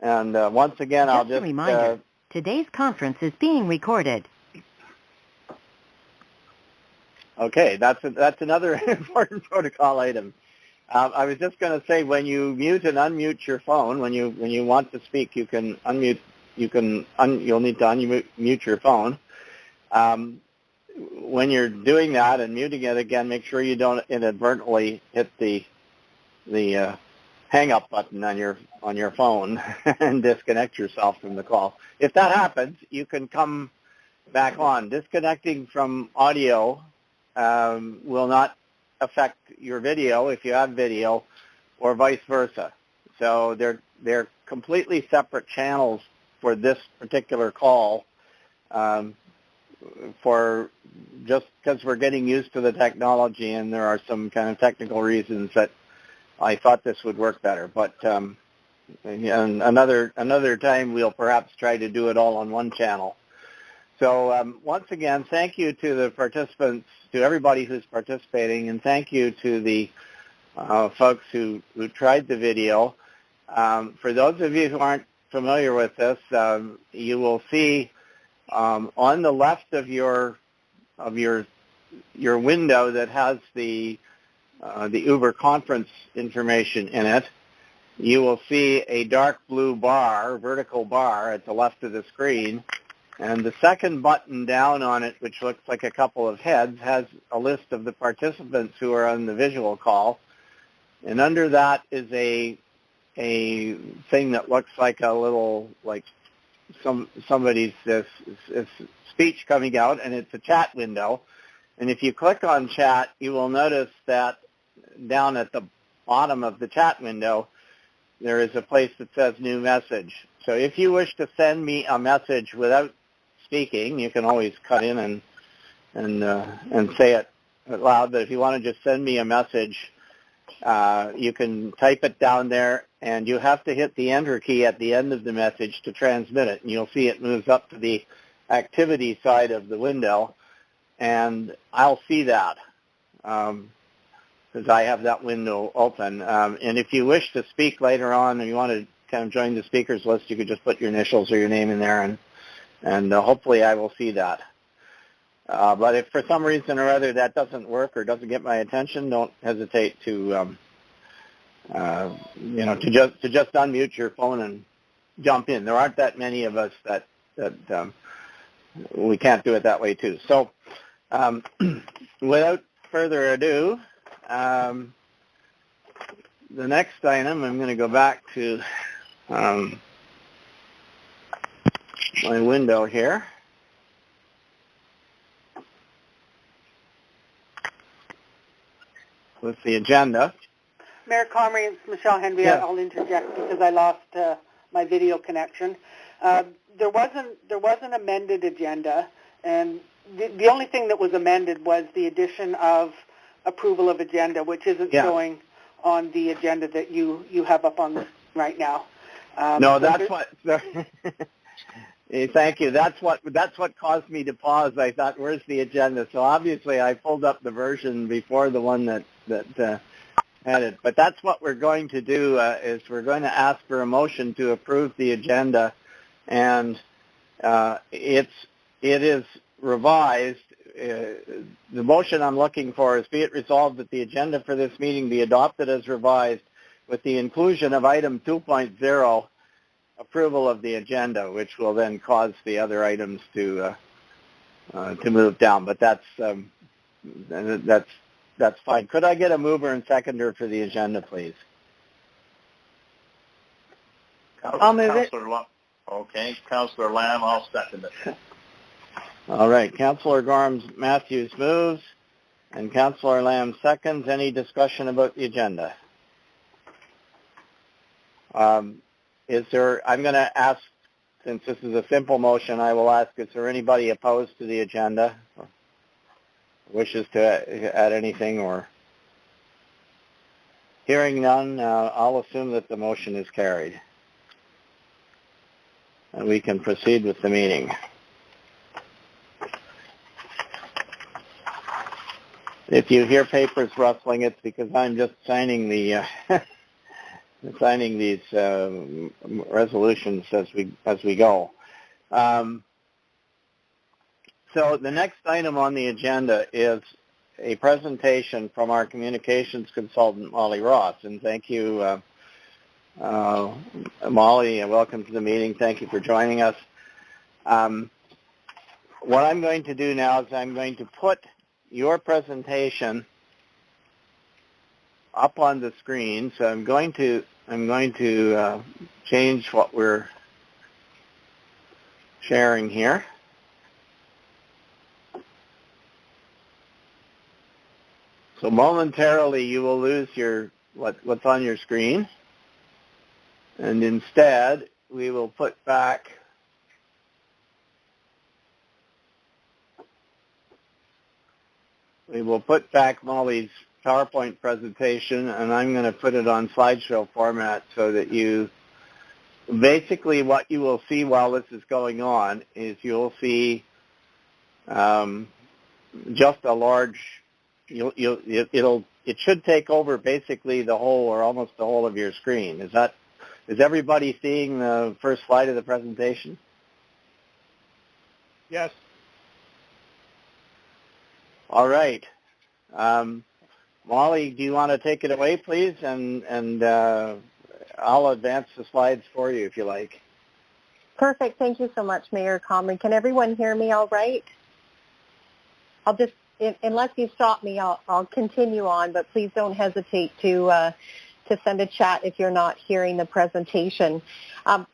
And once again, I'll just... a reminder, today's conference is being recorded. Okay, that's another important protocol item. I was just going to say, when you mute and unmute your phone, when you want to speak, you can unmute. You'll need to unmute your phone. When you're doing that and muting it again, make sure you don't inadvertently hit the hang up button on your phone and disconnect yourself from the call. If that happens, you can come back on. Disconnecting from audio will not affect your video if you have video, or vice versa. So they're completely separate channels for this particular call, for just because we're getting used to the technology, and there are some kind of technical reasons that I thought this would work better. But and another time we'll perhaps try to do it all on one channel. So once again, thank you to the participants, to everybody who's participating, and thank you to the folks who tried the video. For those of you who aren't familiar with this, you will see on the left of your window that has the Uber conference information in it, you will see a dark blue bar, vertical bar at the left of the screen. And the second button down on it, which looks like a couple of heads, has a list of the participants who are on the visual call. And under that is a thing that looks like a little, like somebody's speech coming out, and it's a chat window. And if you click on chat, you will notice that down at the bottom of the chat window, there is a place that says new message. So if you wish to send me a message without speaking, you can always cut in and say it out loud. But if you want to just send me a message, you can type it down there, and you have to hit the enter key at the end of the message to transmit it. And you'll see it moves up to the activity side of the window, and I'll see that because I have that window open. And if you wish to speak later on and you want to kind of join the speakers list, you could just put your initials or your name in there, and hopefully I will see that. But if for some reason or other that doesn't work or doesn't get my attention, don't hesitate to to just unmute your phone and jump in. There aren't that many of us that we can't do it that way too. So without further ado, the next item, I'm going to go back to my window here. With the agenda. Mayor Comrie, it's Michelle Henry. Yes. I'll interject because I lost my video connection. There was an amended agenda, and the only thing that was amended was the addition of approval of agenda, which isn't showing on the agenda that you have up on right now. No, that's what. Thank you. That's what caused me to pause. I thought, where's the agenda? So obviously, I pulled up the version before the one that had it. But that's what we're going to do. Is we're going to ask for a motion to approve the agenda, and it is revised. The motion I'm looking for is, be it resolved that the agenda for this meeting be adopted as revised, with the inclusion of item 2.0. Approval of the agenda, which will then cause the other items to move down. But that's fine. Could I get a mover and seconder for the agenda, please? I'll move it. Okay, Councillor Lamb, I'll second it. All right, Councillor Gorhams-Matthews moves, and Councillor Lamb seconds. Any discussion about the agenda? I'm going to ask, since this is a simple motion, I will ask, is there anybody opposed to the agenda or wishes to add anything? Or hearing none, I'll assume that the motion is carried, and we can proceed with the meeting. If you hear papers rustling, it's because I'm just signing the signing these resolutions as we go. So the next item on the agenda is a presentation from our communications consultant, Molly Ross. And thank you, Molly, and welcome to the meeting. Thank you for joining us. What I'm going to do now is I'm going to put your presentation up on the screen. So I'm going to change what we're sharing here. So momentarily you will lose what's on your screen, and instead we will put back Molly's PowerPoint presentation, and I'm going to put it on slideshow format so that basically what you will see while this is going on is you'll see just a large, it should take over basically the whole or almost the whole of your screen. Is everybody seeing the first slide of the presentation? Yes. All right. Molly, do you want to take it away, please? And I'll advance the slides for you if you like. Perfect. Thank you so much, Mayor Comrie. Can everyone hear me all right? I'll just, unless you stop me, I'll continue on, but please don't hesitate to send a chat if you're not hearing the presentation.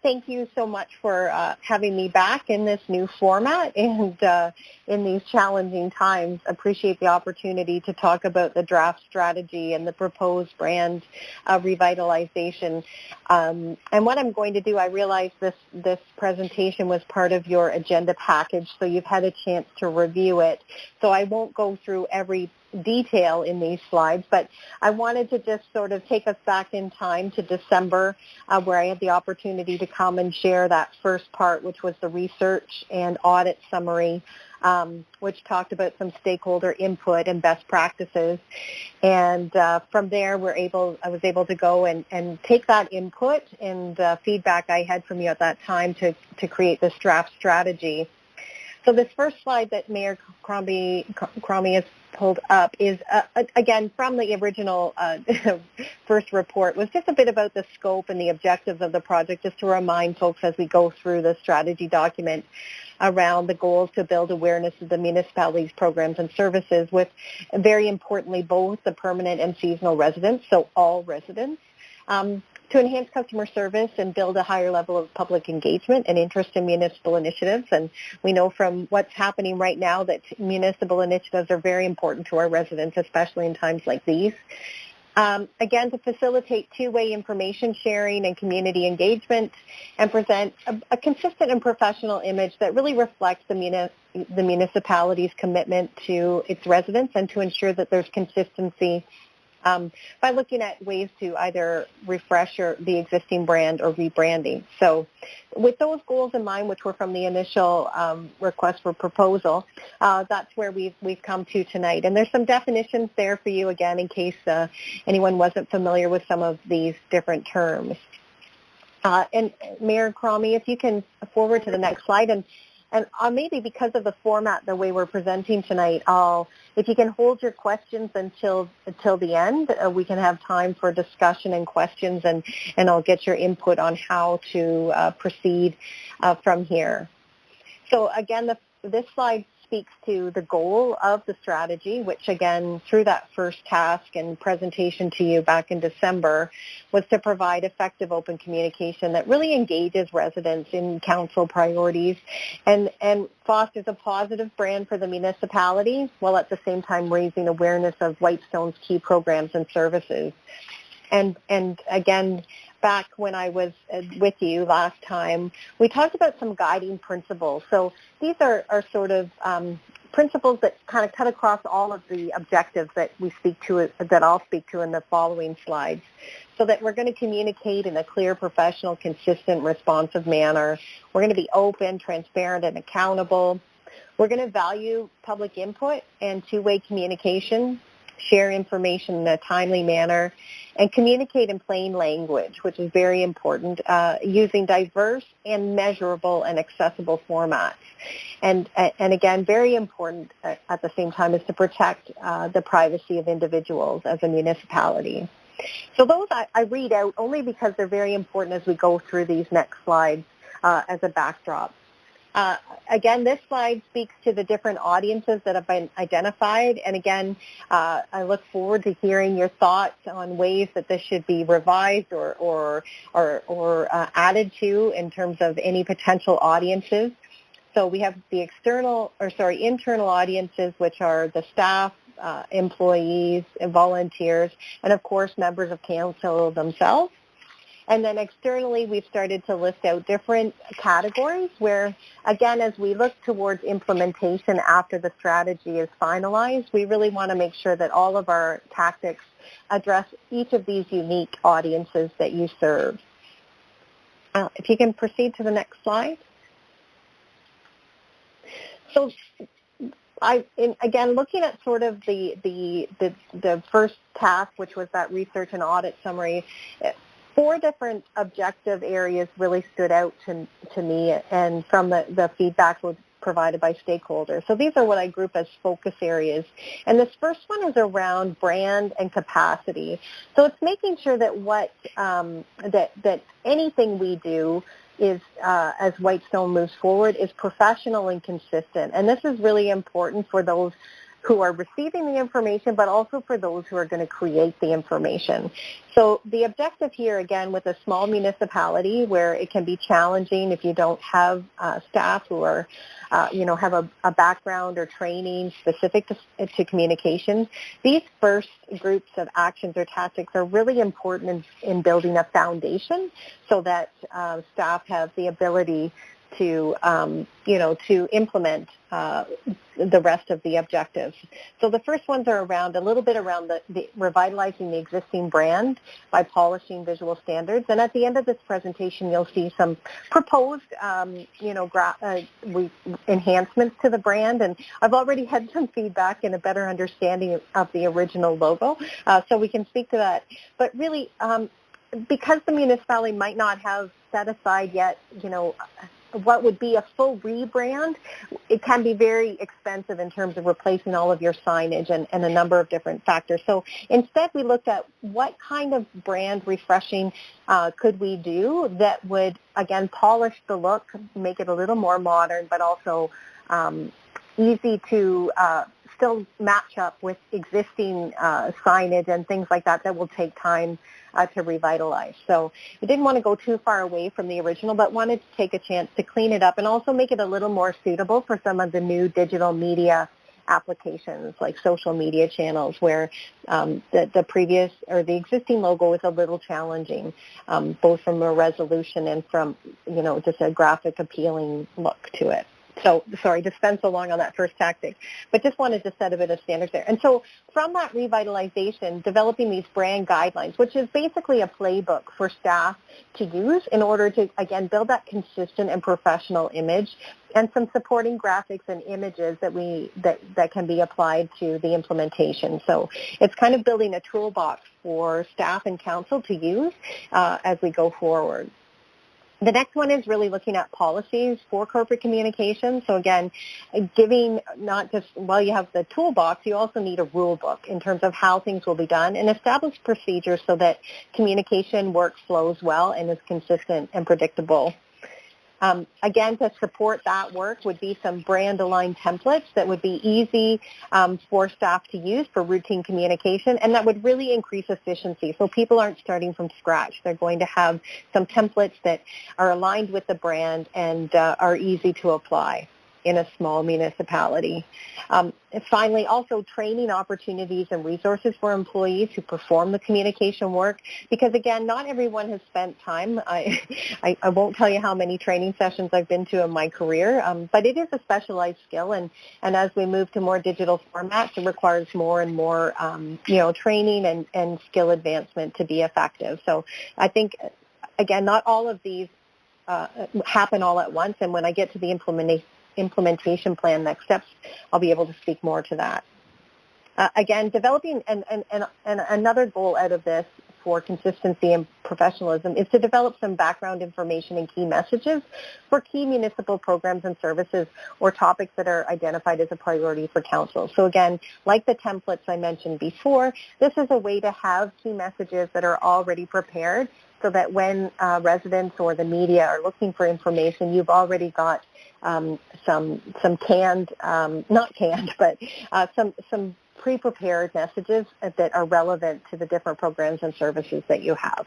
Thank you so much for having me back in this new format and in these challenging times. Appreciate the opportunity to talk about the draft strategy and the proposed brand revitalization. And what I'm going to do, I realize this presentation was part of your agenda package, so you've had a chance to review it. So I won't go through every detail in these slides, but I wanted to just sort of take us back in time to December, where I had the opportunity to come and share that first part, which was the research and audit summary, which talked about some stakeholder input and best practices. And from there, I was able to go and take that input and feedback I had from you at that time to create this draft strategy. So this first slide that Mayor Crombie has pulled up is, again, from the original first report, was just a bit about the scope and the objectives of the project, just to remind folks as we go through the strategy document around the goals to build awareness of the municipality's programs and services with, very importantly, both the permanent and seasonal residents, so all residents, to enhance customer service and build a higher level of public engagement and interest in municipal initiatives. And we know from what's happening right now that municipal initiatives are very important to our residents, especially in times like these. Again, to facilitate two-way information sharing and community engagement and present a consistent and professional image that really reflects the municipality's commitment to its residents, and to ensure that there's consistency by looking at ways to either refresh the existing brand or rebranding. So with those goals in mind, which were from the initial request for proposal, that's where we've come to tonight. And there's some definitions there for you, again, in case anyone wasn't familiar with some of these different terms. And Mayor Crombie, if you can forward to the next slide, and maybe because of the format, the way we're presenting tonight, if you can hold your questions until the end, we can have time for discussion and questions, and I'll get your input on how to proceed from here. So again, this slide speaks to the goal of the strategy, which again, through that first task and presentation to you back in December, was to provide effective open communication that really engages residents in council priorities and fosters a positive brand for the municipality, while at the same time raising awareness of Whitestone's key programs and services. And again, back when I was with you last time, we talked about some guiding principles. So these are sort of principles that kind of cut across all of the objectives that we speak to, that I'll speak to in the following slides, so that we're going to communicate in a clear, professional, consistent, responsive manner. We're going to be open, transparent, and accountable. We're going to value public input and two-way communication. share information in a timely manner, and communicate in plain language, which is very important, using diverse and measurable and accessible formats. And again, very important at the same time is to protect the privacy of individuals as a municipality. So those I read out only because they're very important as we go through these next slides as a backdrop. Again, this slide speaks to the different audiences that have been identified. And again, I look forward to hearing your thoughts on ways that this should be revised or added to in terms of any potential audiences. So we have the internal audiences, which are the staff, employees, and volunteers, and of course members of council themselves. And then externally, we've started to list out different categories where, again, as we look towards implementation after the strategy is finalized, we really want to make sure that all of our tactics address each of these unique audiences that you serve. If you can proceed to the next slide. So again, looking at sort of the first task, which was that research and audit summary, 4 different objective areas really stood out to me, and from the feedback was provided by stakeholders. So these are what I group as focus areas. And this first one is around brand and capacity. So it's making sure that that anything we do is, as Whitestone moves forward, is professional and consistent. And this is really important for those who are receiving the information, but also for those who are going to create the information. So the objective here, again, with a small municipality where it can be challenging if you don't have staff who are, have a background or training specific to communications, these first groups of actions or tactics are really important in building a foundation so that staff have the ability to, to implement the rest of the objectives. So the first ones are a little bit around the revitalizing the existing brand by polishing visual standards. And at the end of this presentation, you'll see some proposed, enhancements to the brand. And I've already had some feedback and a better understanding of the original logo, so we can speak to that. But really, because the municipality might not have set aside yet, what would be a full rebrand, it can be very expensive in terms of replacing all of your signage and a number of different factors. So instead we looked at what kind of brand refreshing could we do that would, again, polish the look, make it a little more modern, but also easy to still match up with existing signage and things like that will take time to revitalize. So we didn't want to go too far away from the original, but wanted to take a chance to clean it up and also make it a little more suitable for some of the new digital media applications like social media channels where the previous or the existing logo is a little challenging, both from a resolution and from, just a graphic appealing look to it. So, sorry to spend so long on that first tactic, but just wanted to set a bit of standards there. And so from that revitalization, developing these brand guidelines, which is basically a playbook for staff to use in order to, again, build that consistent and professional image, and some supporting graphics and images that can be applied to the implementation. So it's kind of building a toolbox for staff and council to use as we go forward. The next one is really looking at policies for corporate communication. So again, giving not just, while you have the toolbox, you also need a rule book in terms of how things will be done and establish procedures so that communication work flows well and is consistent and predictable. Again, to support that work would be some brand-aligned templates that would be easy for staff to use for routine communication, and that would really increase efficiency. So people aren't starting from scratch. They're going to have some templates that are aligned with the brand and are easy to apply in a small municipality. And finally, also training opportunities and resources for employees who perform the communication work, because again, not everyone has spent time. I won't tell you how many training sessions I've been to in my career, but it is a specialized skill, and as we move to more digital formats, it requires more and more training and skill advancement to be effective. So I think, again, not all of these happen all at once, and when I get to the implementation plan next steps, I'll be able to speak more to that. Again, developing and another goal out of this for consistency and professionalism is to develop some background information and key messages for key municipal programs and services or topics that are identified as a priority for council. So again, like the templates I mentioned before, this is a way to have key messages that are already prepared so that when residents or the media are looking for information, you've already got some canned, not canned, but some pre-prepared messages that are relevant to the different programs and services that you have.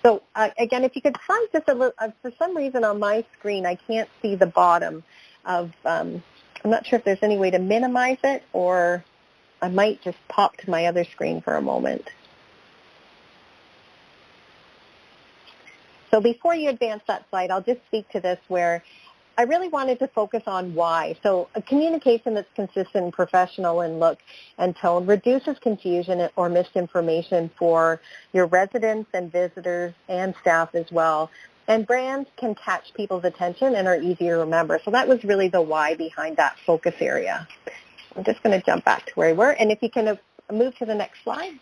So again, if you could try just a little, for some reason on my screen I can't see the bottom of, I'm not sure if there's any way to minimize it, or I might just pop to my other screen for a moment. So before you advance that slide, I'll just speak to this where I really wanted to focus on why. So a communication that's consistent and professional in look and tone reduces confusion or misinformation for your residents and visitors and staff as well. And brands can catch people's attention and are easier to remember. So that was really the why behind that focus area. I'm just going to jump back to where we were. And if you can move to the next slide.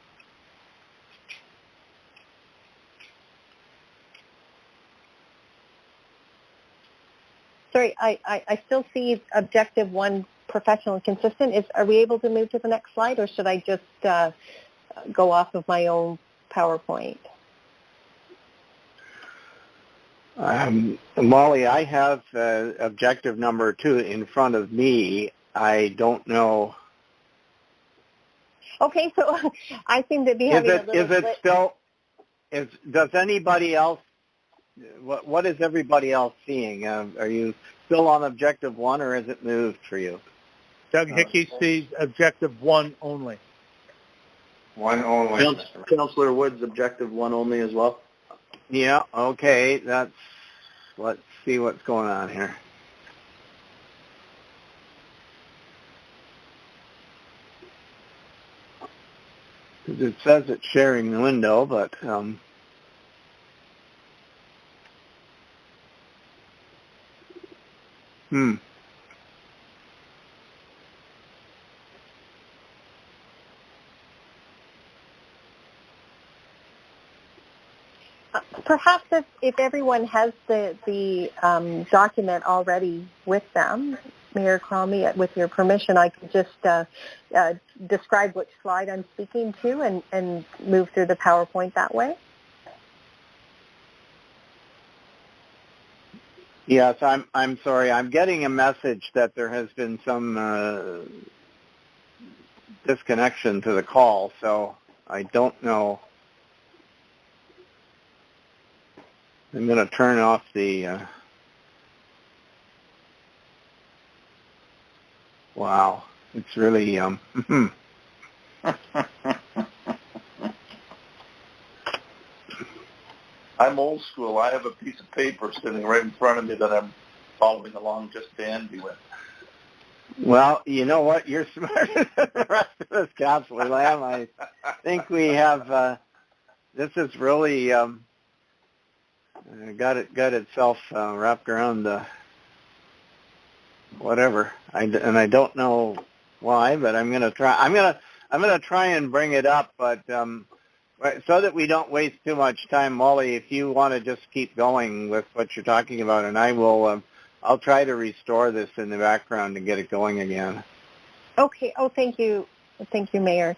Sorry, I still see objective 1, professional and consistent. Are we able to move to the next slide, or should I just go off of my own PowerPoint? Molly, I have objective number 2 in front of me. I don't know. Okay, so I seem to be having a little split. Does anybody else, what is everybody else seeing? Are you still on objective 1, or has it moved for you? Doug Hickey sees objective 1 only. 1 only. Councillor Woods, objective 1 only as well. Yeah, okay. Let's see what's going on here. It says it's sharing the window, but Perhaps if everyone has the document already with them, Mayor Cromie, with your permission, I could just describe which slide I'm speaking to and move through the PowerPoint that way. Yes, I'm sorry. I'm getting a message that there has been some disconnection to the call, so I don't know. I'm going to turn off the. Wow, it's really I'm old school. I have a piece of paper sitting right in front of me that I'm following along just to envy with. Well, you know what? You're smarter than the rest of us, Councillor Lamb. I think we have. This is really got itself wrapped around the whatever. I don't know why, but I'm gonna try. I'm gonna try and bring it up, but so that we don't waste too much time, Molly, if you want to just keep going with what you're talking about, and I will. I'll try to restore this in the background and get it going again. Okay. Oh, thank you. Thank you, Mayor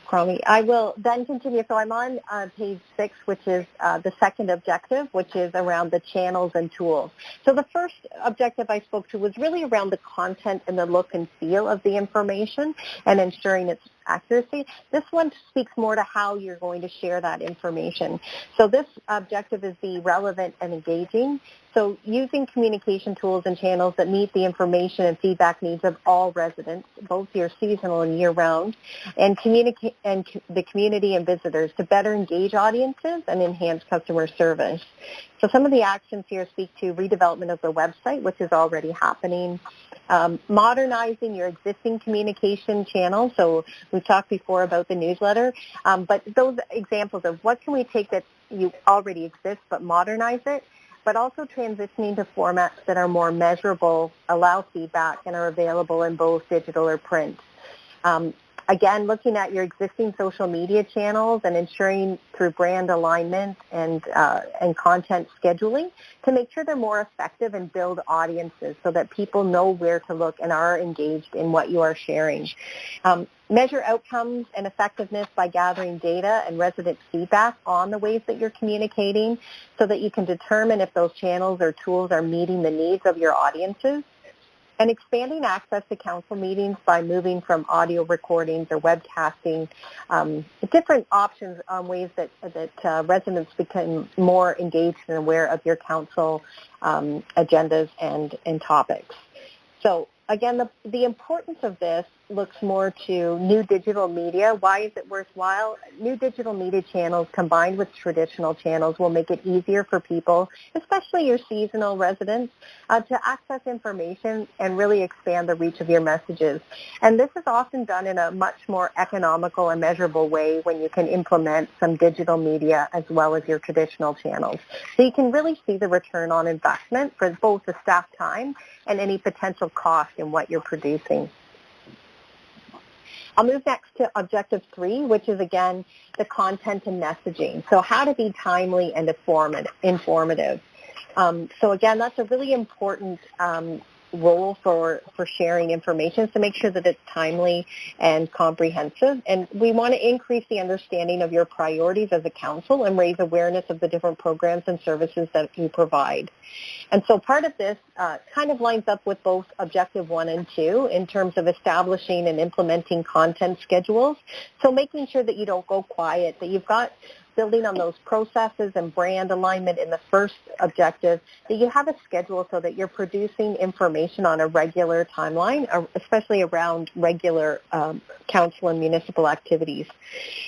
Cromie. I will then continue. So I'm on page 6, which is the second objective, which is around the channels and tools. So the first objective I spoke to was really around the content and the look and feel of the information and ensuring its accuracy. This one speaks more to how you're going to share that information. So this objective is be relevant and engaging. So using communication tools and channels that meet the information and feedback needs of all residents, both your seasonal and year-round, and the community and visitors to better engage audiences and enhance customer service. So some of the actions here speak to redevelopment of the website, which is already happening, modernizing your existing communication channels. So we've talked before about the newsletter, but those examples of what can we take that you already exist but modernize it, but also transitioning to formats that are more measurable, allow feedback, and are available in both digital or print. Again, looking at your existing social media channels and ensuring through brand alignment and content scheduling to make sure they're more effective and build audiences so that people know where to look and are engaged in what you are sharing. Measure outcomes and effectiveness by gathering data and resident feedback on the ways that you're communicating so that you can determine if those channels or tools are meeting the needs of your audiences. And expanding access to council meetings by moving from audio recordings or webcasting, different options on ways that residents become more engaged and aware of your council agendas and topics. So again, the importance of this looks more to new digital media. Why is it worthwhile? New digital media channels combined with traditional channels will make it easier for people, especially your seasonal residents, to access information and really expand the reach of your messages. And this is often done in a much more economical and measurable way when you can implement some digital media as well as your traditional channels. So you can really see the return on investment for both the staff time and any potential cost in what you're producing. I'll move next to Objective 3, which is, again, the content and messaging. So how to be timely and informative. So, again, that's a really important role for sharing information, to make sure that it's timely and comprehensive. And we want to increase the understanding of your priorities as a council and raise awareness of the different programs and services that you provide. And so part of this kind of lines up with both Objective 1 and 2 in terms of establishing and implementing content schedules. So making sure that you don't go quiet, that you've got building on those processes and brand alignment in the first objective, that you have a schedule so that you're producing information on a regular timeline, especially around regular council and municipal activities.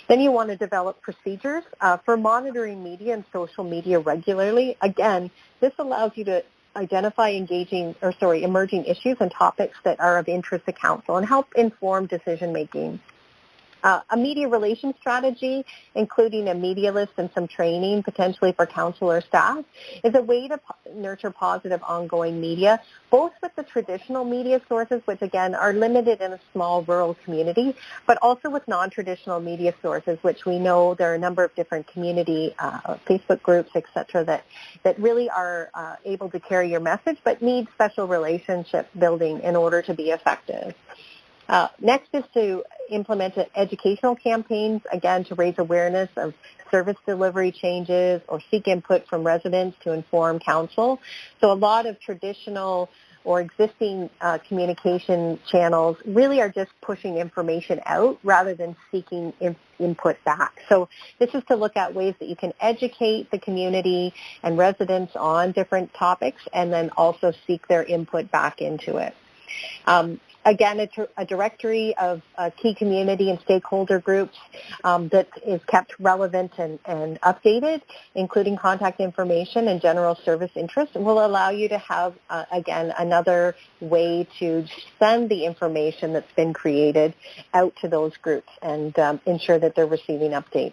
Then you want to develop procedures for monitoring media and social media regularly. Again, this allows you to identify emerging issues and topics that are of interest to council and help inform decision making. A media relations strategy, including a media list and some training potentially for council or staff, is a way to nurture positive ongoing media, both with the traditional media sources, which again are limited in a small rural community, but also with non-traditional media sources, which we know there are a number of different community Facebook groups, et cetera, that really are able to carry your message, but need special relationship building in order to be effective. Next is to implement educational campaigns, again, to raise awareness of service delivery changes or seek input from residents to inform council. So a lot of traditional or existing communication channels really are just pushing information out rather than seeking input back. So this is to look at ways that you can educate the community and residents on different topics and then also seek their input back into it. Again, a directory of key community and stakeholder groups that is kept relevant and updated, including contact information and general service interests, will allow you to have, again, another way to send the information that's been created out to those groups and ensure that they're receiving updates.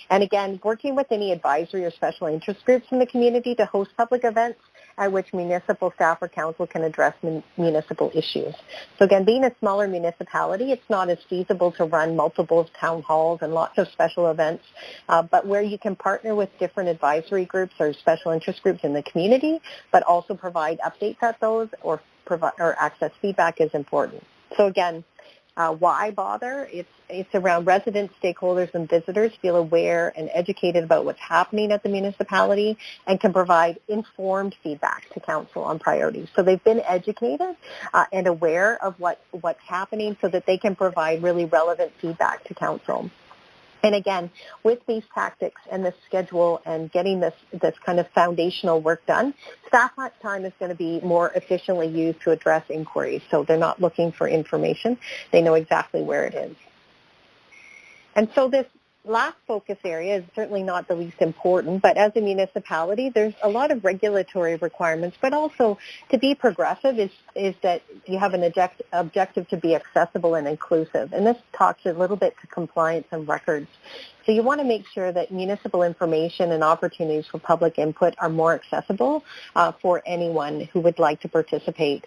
And again, working with any advisory or special interest groups in the community to host public events at which municipal staff or council can address municipal issues. So again, being a smaller municipality, it's not as feasible to run multiple town halls and lots of special events, but where you can partner with different advisory groups or special interest groups in the community, but also provide updates at those or access feedback is important. So again, why bother? It's around residents, stakeholders, and visitors feel aware and educated about what's happening at the municipality and can provide informed feedback to council on priorities. So they've been educated and aware of what's happening so that they can provide really relevant feedback to council. And again, with these tactics and this schedule and getting this kind of foundational work done, staff time is going to be more efficiently used to address inquiries. So they're not looking for information. They know exactly where it is. And so this last focus area is certainly not the least important, but as a municipality, there's a lot of regulatory requirements, but also to be progressive is that you have an objective to be accessible and inclusive. And this talks a little bit to compliance and records. So you want to make sure that municipal information and opportunities for public input are more accessible for anyone who would like to participate.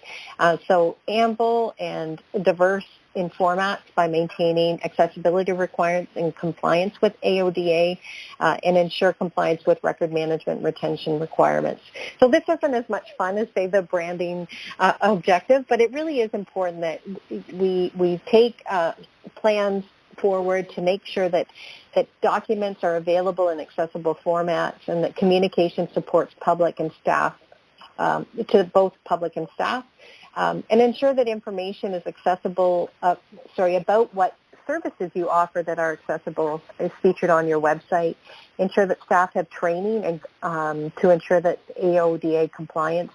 So ample and diverse in formats by maintaining accessibility requirements and compliance with AODA and ensure compliance with record management retention requirements. So this isn't as much fun as, say, the branding objective, but it really is important that we take plans forward to make sure that documents are available in accessible formats and that communication supports public and staff, to both public and staff, and ensure that information is accessible, about what services you offer that are accessible is featured on your website. Ensure that staff have training and to ensure that AODA compliance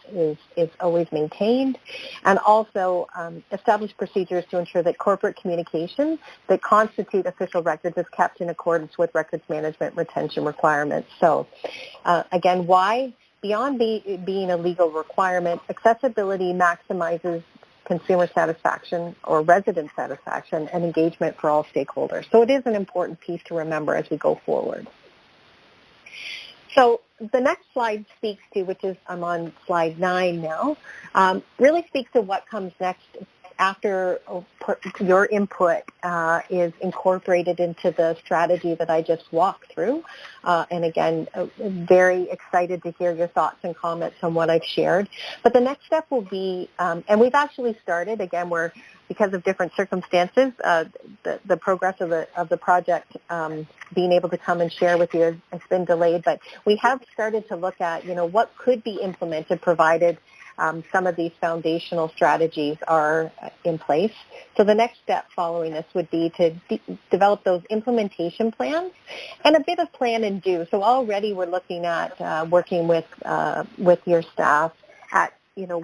is always maintained, and also establish procedures to ensure that corporate communication that constitute official records is kept in accordance with records management retention requirements. So again, why? Beyond being a legal requirement, accessibility maximizes consumer satisfaction or resident satisfaction and engagement for all stakeholders. So it is an important piece to remember as we go forward. So the next slide speaks to, which is I'm on slide 9 now, really speaks to what comes next after your input is incorporated into the strategy that I just walked through. And again, very excited to hear your thoughts and comments on what I've shared. But the next step will be, and we've actually started, again, because of different circumstances, the progress of the project being able to come and share with you has been delayed, but we have started to look at, what could be implemented provided some of these foundational strategies are in place. So the next step following this would be to develop those implementation plans and a bit of plan and do. So already we're looking at working with your staff at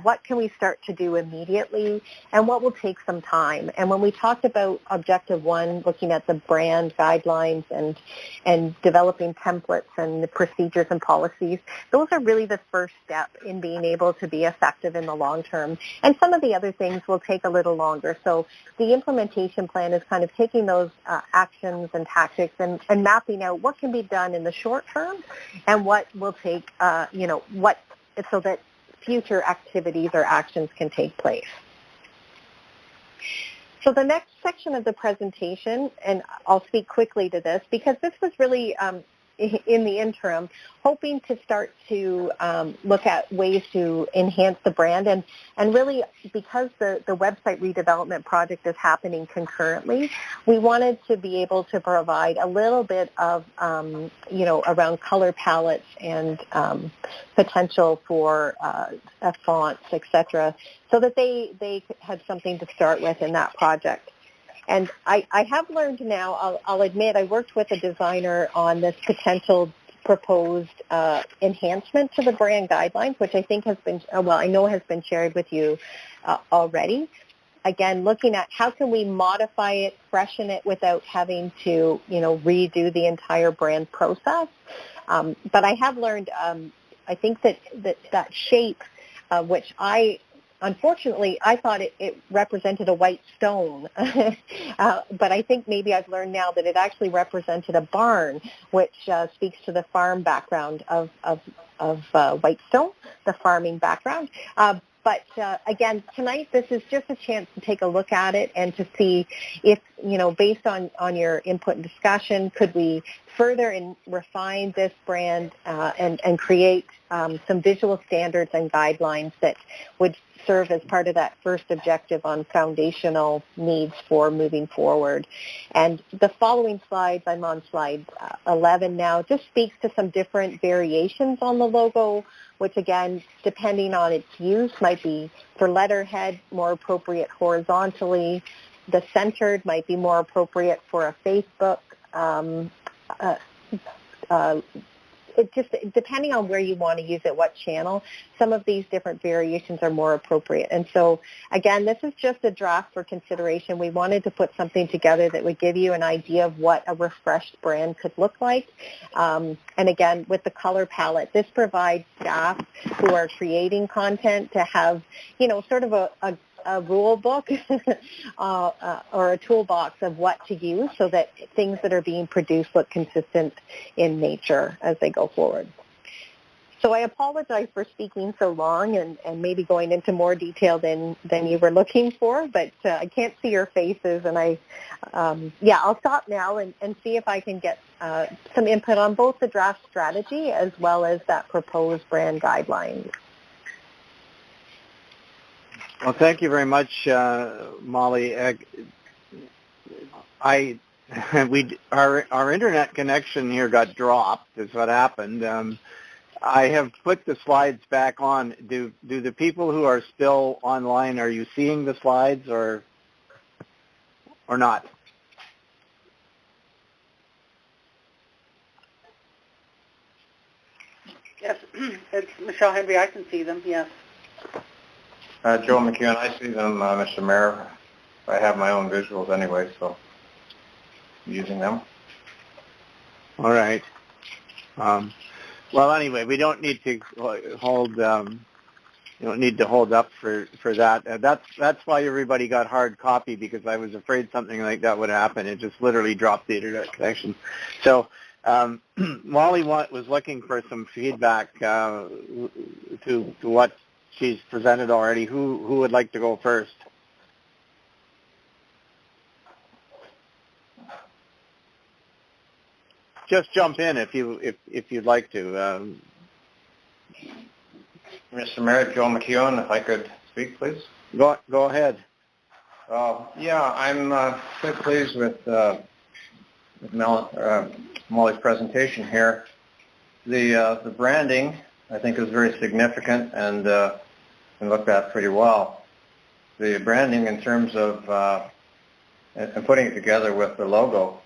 what can we start to do immediately and what will take some time. And when we talked about Objective 1, looking at the brand guidelines and developing templates and the procedures and policies, those are really the first step in being able to be effective in the long term. And some of the other things will take a little longer. So the implementation plan is kind of taking those actions and tactics and mapping out what can be done in the short term and what will take, so that future activities or actions can take place. So the next section of the presentation, and I'll speak quickly to this because this was really in the interim, hoping to start to look at ways to enhance the brand. And really, because the website redevelopment project is happening concurrently, we wanted to be able to provide a little bit of, around color palettes and potential for fonts, etc., so that they had something to start with in that project. And I have learned now, I'll admit, I worked with a designer on this potential proposed enhancement to the brand guidelines, which I think has been, I know has been shared with you already. Again, looking at how can we modify it, freshen it without having to, redo the entire brand process. But I have learned, I think that shape, which unfortunately, I thought it represented a white stone, but I think maybe I've learned now that it actually represented a barn, which speaks to the farm background of Whitestone, the farming background. But again, tonight this is just a chance to take a look at it and to see if, based on your input and discussion, could we further and refine this brand and create some visual standards and guidelines that would serve as part of that first objective on foundational needs for moving forward. And the following slides, I'm on slide 11 now, just speaks to some different variations on the logo, which again, depending on its use, might be for letterhead, more appropriate horizontally. The centered might be more appropriate for a Facebook. It just, depending on where you want to use it, what channel, some of these different variations are more appropriate. And so, again, this is just a draft for consideration. We wanted to put something together that would give you an idea of what a refreshed brand could look like. And again, with the color palette, this provides staff who are creating content to have, sort of a rule book or a toolbox of what to use so that things that are being produced look consistent in nature as they go forward. So I apologize for speaking so long and maybe going into more detail than you were looking for, but I can't see your faces, and I'll stop now and see if I can get some input on both the draft strategy as well as that proposed brand guidelines. Well, thank you very much, Molly. Our internet connection here got dropped. Is what happened. I have put the slides back on. Do the people who are still online, are you seeing the slides or not? Yes, it's Michelle Henry. I can see them, yes. Joe McKeown, I see them, Mr. Mayor. I have my own visuals anyway, so I'm using them. All right. Well, anyway, we don't need to hold. You don't need to hold up for that. That's why everybody got hard copy, because I was afraid something like that would happen. It just literally dropped the internet connection. So Molly was looking for some feedback to what she's presented already. Who would like to go first? Just jump in if you'd like to. Mr. Mayor, Joe McKeown, if I could speak, please. Go ahead. I'm quite pleased with Molly's presentation here. The branding, I think, is very significant and looked at pretty well. The branding in terms of and putting it together with the logo.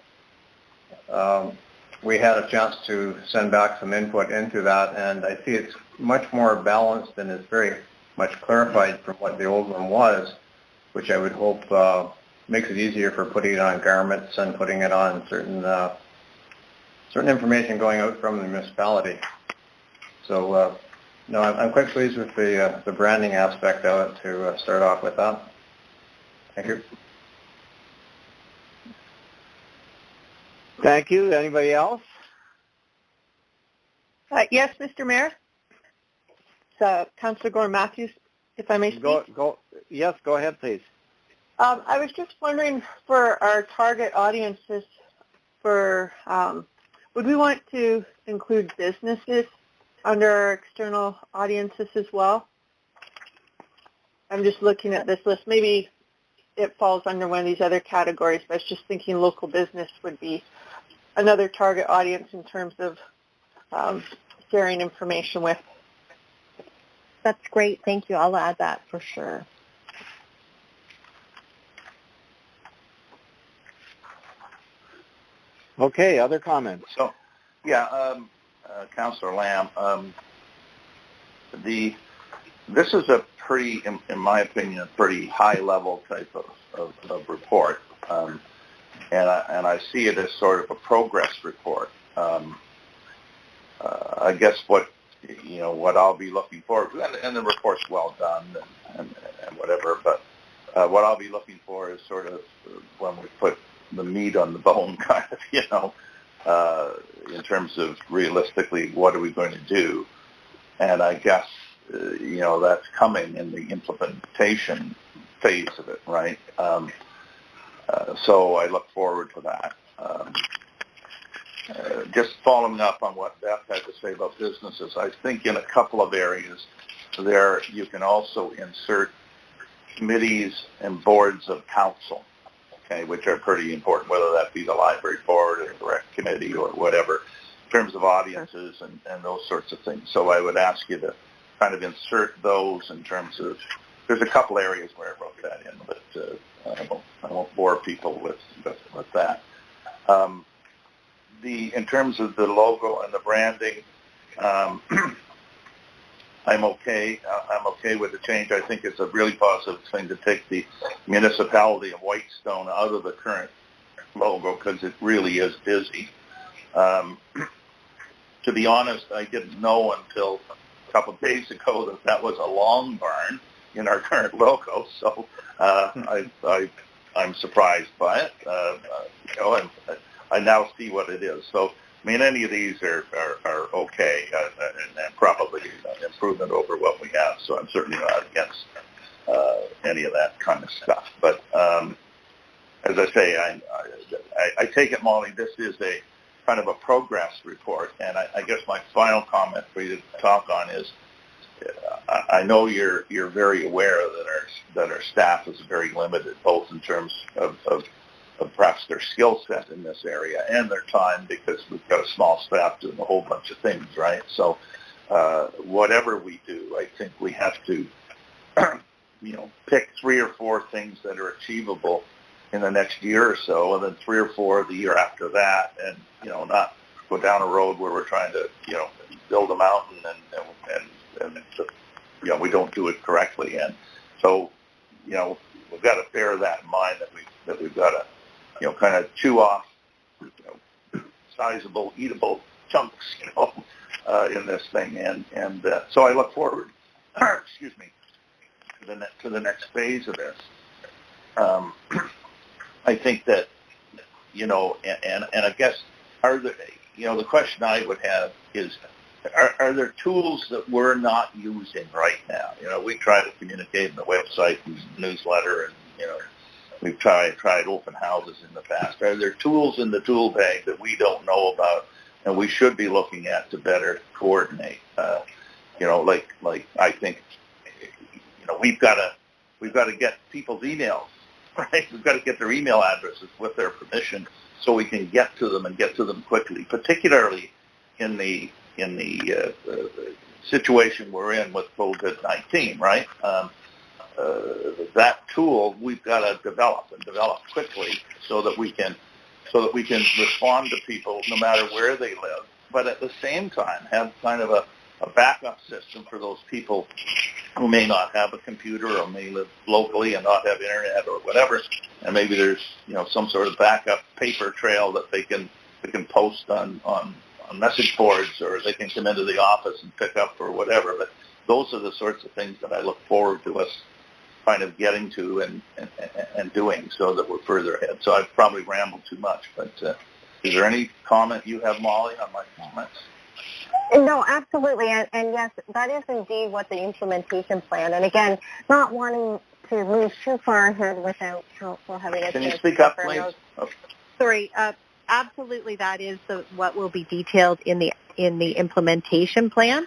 We had a chance to send back some input into that, and I see it's much more balanced and is very much clarified from what the old one was, which I would hope makes it easier for putting it on garments and putting it on certain information going out from the municipality. So, I'm quite pleased with the branding aspect of it to start off with that. Thank you. Thank you. Anybody else? Yes, Mr. Mayor. Councillor Gordon Matthews, if I may speak. Yes, go ahead, please. I was just wondering, for our target audiences, would we want to include businesses under our external audiences as well? I'm just looking at this list. Maybe it falls under one of these other categories, but I was just thinking local business would be another target audience in terms of sharing information with. That's great. Thank you. I'll add that for sure. Okay, other comments? So, Councillor Lamb, this is a pretty, in my opinion, a pretty high-level type of report. And I see it as sort of a progress report. I guess what I'll be looking for, and the report's well done and whatever, but what I'll be looking for is sort of when we put the meat on the bone, kind of, in terms of realistically what are we going to do, and I guess that's coming in the implementation phase of it, right? So I look forward to that. Just following up on what Beth had to say about businesses, I think in a couple of areas there you can also insert committees and boards of council, okay, which are pretty important, whether that be the library board or the rec committee or whatever, in terms of audiences and those sorts of things. So I would ask you to kind of insert those in terms of, there's a couple areas where I wrote that in, but I won't bore people with that. In terms of the logo and the branding, I'm okay. I'm okay with the change. I think it's a really positive thing to take the municipality of Whitestone out of the current logo because it really is busy. To be honest, I didn't know until a couple of days ago that was a long barn in our current logo. So I'm surprised by it. I now see what it is. So I mean, any of these are okay and probably an improvement over what we have. So I'm certainly not against any of that kind of stuff. But as I say, I take it, Molly, this is a kind of a progress report. And I guess my final comment for you to talk on is I know you're very aware that our staff is very limited, both in terms of perhaps their skill set in this area and their time, because we've got a small staff doing a whole bunch of things, right? So whatever we do, I think we have to, pick 3 or 4 things that are achievable in the next year or so, and then 3 or 4 the year after that, and not go down a road where we're trying to build a mountain and we don't do it correctly. And so we've got to bear that in mind, that we've got to kind of chew off, sizable, eatable chunks, in this thing. And so I look forward, excuse me, to the next phase of this. I think that, and I guess the question I would have is, are there tools that we're not using right now? We try to communicate in the website and newsletter, and we've tried open houses in the past. Are there tools in the tool bag that we don't know about and we should be looking at to better coordinate? Like I think we've got to get people's emails, right? We've got to get their email addresses with their permission so we can get to them and get to them quickly, particularly in the situation we're in with COVID-19, right? That tool we've got to develop quickly so that we can respond to people no matter where they live, but at the same time have kind of a backup system for those people who may not have a computer or may live locally and not have internet or whatever, and maybe there's some sort of backup paper trail that they can post on message boards, or they can come into the office and pick up or whatever. But those are the sorts of things that I look forward to us kind of getting to and doing, so that we're further ahead. So I've probably rambled too much, but is there any comment you have, Molly, on my comments? No, absolutely. And yes, that is indeed what the implementation plan. And again, not wanting to move too far ahead without council having a Can chance you speak to up, please? Okay. Sorry. Absolutely, that is what will be detailed in the implementation plan,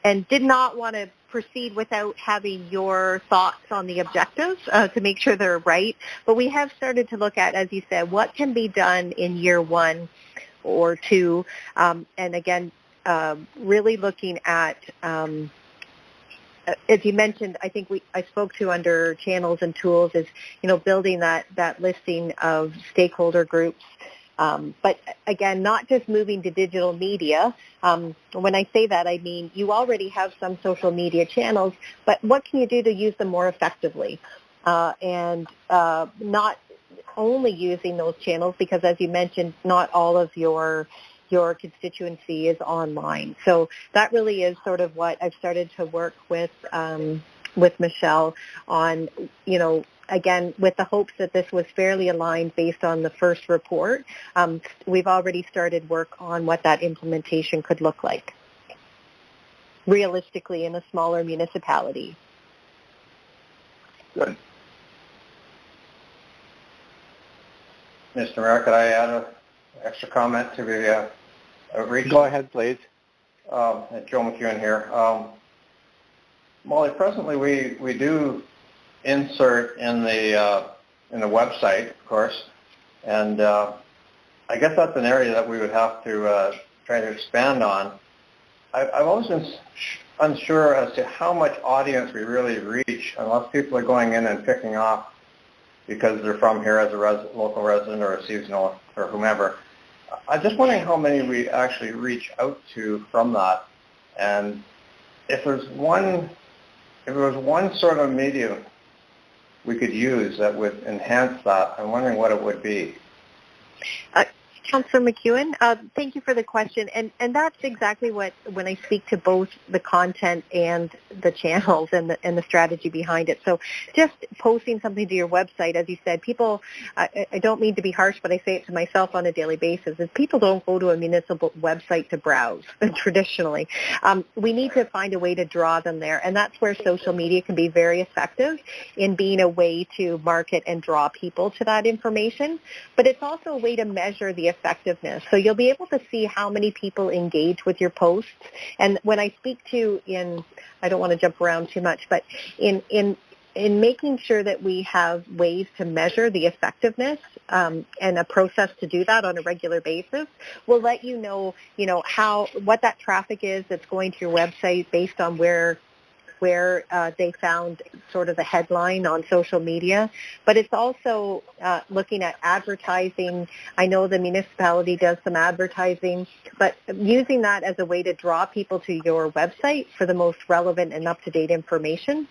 and did not want to proceed without having your thoughts on the objectives to make sure they're right. But we have started to look at, as you said, what can be done in year 1 or 2, and again, really looking at, as you mentioned, I think I spoke to under channels and tools is, building that listing of stakeholder groups. But again, not just moving to digital media. When I say that, I mean you already have some social media channels, but what can you do to use them more effectively? And not only using those channels, because as you mentioned, not all of your constituency is online. So that really is sort of what I've started to work with Michelle on, again, with the hopes that this was fairly aligned based on the first report. We've already started work on what that implementation could look like, realistically, in a smaller municipality. Good. Mr. Mayor, could I add an extra comment to the outreach? Go ahead, please. Joe McEwen here. Molly, presently we do insert in the website, of course, and I guess that's an area that we would have to try to expand on. I've always been unsure as to how much audience we really reach, unless people are going in and picking off because they're from here as a local resident or a seasonal or whomever. I'm just wondering how many we actually reach out to from that, and if there was one sort of medium we could use that would enhance that, I'm wondering what it would be. Councillor McEwen, thank you for the question. And that's exactly what, when I speak to both the content and the channels and the strategy behind it. So just posting something to your website, as you said, people, I don't mean to be harsh, but I say it to myself on a daily basis, is people don't go to a municipal website to browse traditionally. We need to find a way to draw them there. And that's where social media can be very effective in being a way to market and draw people to that information. But it's also a way to measure the effectiveness. So you'll be able to see how many people engage with your posts. And when I speak to I don't want to jump around too much, but in making sure that we have ways to measure the effectiveness and a process to do that on a regular basis, we'll let you know what that traffic is that's going to your website based on where they found sort of the headline on social media. But it's also looking at advertising. I know the municipality does some advertising, but using that as a way to draw people to your website for the most relevant and up-to-date information.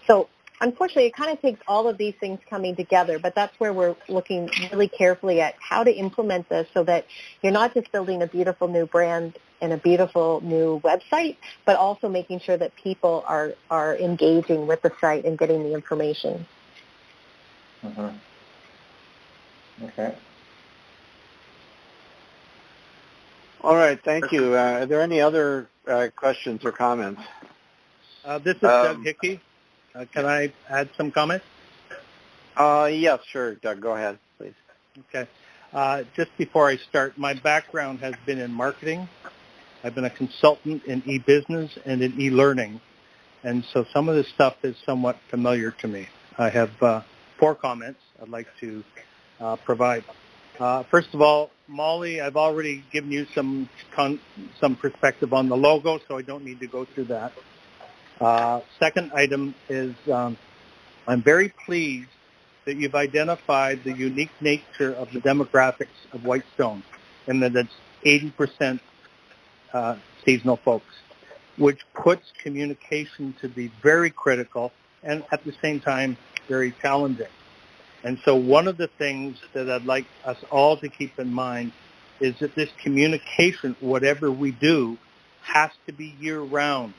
So unfortunately, it kind of takes all of these things coming together, but that's where we're looking really carefully at how to implement this so that you're not just building a beautiful new brand and a beautiful new website, but also making sure that people are engaging with the site and getting the information. Mm-hmm. Okay. All right, thank you. Are there any other questions or comments? This is Doug Hickey. Can I add some comments? Yes, sure, Doug. Go ahead, please. Okay. Just before I start, my background has been in marketing. I've been a consultant in e-business and in e-learning, and so some of this stuff is somewhat familiar to me. I have 4 comments I'd like to provide. First of all, Molly, I've already given you some perspective on the logo, so I don't need to go through that. Second item is I'm very pleased that you've identified the unique nature of the demographics of Whitestone and that it's 80% seasonal folks, which puts communication to be very critical and at the same time very challenging. And so one of the things that I'd like us all to keep in mind is that this communication, whatever we do, has to be year-round.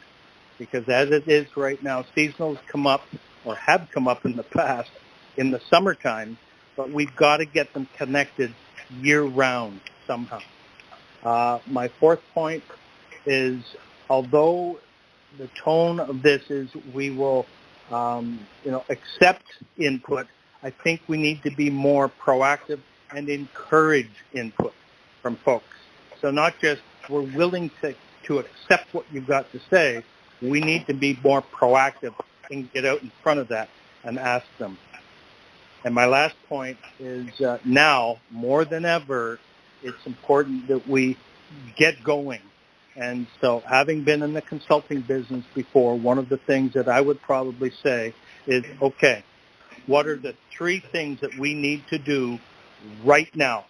Because as it is right now, seasonals come up or have come up in the past in the summertime, but we've got to get them connected year-round somehow. My 4th point is, although the tone of this is we will, accept input, I think we need to be more proactive and encourage input from folks. So not just we're willing to accept what you've got to say, we need to be more proactive and get out in front of that and ask them. And my last point is now, more than ever, it's important that we get going. And so having been in the consulting business before, one of the things that I would probably say is, okay, what are the 3 things that we need to do right now?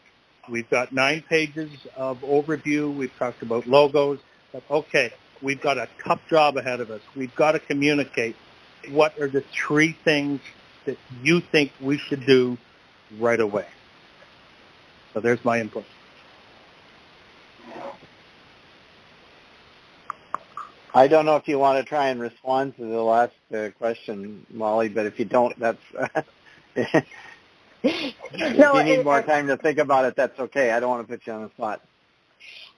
We've got 9 pages of overview. We've talked about logos. But okay, we've got a tough job ahead of us. We've got to communicate. What are the 3 things that you think we should do right away? So there's my input. I don't know if you want to try and respond to the last question, Molly, but if you don't, that's... if you need more time to think about it, that's okay. I don't want to put you on the spot.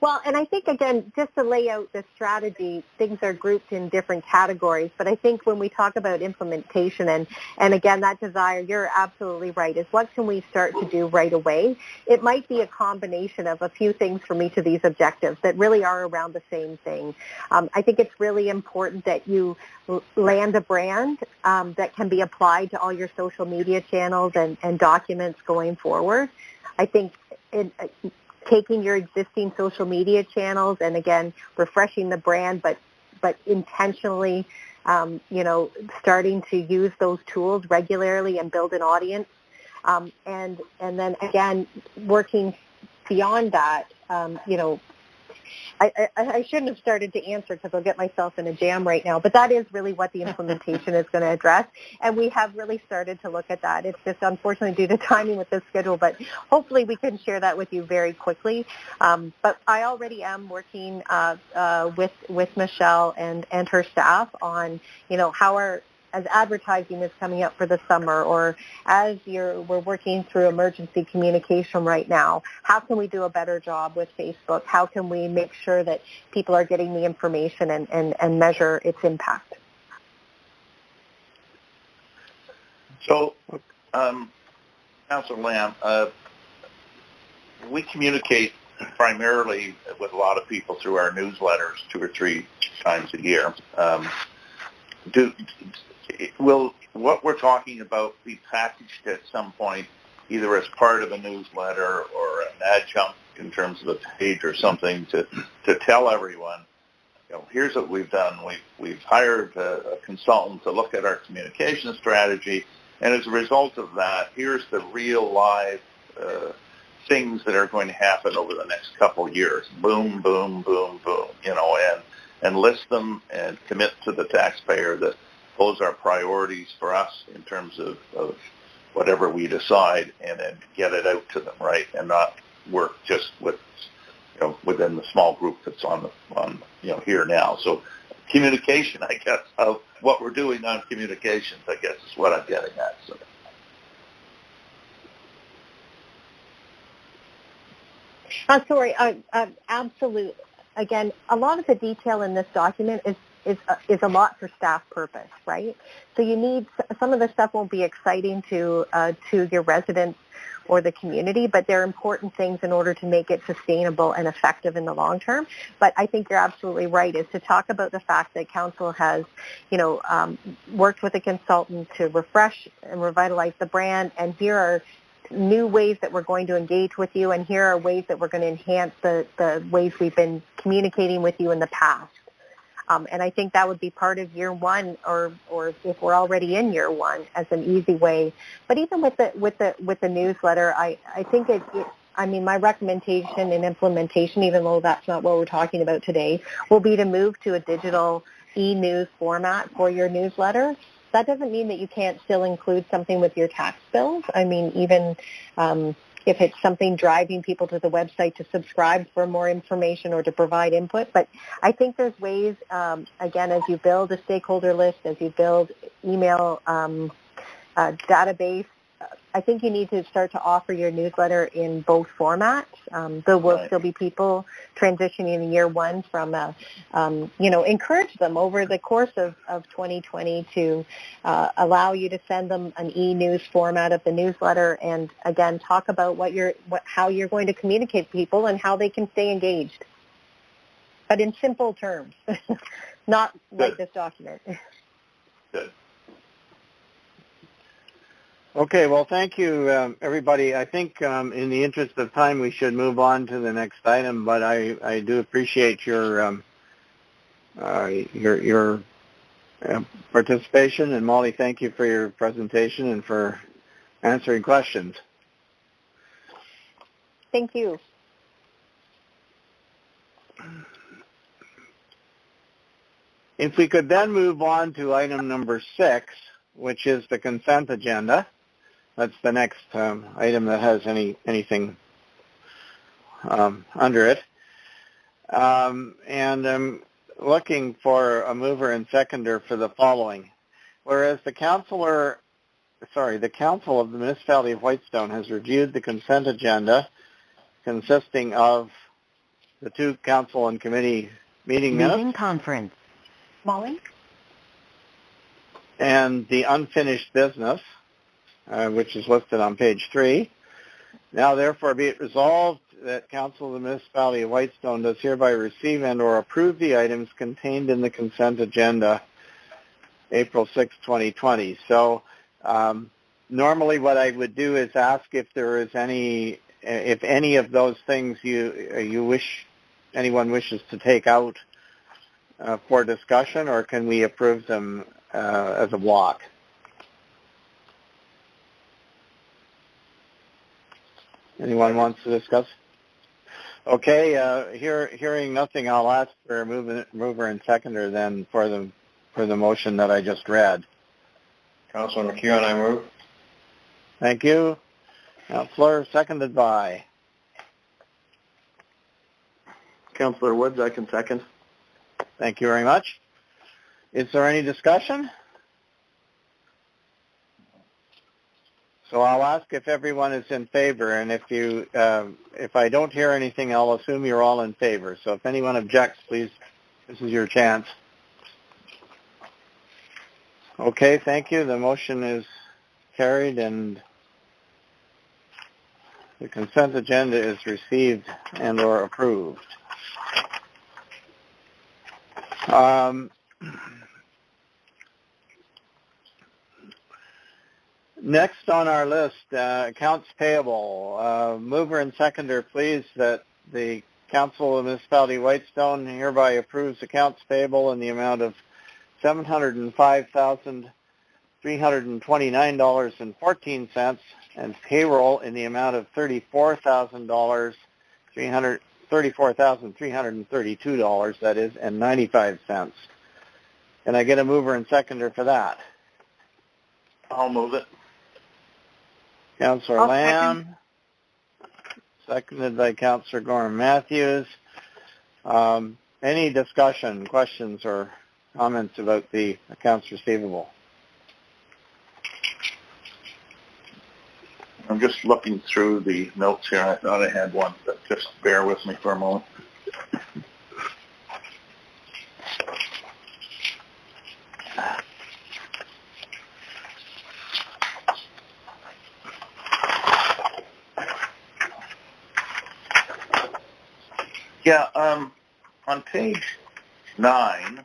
Well, and I think, again, just to lay out the strategy, things are grouped in different categories. But I think when we talk about implementation and again, that desire, you're absolutely right, is what can we start to do right away? It might be a combination of a few things from each of these objectives that really are around the same thing. I think it's really important that you land a brand that can be applied to all your social media channels and documents going forward. I think taking your existing social media channels and, again, refreshing the brand, but intentionally, starting to use those tools regularly and build an audience. And then, again, working beyond that, I shouldn't have started to answer because I'll get myself in a jam right now, but that is really what the implementation is going to address, and we have really started to look at that. It's just unfortunately due to timing with this schedule, but hopefully we can share that with you very quickly. But I already am working with Michelle and her staff on, how as advertising is coming up for the summer, or as we're working through emergency communication right now, how can we do a better job with Facebook? How can we make sure that people are getting the information and measure its impact? So, Councillor Lamb, we communicate primarily with a lot of people through our newsletters 2 or 3 times a year. Will what we're talking about be packaged at some point, either as part of a newsletter or an adjunct in terms of a page or something to tell everyone, here's what we've done. We've hired a consultant to look at our communication strategy, and as a result of that, here's the real live things that are going to happen over the next couple of years. Boom, boom, boom, boom. And list them and commit to the taxpayer that those are priorities for us in terms of whatever we decide, and then get it out to them, right? And not work just with, within the small group that's on here now. So communication, I guess, of what we're doing on communications, I guess is what I'm getting at. So. Sorry, absolutely. Again, a lot of the detail in this document is a lot for staff purpose, right? So you need, some of the stuff won't be exciting to your residents or the community, but they're important things in order to make it sustainable and effective in the long term. But I think you're absolutely right, is to talk about the fact that Council has, worked with a consultant to refresh and revitalize the brand, and here are new ways that we're going to engage with you, and here are ways that we're going to enhance the ways we've been communicating with you in the past. And I think that would be part of year one, or if we're already in year one, as an easy way. But even with the newsletter, I think my recommendation and implementation, even though that's not what we're talking about today, will be to move to a digital e-news format for your newsletter. That doesn't mean that you can't still include something with your tax bills. I mean, even if it's something driving people to the website to subscribe for more information or to provide input. But I think there's ways, again, as you build a stakeholder list, as you build email database, I think you need to start to offer your newsletter in both formats. There will still be people transitioning in year one from, encourage them over the course of 2020 to allow you to send them an e-news format of the newsletter, and again, talk about how you're going to communicate to people and how they can stay engaged, but in simple terms, not like this document. Good. Okay, well, thank you, everybody. I think in the interest of time, we should move on to the next item, but I do appreciate your participation. And Molly, thank you for your presentation and for answering questions. Thank you. If we could then move on to item number 6, which is the consent agenda. That's the next item that has anything under it. And I'm looking for a mover and seconder for the following. Whereas the Council of the Municipality of Whitestone has reviewed the consent agenda consisting of the 2 council and committee meeting minutes. Conference. Molly? And the unfinished business, which is listed on page 3. Now, therefore, be it resolved that Council of the Municipality of Whitestone does hereby receive and or approve the items contained in the consent agenda April 6, 2020. So normally what I would do is ask if there is if any of those things anyone wishes to take out for discussion, or can we approve them as a block? Anyone wants to discuss? Okay, hearing nothing, I'll ask for a mover and seconder then for the motion that I just read. Councilor McEwen, I move. Thank you. Councilor, seconded by. Councilor Woods, I can second. Thank you very much. Is there any discussion? So I'll ask if everyone is in favor, and if I don't hear anything, I'll assume you're all in favor. So if anyone objects, please, this is your chance. Okay, thank you. The motion is carried, and the consent agenda is received and or approved. Next on our list, accounts payable. Mover and seconder, please, that the Council of Municipality Whitestone hereby approves accounts payable in the amount of $705,329.14 and payroll in the amount of $34,332, that is, and 95 cents. Can I get a mover and seconder for that? I'll move it. Councillor Lamb, seconded by Councillor Gorham-Matthews. Any discussion, questions, or comments about the accounts receivable? I'm just looking through the notes here. I thought I had one, but just bear with me for a moment. Yeah, on page 9,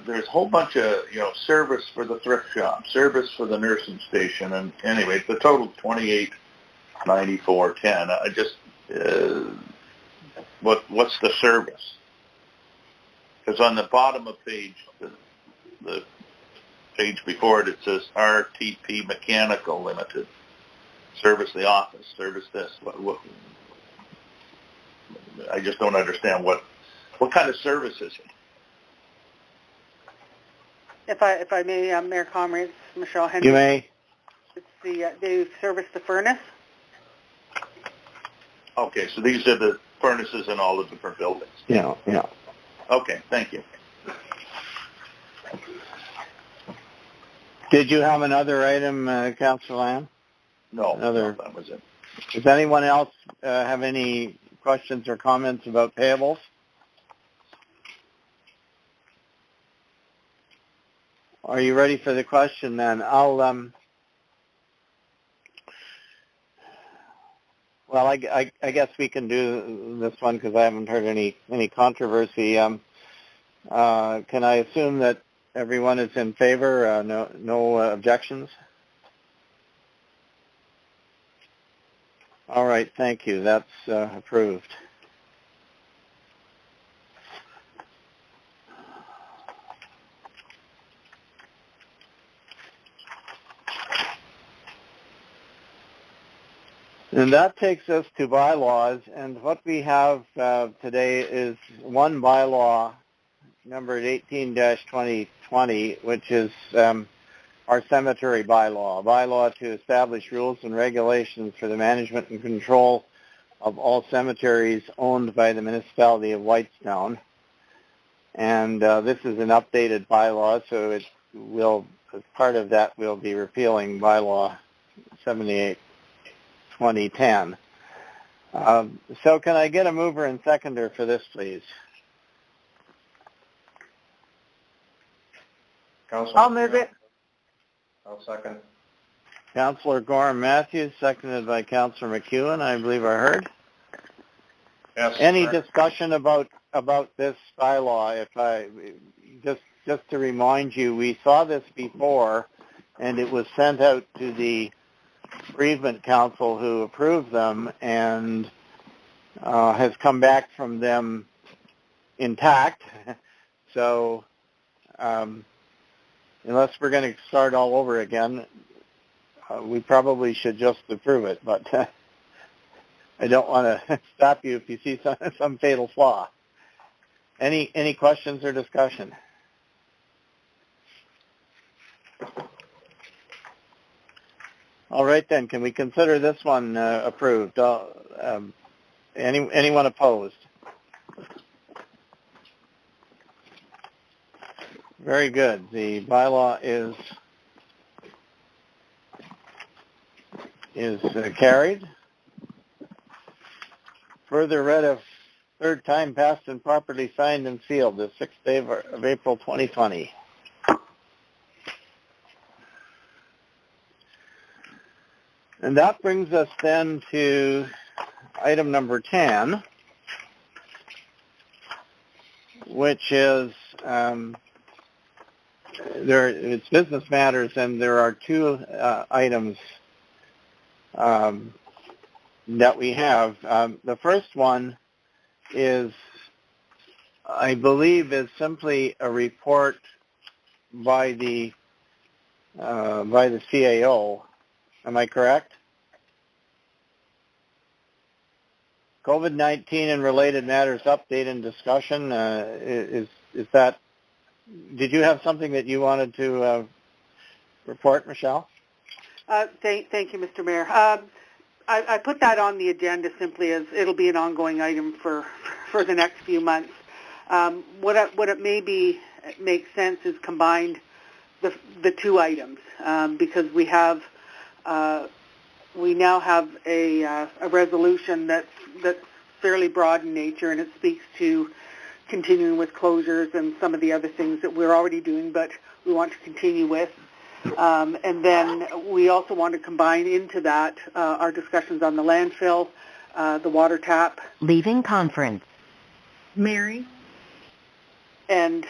there's a whole bunch of, service for the thrift shop, service for the nursing station, and anyway, the total $28.94.10. I just, what's the service? Because on the bottom of page, the page before it, it says RTP Mechanical Limited. Service the office, service this. What I just don't understand what kind of service is it? If I may, Mayor Comrie, it's Michelle Henry. You may. It's they service the furnace. Okay, so these are the furnaces in all the different buildings. Yeah. Okay, thank you. Did you have another item, Councillor Lamb? No, that was it. Does anyone else have any questions or comments about payables? Are you ready for the question then? Well, I guess we can do this one because I haven't heard any controversy. Can I assume that everyone is in favor? No objections? All right, thank you. That's approved. And that takes us to bylaws, and what we have today is one bylaw, numbered 18-2020, which is our cemetery bylaw, a bylaw to establish rules and regulations for the management and control of all cemeteries owned by the municipality of Whitestone. And this is an updated bylaw, so it will, as part of that, we'll be repealing bylaw 78/2010. So can I get a mover and seconder for this, please? I'll move it. I'll second. Councillor Gorham-Matthews, seconded by Councillor McEwen, I believe I heard. Yes. Any discussion about this bylaw? If I just to remind you, we saw this before, and it was sent out to the bereavement council who approved them, and has come back from them intact. So unless we're going to start all over again, we probably should just approve it. But I don't want to stop you if you see some fatal flaw. Any questions or discussion? All right then, can we consider this one approved? Anyone opposed? Very good. The bylaw is carried. Further read of third time passed and properly signed and sealed the 6th day of April 2020. And that brings us then to item number 10, which is it's business matters, and there are two items that we have. The first one is, I believe, is simply a report by the CAO. Am I correct? COVID-19 and related matters update and discussion. Is that? Did you have something that you wanted to report, Michelle? Thank you, Mr. Mayor. I put that on the agenda simply as it'll be an ongoing item for the next few months. What it maybe makes sense is combine the two items because we now have a resolution that's fairly broad in nature, and it speaks to continuing with closures and some of the other things that we're already doing, but we want to continue with. And then we also want to combine into that our discussions on the landfill, the water tap. Leaving conference. Mary? And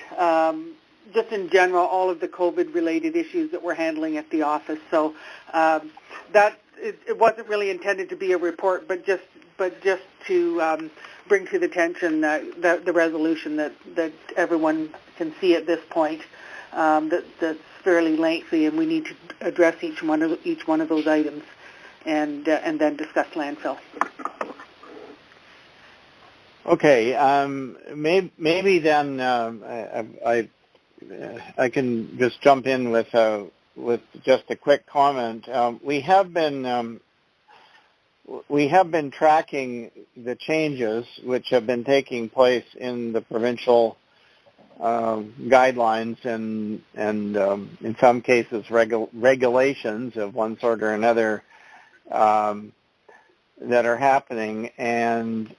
just in general, all of the COVID-related issues that we're handling at the office. So that it wasn't really intended to be a report, but just to bring to the attention the resolution that everyone can see at this point. That's fairly lengthy, and we need to address each one of those items, and then discuss landfill. Okay, maybe then I can just jump in with just a quick comment. We have been tracking the changes which have been taking place in the provincial guidelines and in some cases regulations of one sort or another that are happening, and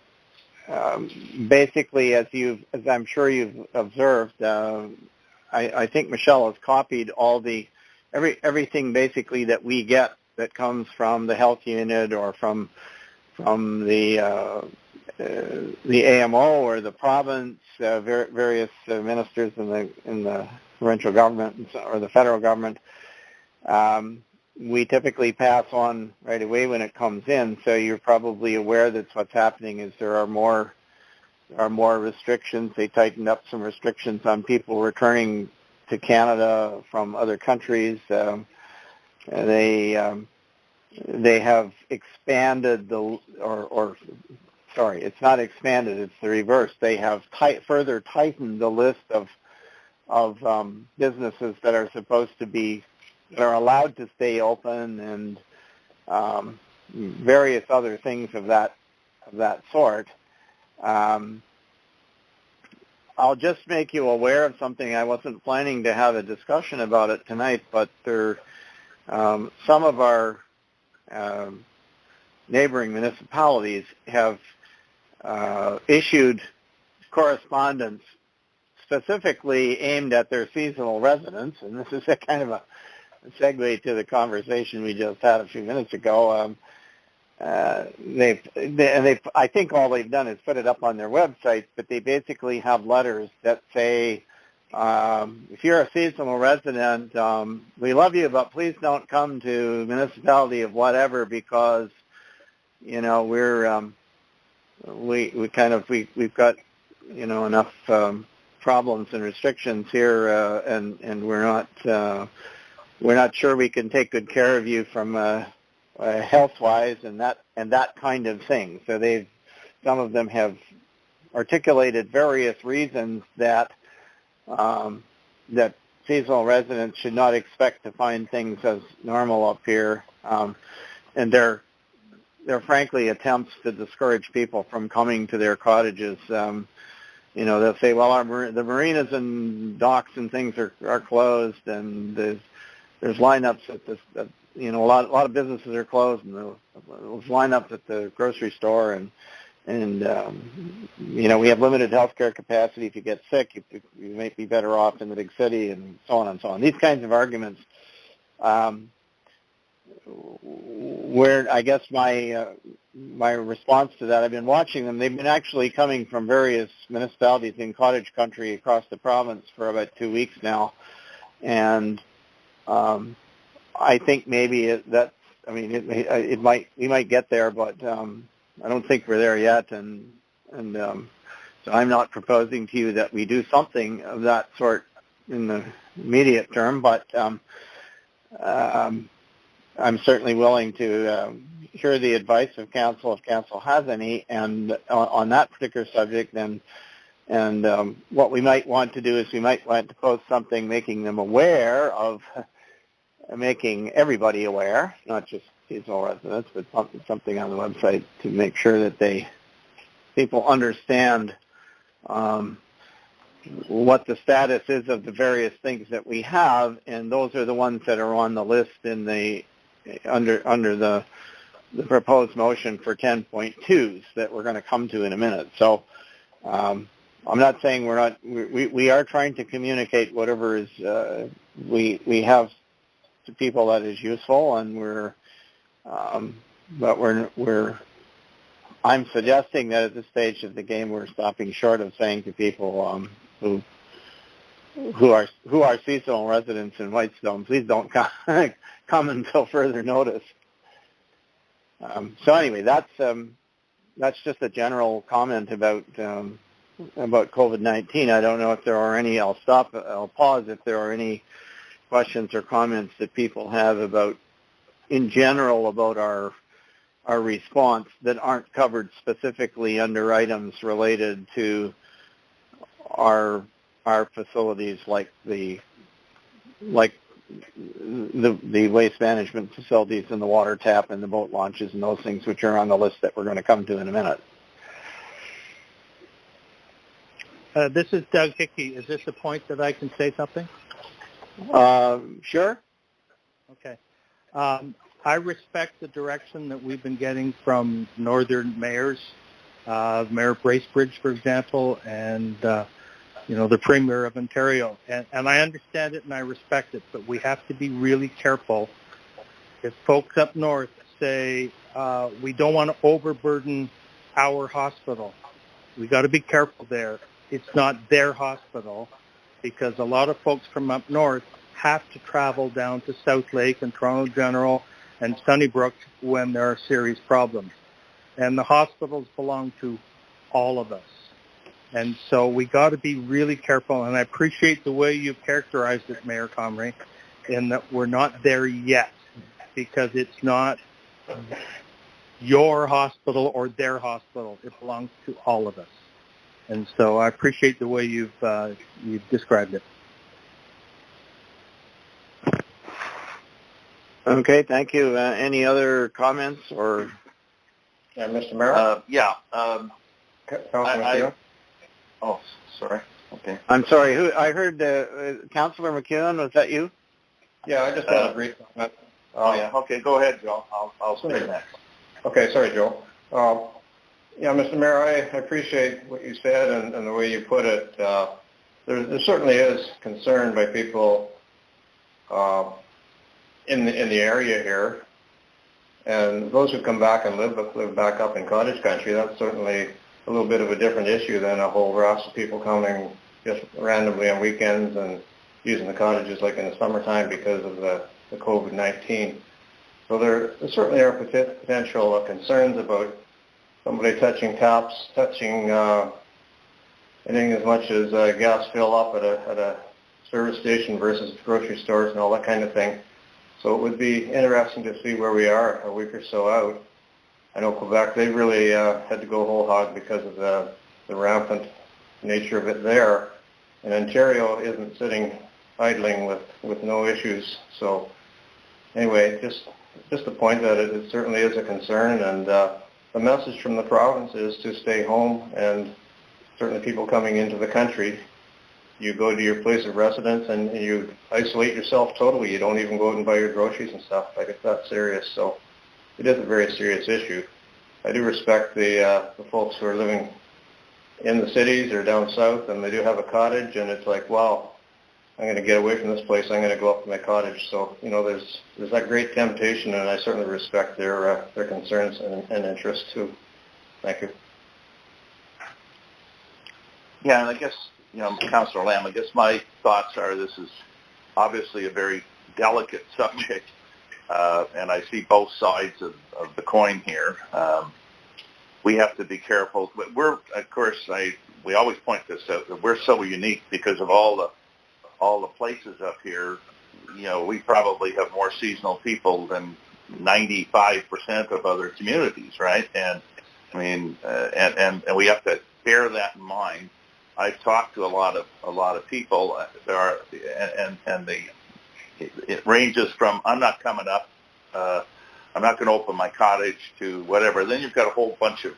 basically, as I'm sure you've observed, I think Michelle has copied everything basically that we get that comes from the health unit or from the AMO or the province, various ministers in the provincial government or the federal government. We typically pass on right away when it comes in. So you're probably aware that what's happening is there are more restrictions. They tightened up some restrictions on people returning to Canada from other countries. They have expanded sorry, it's not expanded, it's the reverse. They have further tightened the list of businesses that are allowed to stay open, and various other things of that sort. I'll just make you aware of something. I wasn't planning to have a discussion about it tonight, but some of our neighboring municipalities have issued correspondence specifically aimed at their seasonal residents, and this is a kind of a segue to the conversation we just had a few minutes ago. I think all they've done is put it up on their website, but they basically have letters that say, if you're a seasonal resident, we love you, but please don't come to municipality of whatever because, you know, we've got, you know, enough problems and restrictions here, and we're not sure we can take good care of you from health-wise and that kind of thing. So some of them have articulated various reasons that that seasonal residents should not expect to find things as normal up here, and they're frankly attempts to discourage people from coming to their cottages. They'll say, well, the marinas and docks and things are closed, and there's lineups at this. A lot of businesses are closed, and there's lineups at the grocery store, and we have limited healthcare capacity. If you get sick, you may be better off in the big city, and so on and so on. These kinds of arguments, where I guess my response to that, I've been watching them. They've been actually coming from various municipalities in cottage country across the province for about 2 weeks now, and I think maybe we might get there, but I don't think we're there yet, and so I'm not proposing to you that we do something of that sort in the immediate term, but I'm certainly willing to hear the advice of council if council has any, and on that particular subject. And what we might want to do is we might want to post something making them aware of, making everybody aware, not just seasonal residents, but something on the website to make sure that people understand what the status is of the various things that we have, and those are the ones that are on the list in under the proposed motion for 10.2s that we're going to come to in a minute. So I'm not saying we are trying to communicate whatever is we have to people that is useful, and I'm suggesting that at this stage of the game we're stopping short of saying to people who are seasonal residents in Whitestone, please don't come until further notice. So anyway, that's just a general comment about COVID-19. I don't know if there are any. I'll pause if there are any questions or comments that people have in general about our response that aren't covered specifically under items related to our facilities, like the waste management facilities and the water tap and the boat launches and those things, which are on the list that we're going to come to in a minute. This is Doug Hickey. Is this the point that I can say something? Sure. Okay. I respect the direction that we've been getting from northern mayors, Mayor Bracebridge, for example, and the Premier of Ontario. And I understand it and I respect it, but we have to be really careful. If folks up north say we don't want to overburden our hospital, we got to be careful there. It's not their hospital, because a lot of folks from up north have to travel down to South Lake and Toronto General and Sunnybrook when there are serious problems. And the hospitals belong to all of us. And so we got to be really careful. And I appreciate the way you've characterized it, Mayor Comrie, in that we're not there yet, because it's not your hospital or their hospital. It belongs to all of us. And so I appreciate the way you've described it. Okay, thank you. Any other comments or? Yeah, Mr. Mayor? Oh, sorry. Okay. I'm sorry. I heard Councillor McEwen. Was that you? Yeah, I just had a brief comment. Yeah. Okay, go ahead, Joe. I'll speak next. Okay, sorry, Joe. Mr. Mayor, I appreciate what you said and the way you put it. There certainly is concern by people in the area here, and those who come back and live back up in cottage country. That's certainly a little bit of a different issue than a whole raft of people coming just randomly on weekends and using the cottages like in the summertime because of the COVID-19. So there certainly are potential concerns about somebody touching taps, touching anything as much as gas fill up at a service station versus grocery stores and all that kind of thing. So it would be interesting to see where we are a week or so out. I know Quebec, they really had to go whole hog because of the rampant nature of it there. And Ontario isn't sitting idling with no issues. So anyway, just a point that it certainly is a concern. And the message from the province is to stay home, and certainly people coming into the country, you go to your place of residence and you isolate yourself totally. You don't even go out and buy your groceries and stuff. Like, it's that serious. So it is a very serious issue. I do respect the folks who are living in the cities or down south, and they do have a cottage, and it's like, wow, I'm going to get away from this place. I'm going to go up to my cottage. So, you know, there's that great temptation, and I certainly respect their concerns and interests too. Thank you. Yeah, and I guess, you know, Councillor Lamb, I guess my thoughts are this is obviously a very delicate subject, and I see both sides of the coin here. We have to be careful. But we're, of course, we always point this out, that we're so unique because of all the places up here. You know, we probably have more seasonal people than 95% of other communities, right? And I mean, and we have to bear that in mind. I've talked to a lot of people. There are, and it ranges from I'm not coming up, I'm not going to open my cottage, to whatever. Then you've got a whole bunch of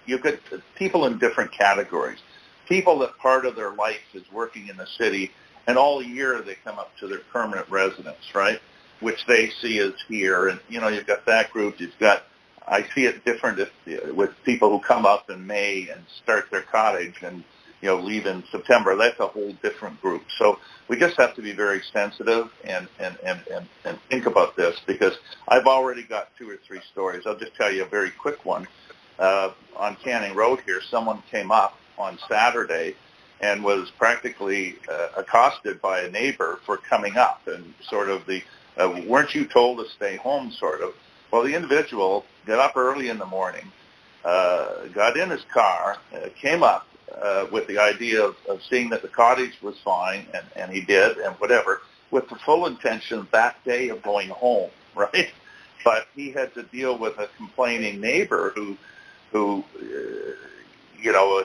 people in different categories. People that part of their life is working in the city, and all year they come up to their permanent residence, right? Which they see as here, and you know, you've got that group. You've got, I see it different with people who come up in May and start their cottage and, you know, leave in September. That's a whole different group. So we just have to be very sensitive and think about this, because I've already got 2 or 3 stories. I'll just tell you a very quick one. On Canning Road here, someone came up on Saturday and was practically accosted by a neighbor for coming up, and sort of the, weren't you told to stay home, sort of. Well, the individual got up early in the morning, got in his car, came up with the idea of seeing that the cottage was fine, and he did, and whatever, with the full intention that day of going home, right? But he had to deal with a complaining neighbor who you know,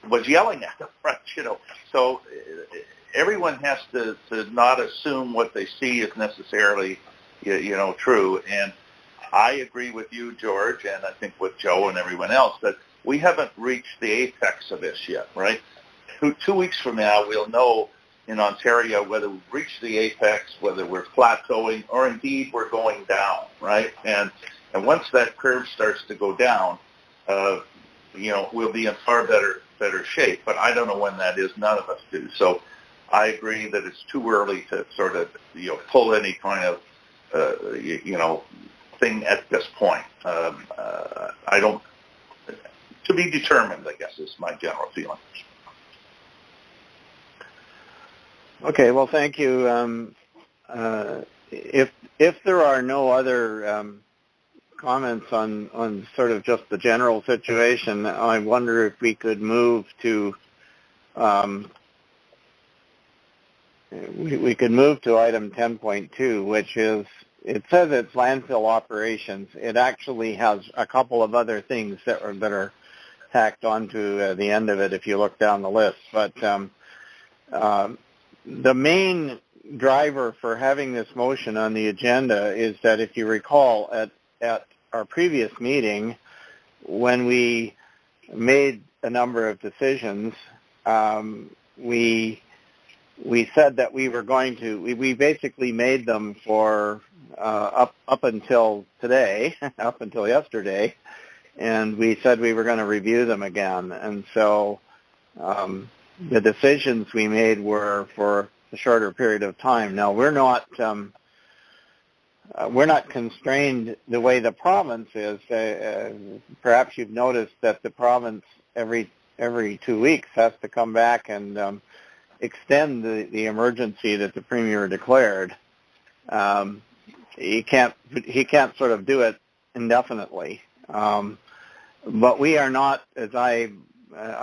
was yelling at him, right? You know, so everyone has to not assume what they see is necessarily, you know, true. And I agree with you, George, and I think with Joe and everyone else, that we haven't reached the apex of this yet, right? 2 weeks from now, we'll know in Ontario whether we've reached the apex, whether we're plateauing, or indeed we're going down, right? And once that curve starts to go down, you know, we'll be in far better shape. But I don't know when that is. None of us do. So I agree that it's too early to sort of, you know, pull any kind of, you know, thing at this point. I don't. To be determined, I guess, is my general feeling. Okay, well, thank you. If there are no other comments on sort of just the general situation, I wonder if we could move to we could move to item 10.2, which is, it says it's landfill operations. It actually has a couple of other things that are tacked onto the end of it if you look down the list. But the main driver for having this motion on the agenda is that, if you recall, at our previous meeting, when we made a number of decisions, we said that we were going to, we basically made them for up until today, up until yesterday, and we said we were going to review them again. And so the decisions we made were for a shorter period of time. Now, we're not constrained the way the province is. Perhaps you've noticed that the province every 2 weeks has to come back and extend the emergency that the Premier declared. He can't sort of do it indefinitely. But we are not, as I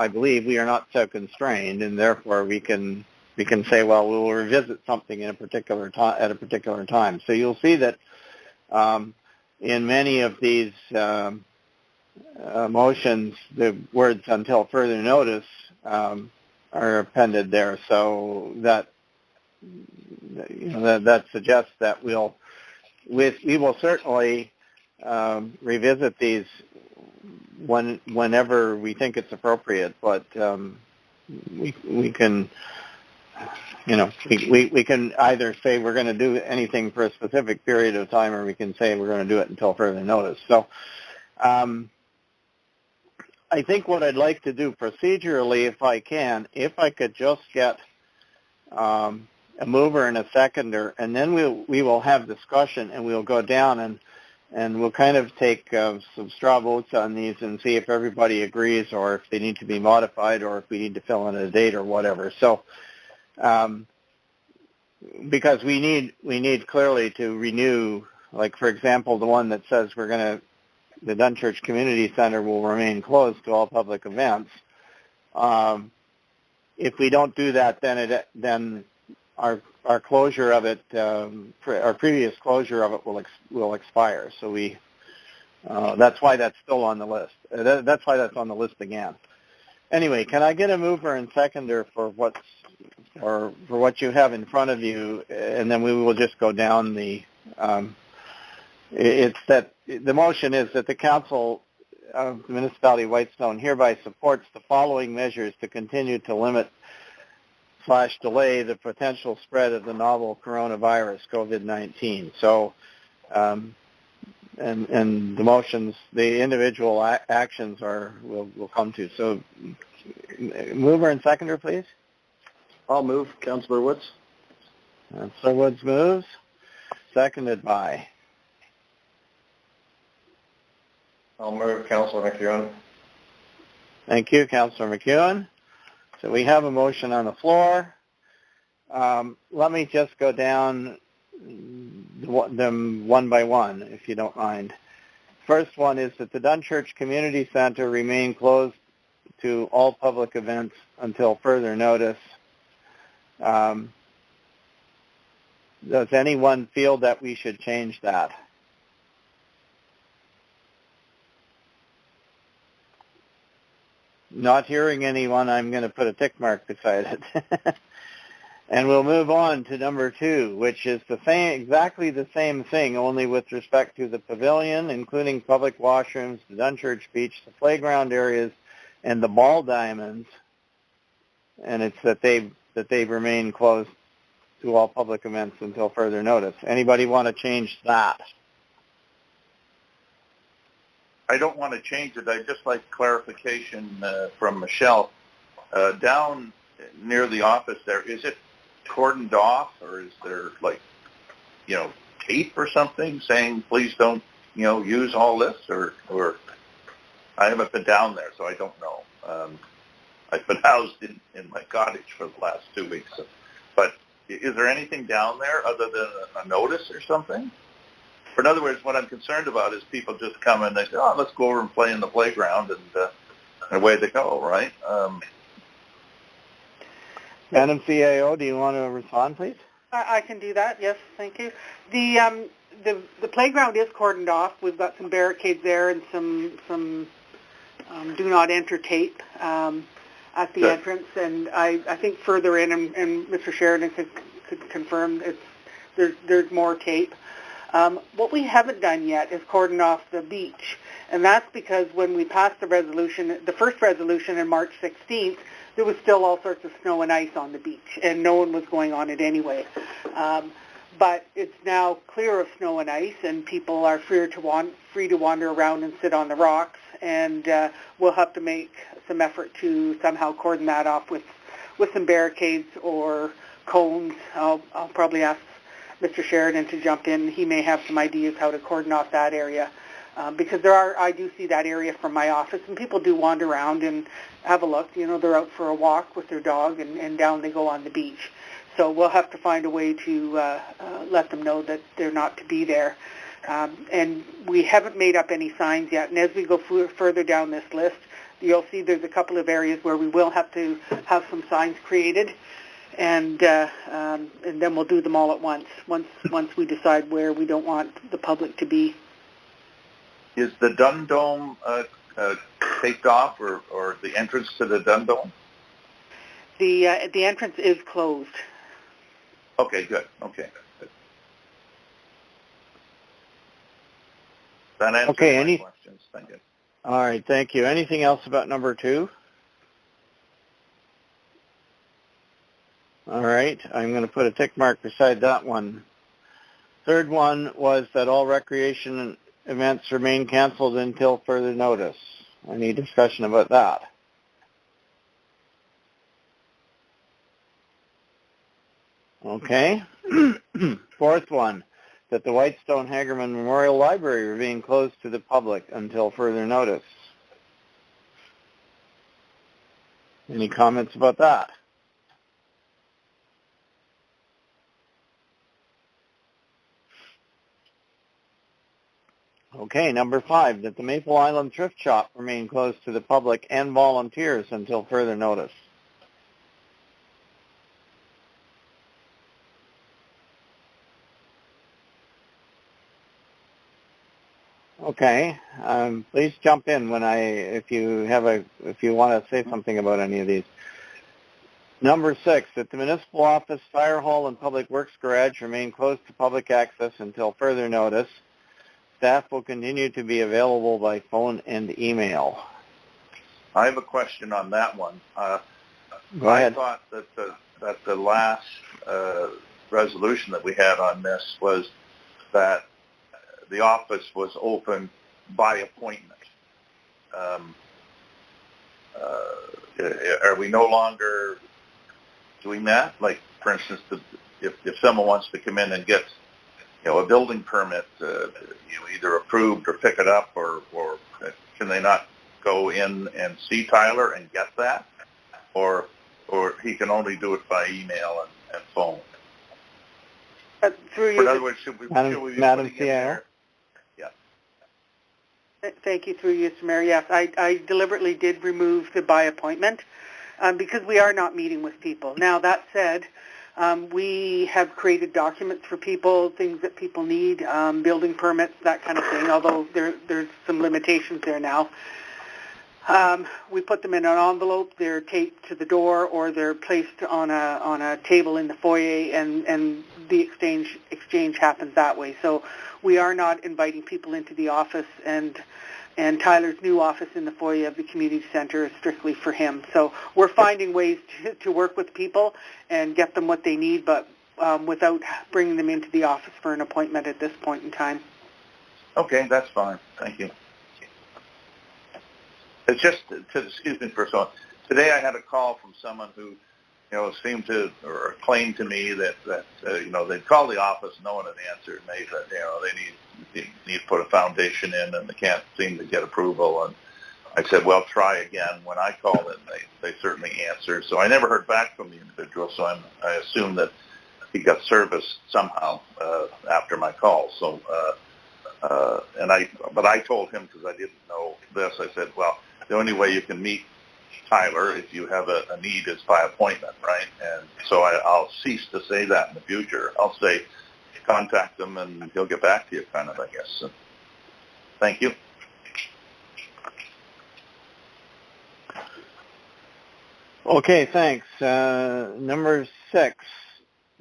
believe, we are not so constrained, and therefore we can we can say, well, we'll revisit something in a particular at a particular time. So you'll see that in many of these motions, the words "until further notice" are appended there. So that that suggests that we will certainly revisit these whenever we think it's appropriate, but we can, we can either say we're going to do anything for a specific period of time, or we can say we're going to do it until further notice. So I think what I'd like to do procedurally, if I could just get a mover and a seconder, and then we will have discussion, and we'll go down and we'll kind of take some straw votes on these and see if everybody agrees, or if they need to be modified, or if we need to fill in a date or whatever. So, because we need clearly to renew, like for example, the one that says the Dunchurch Community Center will remain closed to all public events. If we don't do that, then our closure of it, our previous closure of it will expire. So that's why that's still on the list. That's why that's on the list again. Anyway, can I get a mover and seconder for what you have in front of you, and then we will just go down the. It's that the motion is that the Council of the Municipality of Whitestone hereby supports the following measures to continue to limit / delay the potential spread of the novel coronavirus, COVID-19. So, and the motions, the individual actions will come to. So, mover and seconder, please. I'll move. Councillor Woods. Councillor Woods moves. Seconded by. I'll move. Councillor McEwen. Thank you, Councillor McEwen. So we have a motion on the floor. Let me just go down them one by one, if you don't mind. First one is that the Dunchurch Community Center remain closed to all public events until further notice. Does anyone feel that we should change that? Not hearing anyone, I'm going to put a tick mark beside it. And we'll move on to number 2, which is exactly the same thing, only with respect to the pavilion, including public washrooms, the Dunchurch Beach, the playground areas, and the ball diamonds. And it's that they remain closed to all public events until further notice. Anybody want to change that? I don't want to change it. I'd just like clarification from Michelle. Down near the office there, is it cordoned off, or is there tape or something saying please don't use all this, or I haven't been down there, so I don't know. I've been housed in my cottage for the last 2 weeks, but is there anything down there other than a notice or something? Or in other words, what I'm concerned about is people just come and they say, oh, let's go over and play in the playground, and away they go, right? Madam CAO, do you want to respond, please? I can do that, yes, thank you. The playground is cordoned off. We've got some barricades there and some do not enter tape at the entrance, and I think further in, and Mr. Sheridan could confirm, there's more tape. What we haven't done yet is cordon off the beach, and that's because when we passed the first resolution on March 16th, there was still all sorts of snow and ice on the beach, and no one was going on it anyway. But it's now clear of snow and ice, and people are free to wander around and sit on the rocks, and we'll have to make some effort to somehow cordon that off with some barricades or cones. I'll probably ask Mr. Sheridan to jump in. He may have some ideas how to cordon off that area, because I do see that area from my office, and people do wander around and have a look. They're out for a walk with their dog, and down they go on the beach. So we'll have to find a way to let them know that they're not to be there. And we haven't made up any signs yet. And as we go further down this list, you'll see there's a couple of areas where we will have to have some signs created. and then we'll do them all at once. Once we decide where we don't want the public to be. Is the Dun Dome taped off, or the entrance to the Dun Dome? The entrance is closed. Okay, good. Okay. Good. That answers my questions. Thank you. All right, thank you. Anything else about number 2? All right, I'm going to put a tick mark beside that one. Third one was that all recreation events remain canceled until further notice. Any discussion about that? Okay. Fourth one, that the Whitestone Hagerman Memorial Library remain closed to the public until further notice. Any comments about that? Okay, number 5, that the Maple Island Thrift Shop remain closed to the public and volunteers until further notice. Okay, please jump in if you want to say something about any of these. Number 6, that the municipal office, fire hall, and public works garage remain closed to public access until further notice. Staff will continue to be available by phone and email. I have a question on that one. Go ahead. I thought that the last resolution that we had on this was that the office was open by appointment. Are we no longer doing that? Like, for instance, if someone wants to come in and get a building permit, either approved or pick it up, or can they not go in and see Tyler and get that, or he can only do it by email and phone? Through you, in other words, should we be Madam putting in there? Yeah. Thank you, through you, Mr. Mayor. Yes, I deliberately did remove the by appointment because we are not meeting with people. Now, that said, we have created documents for people, things that people need, building permits, that kind of thing, although there's some limitations there now. We put them in an envelope, they're taped to the door, or they're placed on a table in the foyer, and the exchange happens that way. So we are not inviting people into the office, and Tyler's new office in the foyer of the community center is strictly for him. So we're finding ways to work with people and get them what they need, but without bringing them into the office for an appointment at this point in time. Okay, that's fine. Thank you. It's just, excuse me for a second. Today I had a call from someone who, seemed to, or claimed to me that they'd called the office, no one had answered, and they said, they need to put a foundation in, and they can't seem to get approval. And I said, well, try again. When I called in, they certainly answered. So I never heard back from the individual, so I assume that he got service somehow after my call. So, but I told him, because I didn't know this, I said, well, the only way you can meet Tyler if you have a need is by appointment, right? And so I'll cease to say that in the future. I'll say contact him and he'll get back to you, kind of, I guess. So, thank you. Okay, thanks. Number 6,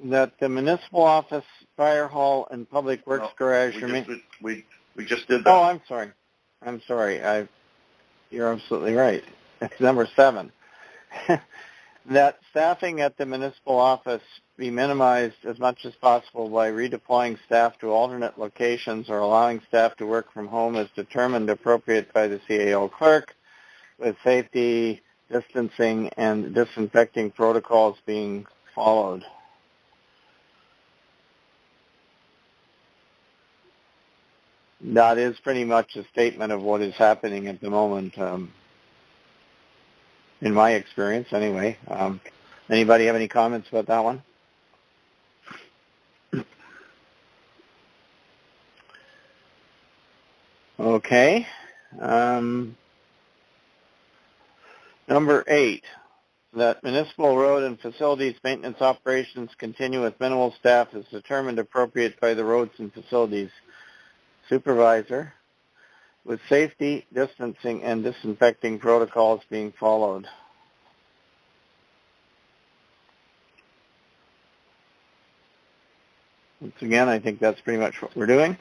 that the municipal office, fire hall, and public works garage remain... We just did that. Oh, I'm sorry. You're absolutely right. It's number 7. That staffing at the municipal office be minimized as much as possible by redeploying staff to alternate locations or allowing staff to work from home as determined appropriate by the CAO clerk, with safety, distancing, and disinfecting protocols being followed. That is pretty much a statement of what is happening at the moment, in my experience anyway. Anybody have any comments about that one? Okay. Number 8, that municipal road and facilities maintenance operations continue with minimal staff as determined appropriate by the roads and facilities supervisor, with safety, distancing, and disinfecting protocols being followed. Once again, I think that's pretty much what we're doing.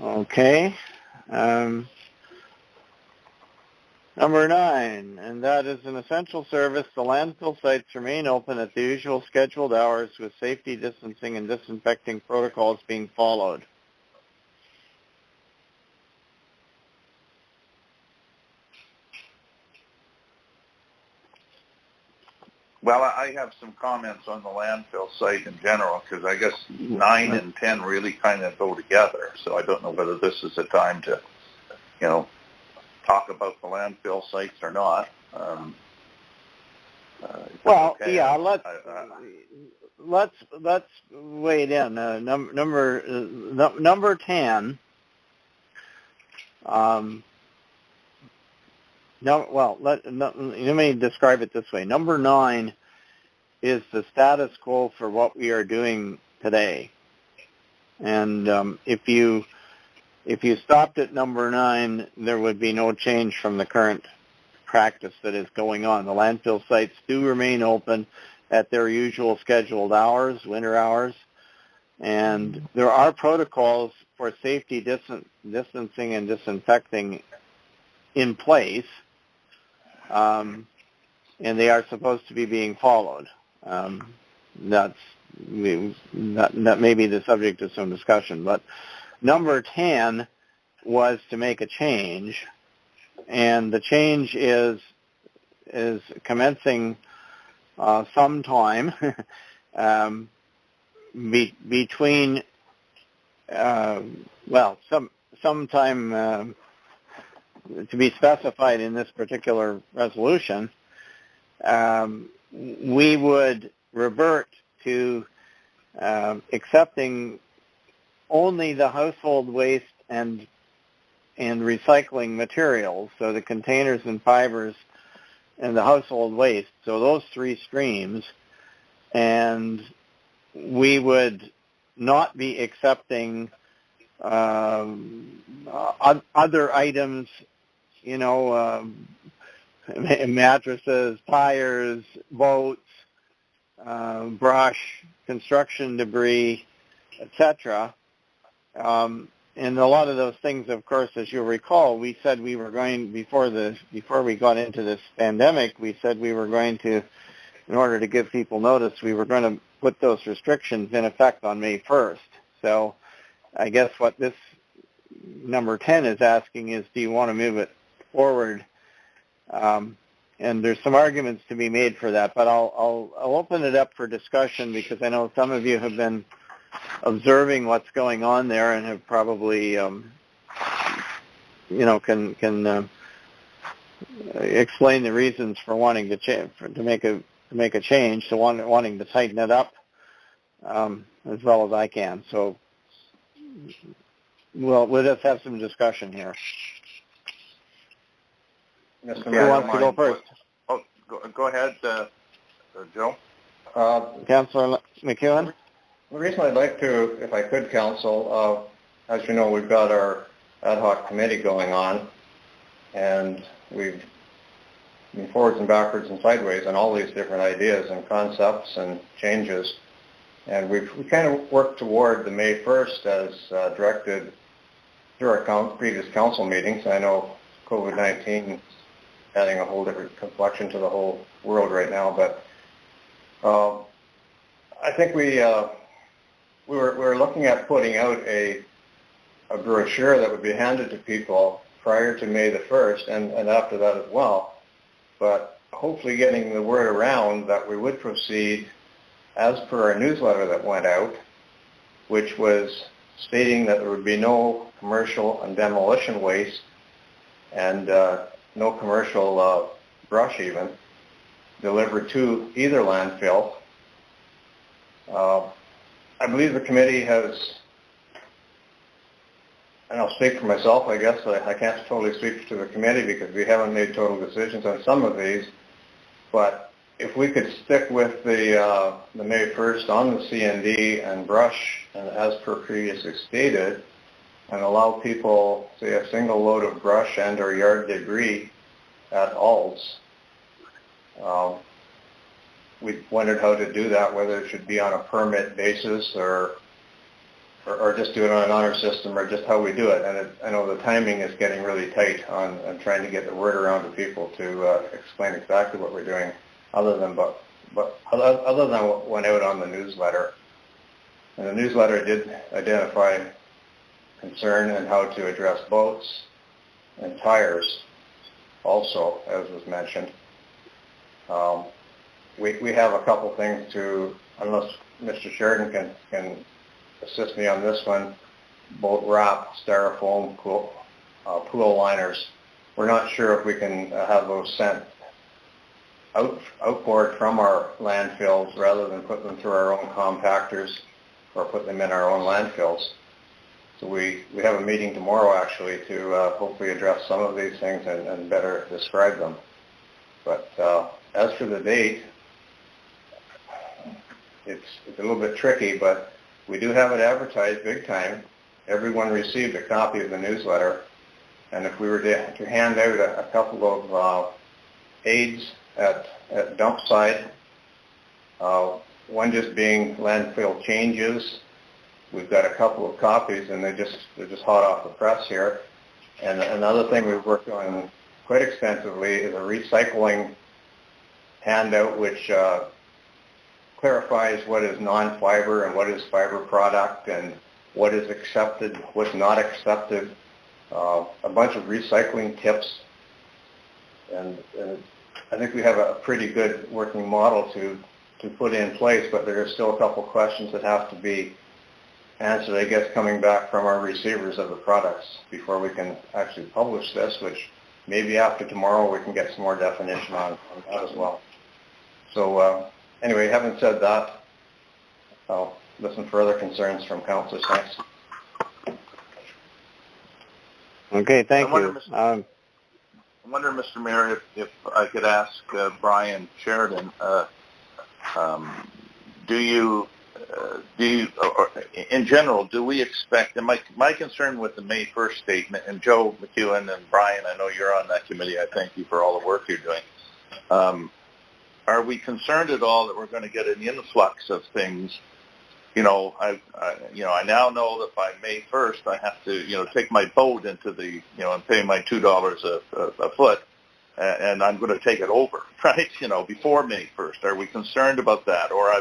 Okay. Number 9, and that is an essential service. The landfill sites remain open at the usual scheduled hours with safety, distancing, and disinfecting protocols being followed. Well, I have some comments on the landfill site in general because I guess 9 and 10 really kind of go together. So I don't know whether this is a time to, talk about the landfill sites or not. Well, okay. Yeah, let's wade in. Number 10. Let me describe it this way. Number 9 is the status quo for what we are doing today. And if you stopped at number 9, there would be no change from the current practice that is going on. The landfill sites do remain open at their usual scheduled hours, winter hours, and there are protocols for safety distancing and disinfecting in place. And they are supposed to be being followed. That may be the subject of some discussion. But number 10 was to make a change, and the change is commencing sometime between sometime to be specified in this particular resolution, we would revert to accepting only the household waste and recycling materials, so the containers and fibers and the household waste, so those 3 streams, and we would not be accepting other items, mattresses, tires, boats, brush, construction debris, etc. And a lot of those things, of course, as you'll recall, we said we were going, before we got into this pandemic, we said we were going to, in order to give people notice, we were going to put those restrictions in effect on May 1st. So I guess what this number 10 is asking is, do you want to move it forward? And there's some arguments to be made for that, but I'll open it up for discussion because I know some of you have been observing what's going on there and have probably, can explain the reasons for wanting to make a change, to wanting to tighten it up as well as I can. So we'll just have some discussion here. Who wants to go first? Go ahead, Joe. Councillor McEwen. The reason I'd like to, if I could, Council, as you know, we've got our ad hoc committee going on, and we've been forwards and backwards and sideways on all these different ideas and concepts and changes. And we kind of worked toward the May 1st as directed through our previous council meetings. I know COVID-19 adding a whole different complexion to the whole world right now, but I think we were looking at putting out a brochure that would be handed to people prior to May the 1st and after that as well, but hopefully getting the word around that we would proceed as per our newsletter that went out, which was stating that there would be no commercial and demolition waste and no commercial brush even delivered to either landfill. I believe the committee has I'll speak for myself, I guess. I can't totally speak to the committee because we haven't made total decisions on some of these. But if we could stick with the May 1st on the CND and brush, and as per previously stated, and allow people, say, a single load of brush and or yard debris at Alds. We wondered how to do that, whether it should be on a permit basis or just do it on an honor system, or just how we do it. And I know the timing is getting really tight on trying to get the word around to people to explain exactly what we're doing, other than what went out on the newsletter. And the newsletter did identify concern and how to address boats and tires also, as was mentioned. We have a couple things to, unless Mr. Sheridan can assist me on this one, boat wrap, styrofoam, pool liners. We're not sure if we can have those sent outboard from our landfills rather than put them through our own compactors or put them in our own landfills. So we have a meeting tomorrow actually to hopefully address some of these things and better describe them. But as for the date, it's a little bit tricky, but we do have it advertised big time. Everyone received a copy of the newsletter. And if we were to hand out a couple of aids at dump site, one just being landfill changes. We've got a couple of copies, and they're just hot off the press here. And another thing we've worked on quite extensively is a recycling handout, which clarifies what is non-fiber and what is fiber product, and what is accepted, what's not accepted. A bunch of recycling tips, and I think we have a pretty good working model to put in place, but there are still a couple questions that have to be answered, I guess, coming back from our receivers of the products before we can actually publish this, which maybe after tomorrow we can get some more definition on that as well. So anyway, having said that, I'll listen for other concerns from councillors. Thanks. Okay, thank you. I wonder, Mr. Mayor, if I could ask Brian Sheridan, do you, or in general, do we expect, and my concern with the May 1st statement, and Joe McEwen and Brian, I know you're on that committee, I thank you for all the work you're doing. Are we concerned at all that we're going to get an influx of things? I now know that by May 1st I have to, take my boat into the, and pay my $2 a foot, and I'm going to take it over, right? Before May 1st. Are we concerned about that? Or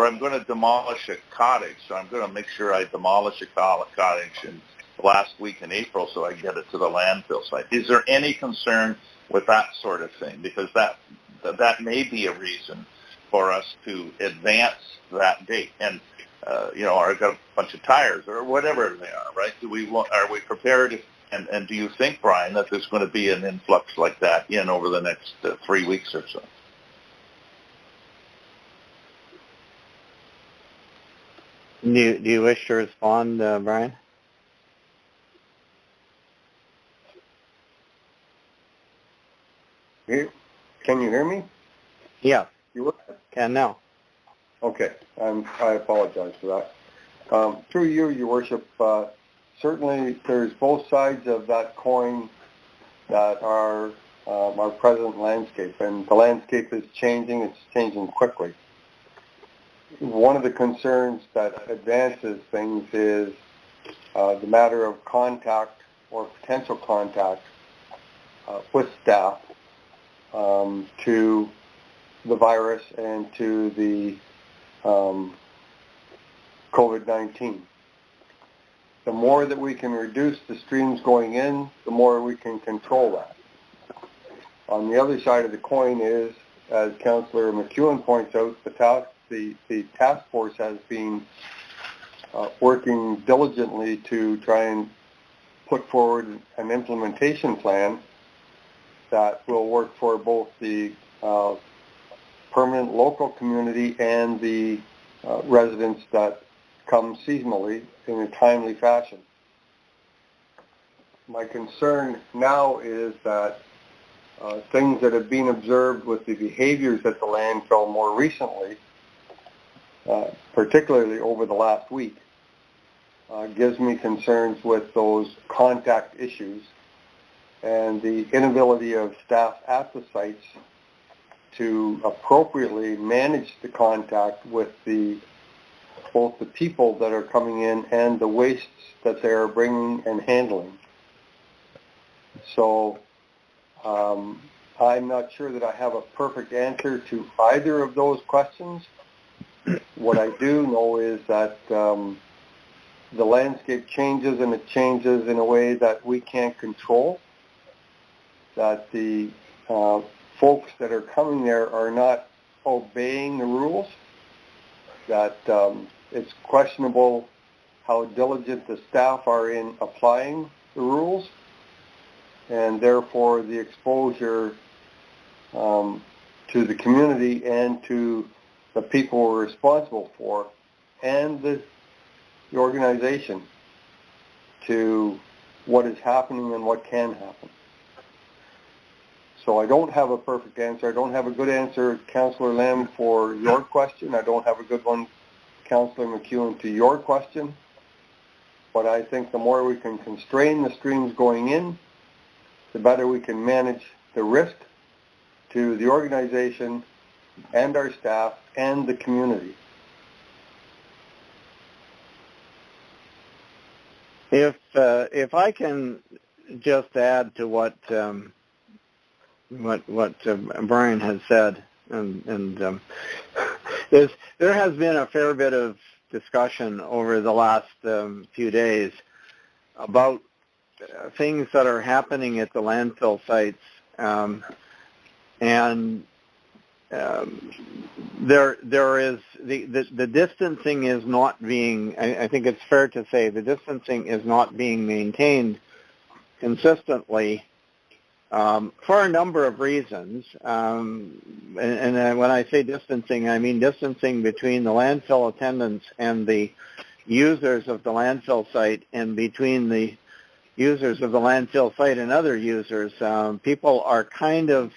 I'm going to demolish a cottage, so I'm going to make sure I demolish a cottage in the last week in April so I get it to the landfill site. Is there any concern with that sort of thing? Because that may be a reason for us to advance that date. And I've got a bunch of tires or whatever they are, right? Are we prepared? And do you think, Brian, that there's going to be an influx like that over the next 3 weeks or so? Do you wish to respond, Brian? Can you hear me? Yeah. You can now. Okay. I apologize for that. Through you, Your Worship, certainly there's both sides of that coin that are our present landscape, and the landscape is changing. It's changing quickly. One of the concerns that advances things is the matter of contact or potential contact with staff to the virus and to the COVID-19. The more that we can reduce the streams going in, the more we can control that. On the other side of the coin is, as Councillor McEwen points out, the task force has been working diligently to try and put forward an implementation plan that will work for both the permanent local community and the residents that come seasonally in a timely fashion. My concern now is that things that have been observed with the behaviors at the landfill more recently, particularly over the last week, gives me concerns with those contact issues and the inability of staff at the sites to appropriately manage the contact with both the people that are coming in and the wastes that they are bringing and handling. So I'm not sure that I have a perfect answer to either of those questions. What I do know is that the landscape changes, and it changes in a way that we can't control, that the folks that are coming there are not obeying the rules, that it's questionable how diligent the staff are in applying the rules, and therefore the exposure to the community and to the people we're responsible for and the organization to what is happening and what can happen. So I don't have a perfect answer. I don't have a good answer, Councillor Lamb, for your question. I don't have a good one, Councillor McEwen, to your question. But I think the more we can constrain the streams going in, the better we can manage the risk to the organization and our staff and the community. If I can just add to what Brian has said, and there has been a fair bit of discussion over the last few days about things that are happening at the landfill sites, and there is the distancing is not being. I think it's fair to say the distancing is not being maintained consistently for a number of reasons. And when I say distancing, I mean distancing between the landfill attendants and the users of the landfill site, and between the users of the landfill site and other users. People are kind of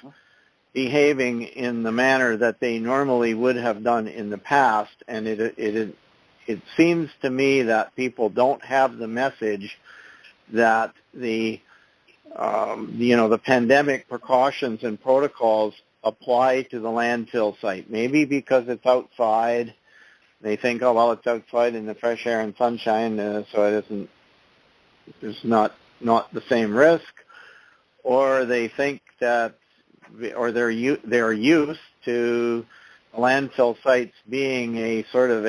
behaving in the manner that they normally would have done in the past, and it seems to me that people don't have the message that the pandemic precautions and protocols apply to the landfill site. Maybe because it's outside, they think, oh well, it's outside in the fresh air and sunshine, so it isn't. There's not the same risk, or they think that, or they're used to landfill sites being a sort of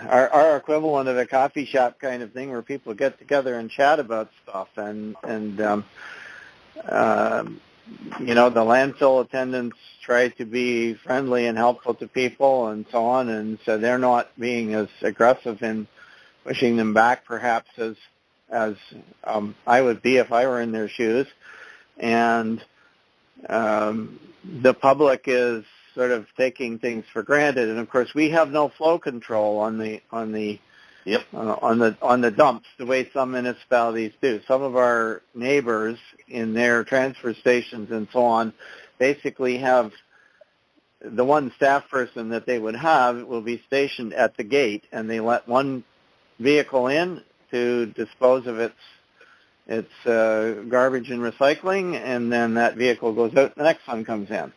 our equivalent of a coffee shop kind of thing where people get together and chat about stuff, and the landfill attendants try to be friendly and helpful to people and so on, and so they're not being as aggressive in pushing them back perhaps as I would be if I were in their shoes. And the public is sort of taking things for granted, and of course we have no flow control on the dumps the way some municipalities do. Some of our neighbors in their transfer stations and so on basically have the one staff person that they would have will be stationed at the gate, and they let one vehicle in to dispose of its garbage and recycling, and then that vehicle goes out and the next one comes in.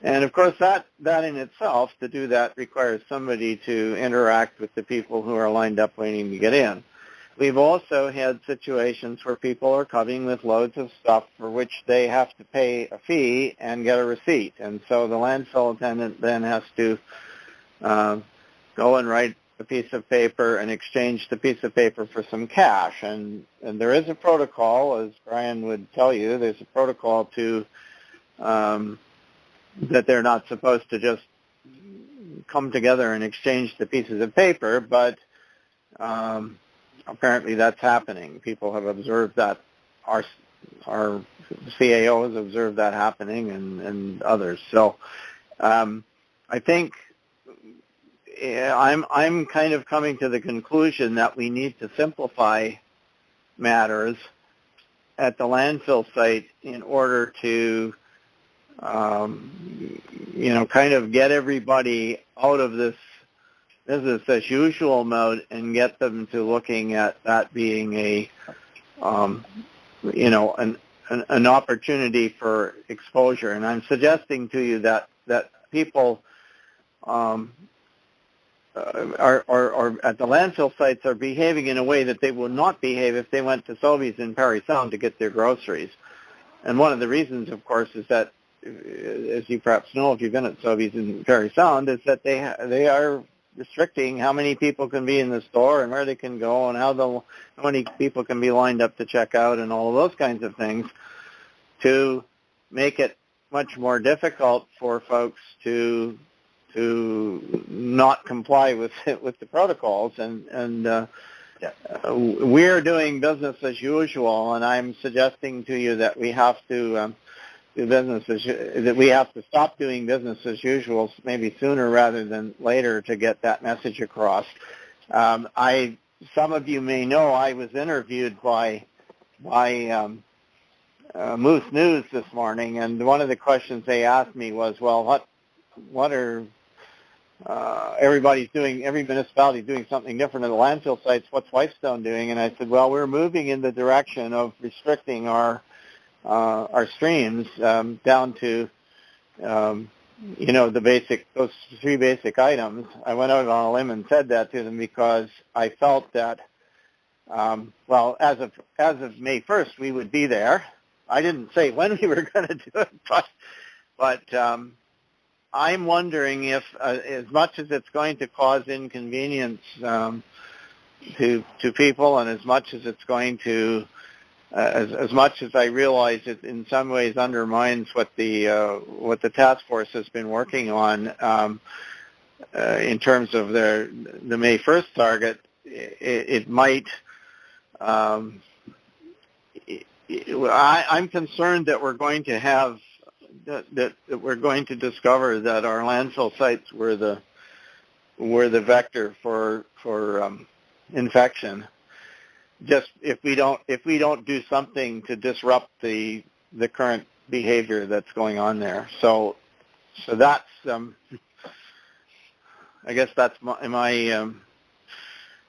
And of course that in itself, to do that, requires somebody to interact with the people who are lined up waiting to get in. We've also had situations where people are coming with loads of stuff for which they have to pay a fee and get a receipt. And so the landfill attendant then has to go and write a piece of paper and exchange the piece of paper for some cash. And there is a protocol, as Brian would tell you, there's a protocol to that they're not supposed to just come together and exchange the pieces of paper, but apparently that's happening. People have observed that. Our CAO has observed that happening, and others. So I think I'm kind of coming to the conclusion that we need to simplify matters at the landfill site in order to, kind of get everybody out of this business as usual mode and get them to looking at that being an opportunity for exposure. And I'm suggesting to you that people are at the landfill sites are behaving in a way that they would not behave if they went to Sobeys in Parry Sound to get their groceries. And one of the reasons, of course, is that, as you perhaps know if you've been at Sobeys in Parry Sound, is that they are restricting how many people can be in the store and where they can go and how many people can be lined up to check out and all of those kinds of things to make it much more difficult for folks to not comply with the protocols. And we're doing business as usual, and I'm suggesting to you that we have to that we have to stop doing business as usual maybe sooner rather than later to get that message across. Some of you may know I was interviewed by Moose News this morning, and one of the questions they asked me was, well, what are every municipality doing something different at the landfill sites? What's Whitestone doing? And I said, well, we're moving in the direction of restricting our streams down to those three basic items. I went out on a limb and said that to them because I felt that as of May 1st we would be there. I didn't say when we were going to do it, but I'm wondering if as much as it's going to cause inconvenience to people, and as much as it's going to as much as I realize it in some ways undermines what the task force has been working on in terms of the May 1st target, it might. I'm concerned that we're going to have that we're going to discover that our landfill sites were the vector for infection. Just if we don't do something to disrupt the current behavior that's going on there. So that's I guess that's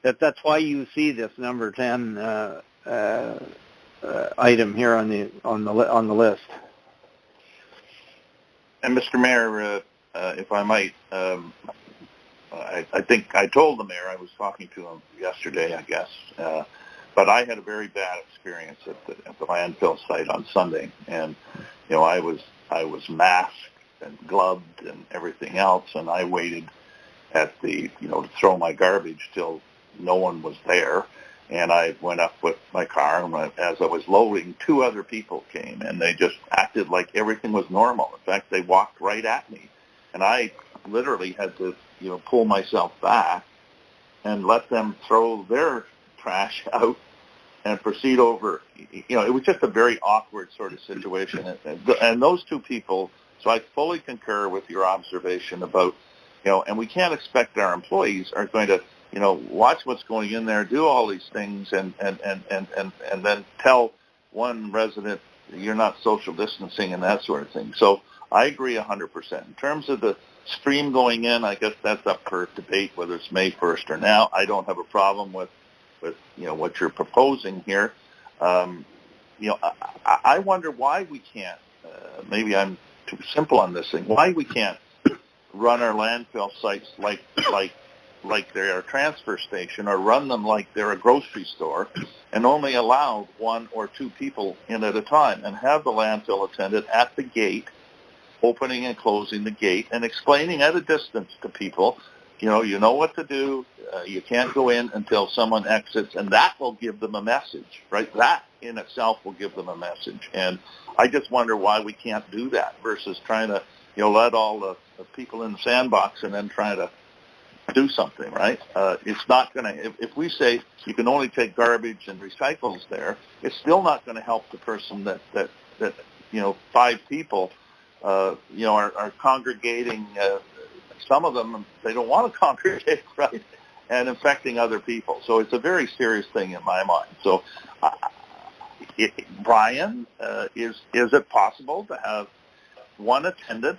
that's why you see this number 10 item here on the list. And Mr. Mayor, if I might, I think I told the mayor, I was talking to him yesterday, I guess. But I had a very bad experience at the landfill site on Sunday, and I was masked and gloved and everything else, and I waited at to throw my garbage till no one was there, and I went up with my car, and as I was loading, two other people came, and they just acted like everything was normal. In fact, they walked right at me, and I literally had to pull myself back and let them throw their trash out and proceed over. It was just a very awkward sort of situation. And those two people, so I fully concur with your observation about, and we can't expect our employees are going to, watch what's going in there, do all these things, and then tell one resident you're not social distancing and that sort of thing. So I agree 100%. In terms of the stream going in, I guess that's up for debate whether it's May 1st or now. I don't have a problem with what you're proposing here. I wonder why we can't. Maybe I'm too simple on this thing. Why we can't run our landfill sites like they're a transfer station, or run them like they're a grocery store, and only allow one or two people in at a time, and have the landfill attendant at the gate, opening and closing the gate, and explaining at a distance to people, you know what to do. You can't go in until someone exits, and that will give them a message, right? That in itself will give them a message. And I just wonder why we can't do that versus trying to, let all the people in the sandbox and then try to do something, right? It's not going to, if we say you can only take garbage and recycles there, it's still not going to help the person that five people, are congregating. Some of them, they don't want to congregate, right? And infecting other people. So it's a very serious thing in my mind. So Brian, is it possible to have one attendant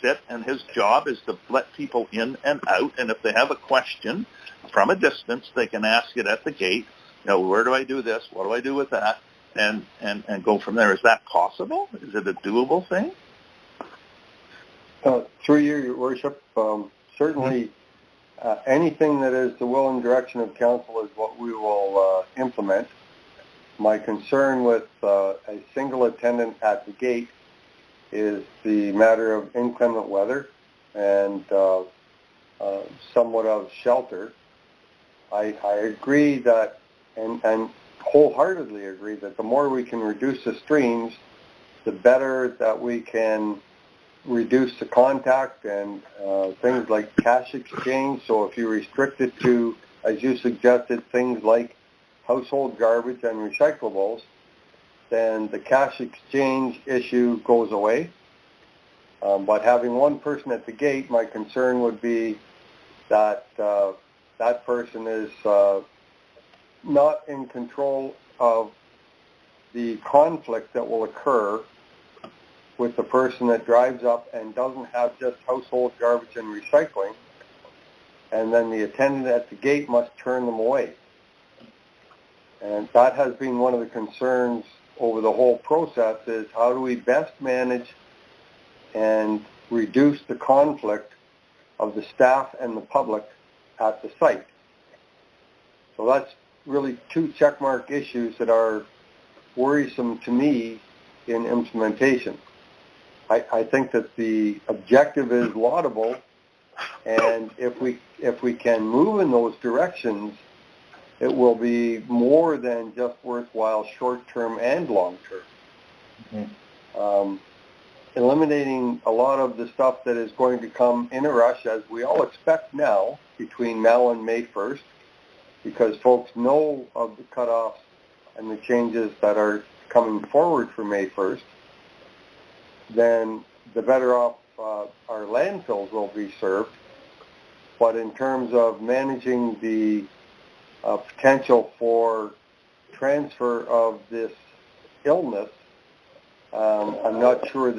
sit, and his job is to let people in and out, and if they have a question from a distance, they can ask it at the gate. Where do I do this? What do I do with that? And go from there. Is that possible? Is it a doable thing? Through you, Your Worship, certainly anything that is the will and direction of council is what we will implement. My concern with a single attendant at the gate is the matter of inclement weather and somewhat of shelter. I agree that, and wholeheartedly agree that the more we can reduce the streams, the better that we can reduce the contact and things like cash exchange. So if you restrict it to, as you suggested, things like household garbage and recyclables, then the cash exchange issue goes away. But having one person at the gate, my concern would be that that person is not in control of the conflict that will occur with the person that drives up and doesn't have just household garbage and recycling, and then the attendant at the gate must turn them away. And that has been one of the concerns over the whole process, is how do we best manage and reduce the conflict of the staff and the public at the site. So that's really two checkmark issues that are worrisome to me in implementation. I think that the objective is laudable, and if we can move in those directions, it will be more than just worthwhile short-term and long-term. Mm-hmm. Eliminating a lot of the stuff that is going to come in a rush, as we all expect now, between now and May 1st, because folks know of the cutoffs and the changes that are coming forward for May 1st, then the better off our landfills will be served. But in terms of managing the potential for transfer of this illness, I'm not sure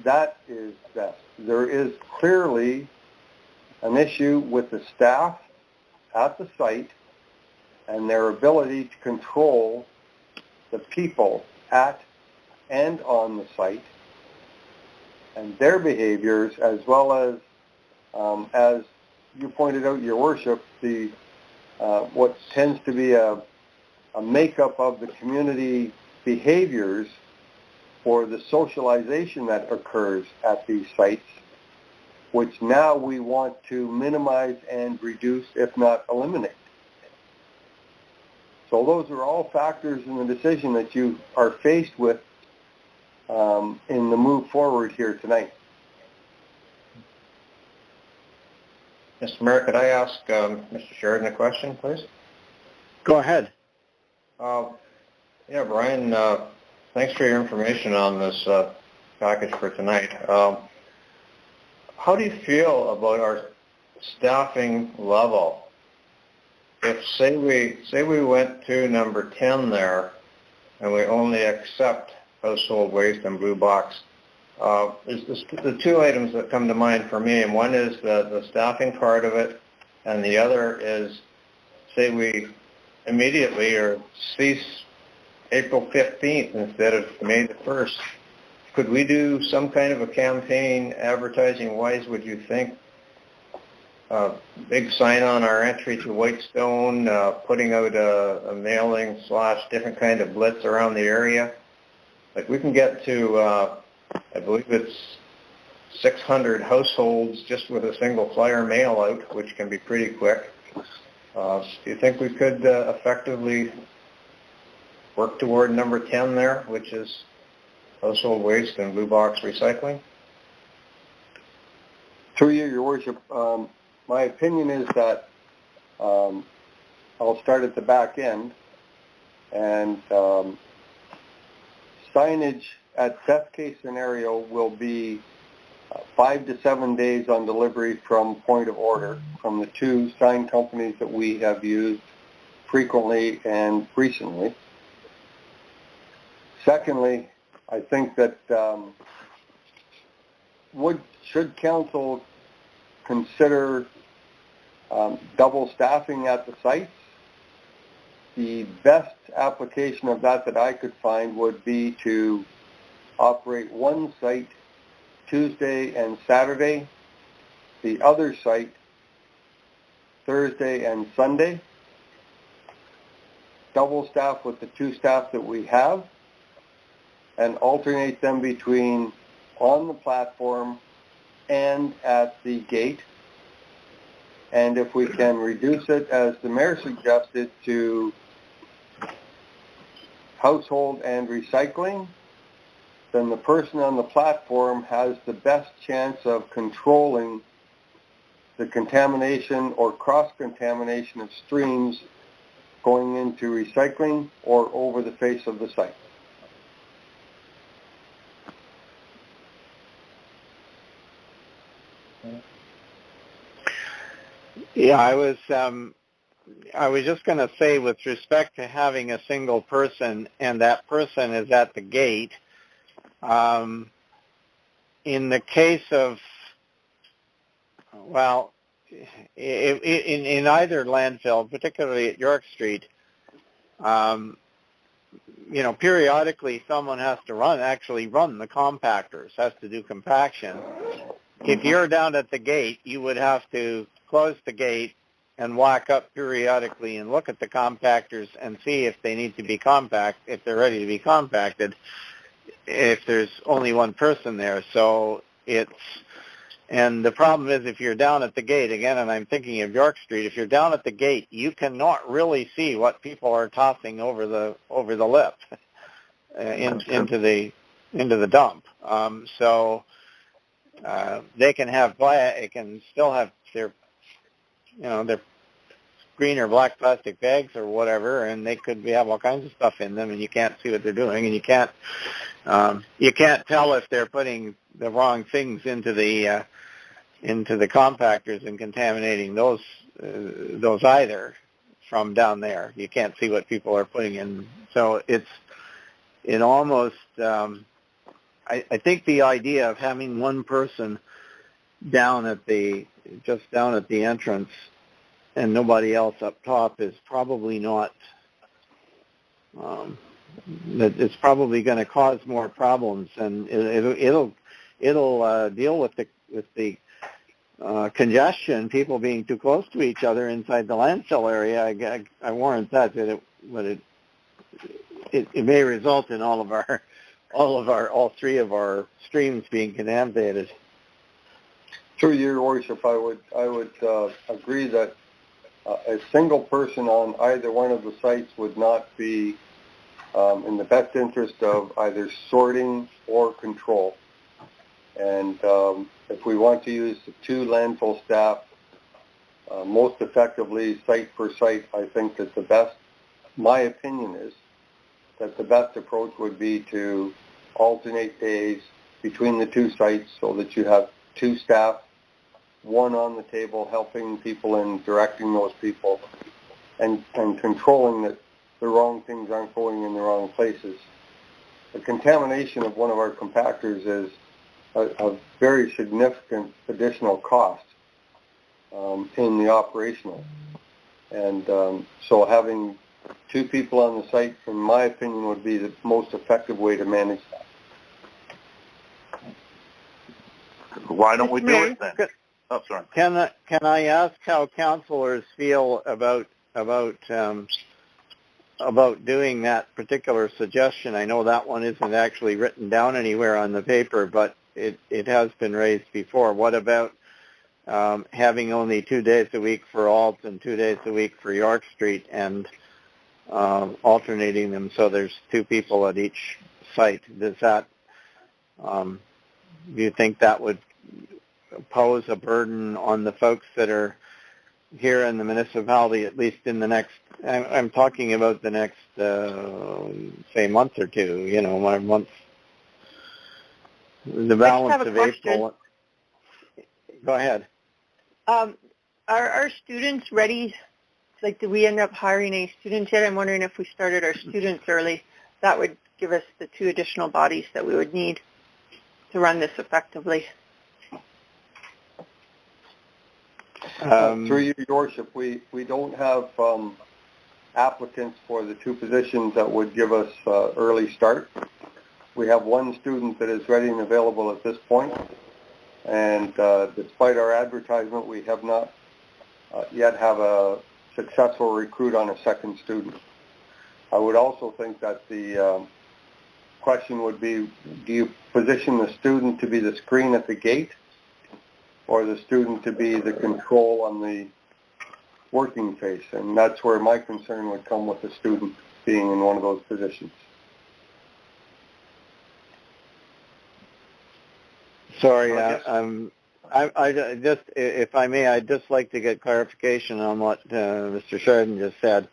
that is best. There is clearly an issue with the staff at the site and their ability to control the people at and on the site and their behaviors, as well as you pointed out, Your Worship, the what tends to be a makeup of the community behaviors for the socialization that occurs at these sites, which now we want to minimize and reduce, if not eliminate. So those are all factors in the decision that you are faced with in the move forward here tonight. Mr. Mayor, could I ask Mr. Sheridan a question, please? Go ahead. Yeah, Brian, thanks for your information on this package for tonight. How do you feel about our staffing level? If, say we went to number 10 there, and we only accept household waste and blue box, the two items that come to mind for me, and one is the staffing part of it, and the other is, say we immediately or cease April 15th instead of May the 1st. Could we do some kind of a campaign advertising-wise, would you think? Big sign on our entry to Whitestone, putting out a mailing / different kind of blitz around the area. Like we can get to, I believe it's 600 households just with a single flyer mail out, which can be pretty quick. Do you think we could effectively work toward number 10 there, which is household waste and blue box recycling? Through you, Your Worship, my opinion is that I'll start at the back end, and signage at best case scenario will be 5 to 7 days on delivery from point of order from the two sign companies that we have used frequently and recently. Secondly, I think that should council consider double staffing at the sites? The best application of that I could find would be to operate one site Tuesday and Saturday, the other site Thursday and Sunday, double staff with the two staff that we have, and alternate them between on the platform and at the gate. And if we can reduce it, as the mayor suggested, to household and recycling, then the person on the platform has the best chance of controlling the contamination or cross-contamination of streams going into recycling or over the face of the site. Yeah, I was just going to say, with respect to having a single person and that person is at the gate, in the case of, well, in either landfill, particularly at York Street, periodically someone has to run the compactors, has to do compaction. If you're down at the gate, you would have to close the gate and walk up periodically and look at the compactors and see if they need to be if they're ready to be compacted, if there's only one person there. So and the problem is, if you're down at the gate, again, and I'm thinking of York Street, if you're down at the gate, you cannot really see what people are tossing over the lip into the dump. So they can still have their green or black plastic bags or whatever, and they could have all kinds of stuff in them, and you can't see what they're doing, and you can't tell if they're putting the wrong things into the compactors and contaminating those either from down there. You can't see what people are putting in. So it almost I think the idea of having one person down at the entrance and nobody else up top is probably not. It's probably going to cause more problems, and it'll deal with the congestion, people being too close to each other inside the landfill area. I warrant that it may result in all three of our streams being contaminated. Through your worship, I would agree that a single person on either one of the sites would not be in the best interest of either sorting or control. And if we want to use the two landfill staff most effectively site per site, I think that my opinion is that the best approach would be to alternate days between the two sites so that you have two staff, one on the table helping people and directing those people and controlling that the wrong things aren't going in the wrong places. The contamination of one of our compactors is a very significant additional cost in the operational. And so having two people on the site, in my opinion, would be the most effective way to manage that. Why don't we do it then? Oh, sorry. Can I ask how councillors feel about doing that particular suggestion? I know that one isn't actually written down anywhere on the paper, but it has been raised before. What about having only 2 days a week for Alt and 2 days a week for York Street, and alternating them so there's two people at each site? Does that, do you think that would pose a burden on the folks that are here in the municipality, at least in the next, I'm talking about the next, say, month or two, month, the balance of April. Go ahead. Are our students ready? Like, did we end up hiring any students yet? I'm wondering if we started our students early, that would give us the 2 additional bodies that we would need to run this effectively. Through you, Your Worship, we don't have applicants for the 2 positions that would give us early start. We have 1 student that is ready and available at this point, and despite our advertisement, we have not yet have a successful recruit on a 2nd student. I would also think that the question would be, do you position the student to be the screen at the gate or the student to be the control on the working face? And that's where my concern would come with the student being in one of those positions. Sorry, I just, if I may, I'd just like to get clarification on what Mr. Sheridan just said.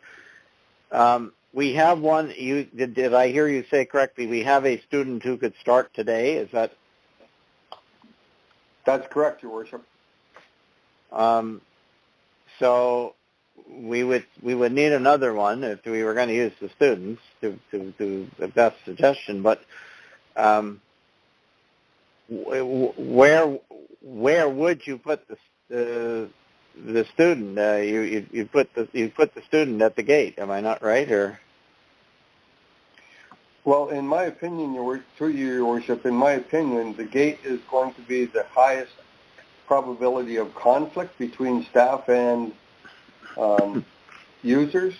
We have one. Did I hear you say correctly? We have a student who could start today. Is that? That's correct, Your Worship. So we would need another one if we were going to use the students to the best suggestion. But where would you put the student? You put the student at the gate. Am I not right? Or well, in my opinion, through you, Your Worship, in my opinion, the gate is going to be the highest probability of conflict between staff and users,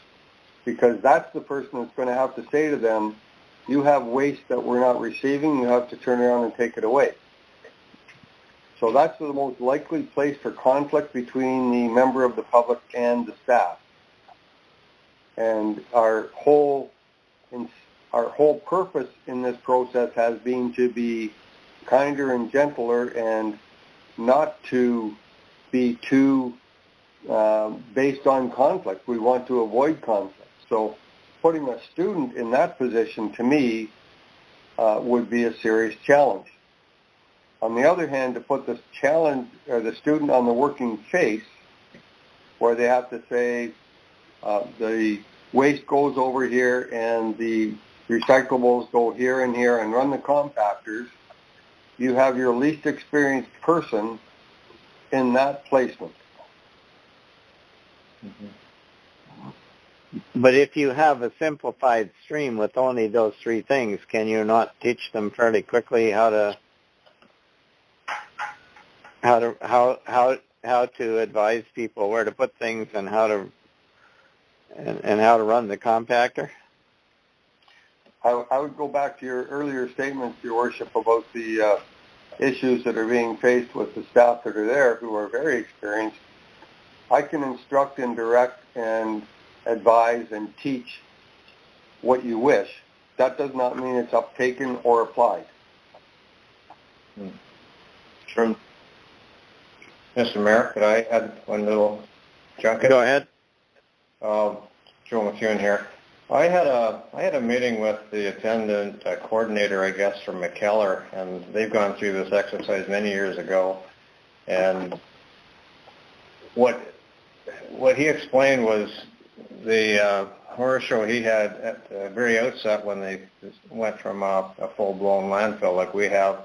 because that's the person that's going to have to say to them, you have waste that we're not receiving, you have to turn around and take it away. So that's the most likely place for conflict between the member of the public and the staff. And our whole purpose in this process has been to be kinder and gentler and not to be too based on conflict. We want to avoid conflict. So putting a student in that position, to me, would be a serious challenge. On the other hand, to put the challenge or the student on the working face, where they have to say the waste goes over here and the recyclables go here and here and run the compactors, you have your least experienced person in that placement. Mm-hmm. But if you have a simplified stream with only those 3 things, can you not teach them fairly quickly how to advise people where to put things and how to run the compactor? I would go back to your earlier statements, Your Worship, about the issues that are being faced with the staff that are there who are very experienced. I can instruct and direct and advise and teach what you wish. That does not mean it's uptaken or applied. Sure. Mr. Mayor, could I add one little junket? Go ahead. Joe McEwen here. I had a meeting with the attendant coordinator, I guess, from McKellar, and they've gone through this exercise many years ago. And what he explained was the horror show he had at the very outset when they went from a full-blown landfill like we have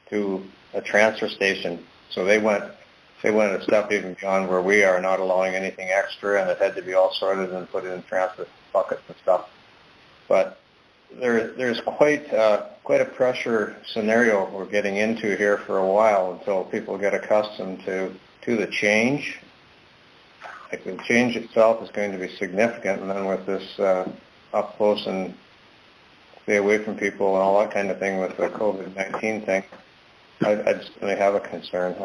to a transfer station. So they went a step even beyond where we are, not allowing anything extra, and it had to be all sorted and put in transfer buckets and stuff. But there's quite a pressure scenario we're getting into here for a while until people get accustomed to the change. Like the change itself is going to be significant, and then with this up close and stay away from people and all that kind of thing with the COVID-19 thing, I'd certainly have a concern.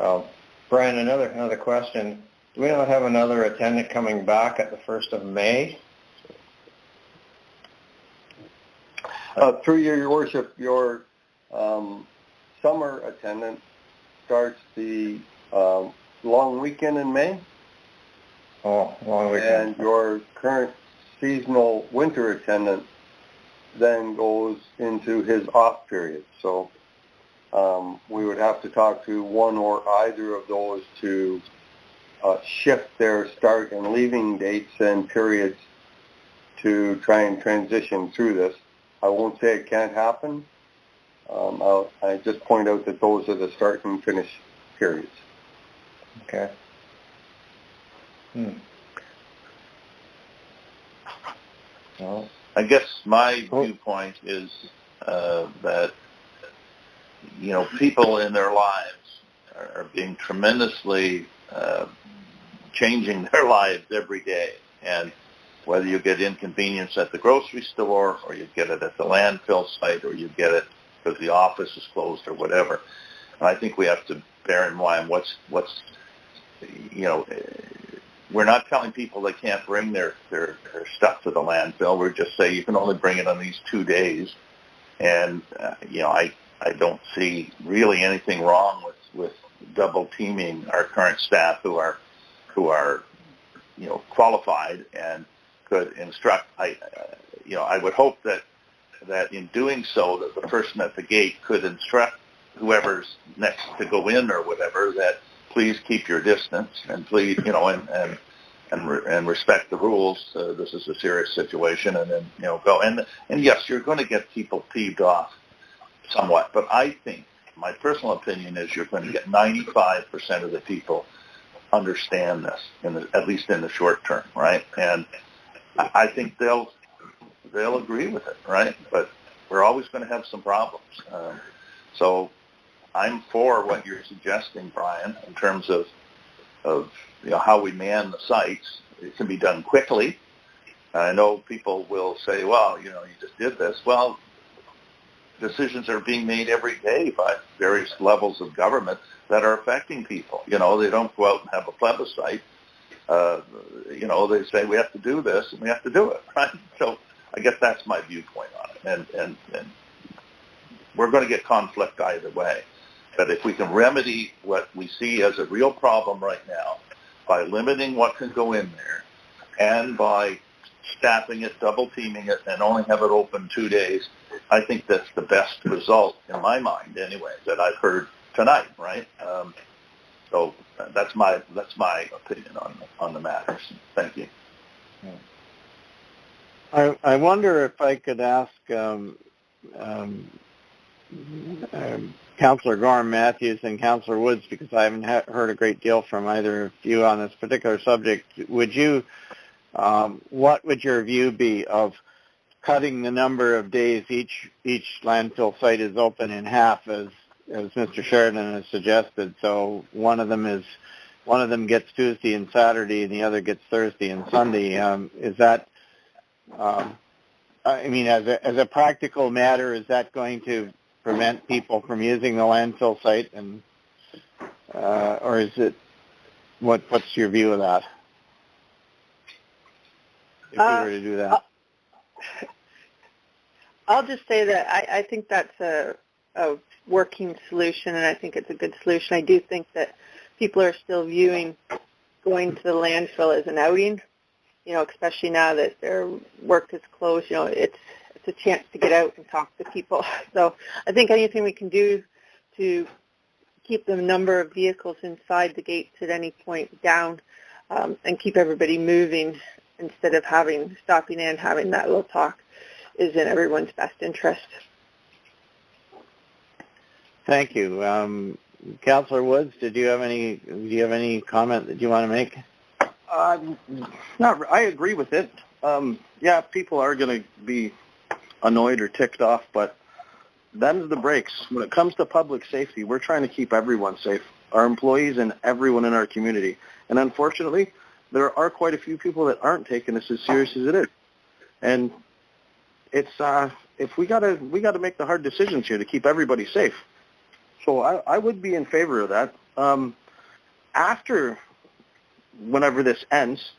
Brian, another question. Do we not have another attendant coming back at the 1st of May? Through Your Worship, your summer attendant starts the long weekend in May. Oh, long weekend. And your current seasonal winter attendant then goes into his off period. So we would have to talk to one or either of those to shift their start and leaving dates and periods to try and transition through this. I won't say it can't happen. I just point out that those are the start and finish periods. Okay. Well, I guess my viewpoint is that, people in their lives are being tremendously changing their lives every day. And whether you get inconvenience at the grocery store or you get it at the landfill site or you get it because the office is closed or whatever, and I think we have to bear in mind what's we're not telling people they can't bring their stuff to the landfill. We're just saying you can only bring it on these 2 days. And, I don't see really anything wrong with double teaming our current staff who are qualified and could instruct. I would hope that in doing so, that the person at the gate could instruct whoever's next to go in or whatever that please keep your distance and please, and respect the rules. This is a serious situation, and then go. And yes, you're going to get people peeved off somewhat, but I think my personal opinion is you're going to get 95% of the people understand this, at least in the short term, right? And I think they'll agree with it, right? But we're always going to have some problems. So I'm for what you're suggesting, Brian, in terms of how we man the sites. It can be done quickly. I know people will say, well, you just did this. Well, decisions are being made every day by various levels of government that are affecting people. They don't go out and have a plebiscite. They say we have to do this and we have to do it, right? So I guess that's my viewpoint on it. And we're going to get conflict either way. But if we can remedy what we see as a real problem right now by limiting what can go in there and by staffing it, double teaming it, and only have it open 2 days, I think that's the best result in my mind anyway that I've heard tonight, right? So that's my opinion on the matters. Thank you. I wonder if I could ask Councillor Gorham Matthews and Councillor Woods, because I haven't heard a great deal from either of you on this particular subject. Would you, what would your view be of cutting the number of days each landfill site is open in half, as Mr. Sheridan has suggested? So one of them gets Tuesday and Saturday, and the other gets Thursday and Sunday. Is that, as a practical matter, is that going to prevent people from using the landfill site, and or is it? What's your view of that? If we were to do that, I'll just say that I think that's a working solution, and I think it's a good solution. I do think that people are still viewing going to the landfill as an outing, especially now that their work is closed. It's a chance to get out and talk to people. So I think anything we can do to keep the number of vehicles inside the gates at any point down and keep everybody moving instead of stopping in and having that little talk is in everyone's best interest. Thank you. Councillor Woods, do you have any comment that you want to make? I agree with it. Yeah, people are going to be annoyed or ticked off, but them's the breaks. When it comes to public safety, we're trying to keep everyone safe, our employees and everyone in our community. And unfortunately, there are quite a few people that aren't taking this as serious as it is. And it's if we gotta make the hard decisions here to keep everybody safe. So I would be in favor of that. After whenever this ends,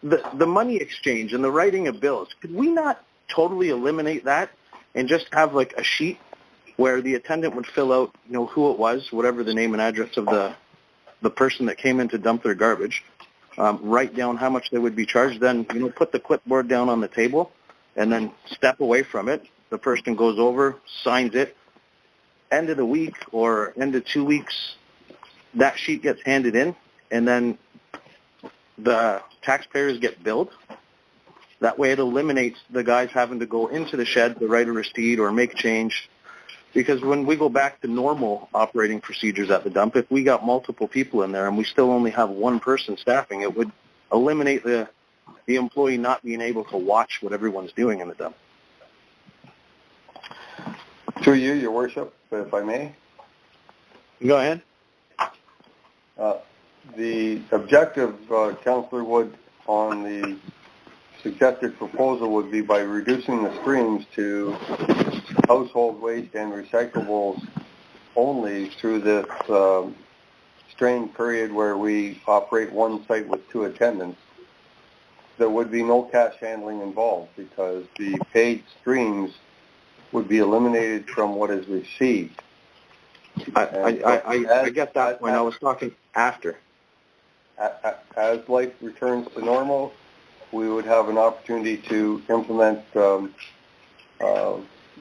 the money exchange and the writing of bills, could we not totally eliminate that and just have like a sheet where the attendant would fill out, who it was, whatever the name and address of the person that came in to dump their garbage, write down how much they would be charged, then, put the clipboard down on the table and then step away from it. The person goes over, signs it. End of the week or end of 2 weeks, that sheet gets handed in, and then the taxpayers get billed. That way it eliminates the guys having to go into the shed to write a receipt or make change. Because when we go back to normal operating procedures at the dump, if we got multiple people in there and we still only have one person staffing, it would eliminate the employee not being able to watch what everyone's doing in the dump. To you, Your Worship, if I may. Go ahead. The objective, Councillor Wood, on the suggested proposal would be by reducing the streams to household waste and recyclables only through this strained period where we operate one site with 2 attendants. There would be no cash handling involved because the paid streams would be eliminated from what is received. I get that point. I was talking after. As life returns to normal, we would have an opportunity to implement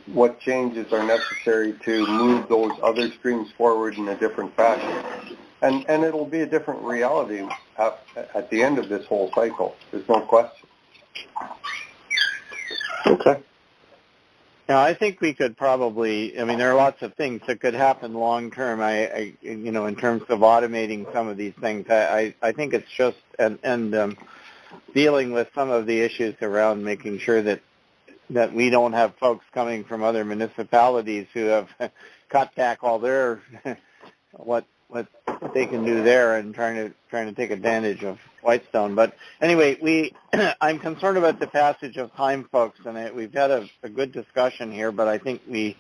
what changes are necessary to move those other streams forward in a different fashion. And it'll be a different reality at the end of this whole cycle. There's no question. Okay. Now, I think we could probably, I mean, there are lots of things that could happen long term, in terms of automating some of these things. I think it's just, and dealing with some of the issues around making sure that we don't have folks coming from other municipalities who have cut back all their, what they can do there and trying to take advantage of Whitestone. But anyway, I'm concerned about the passage of time, folks, and we've had a good discussion here, but I think we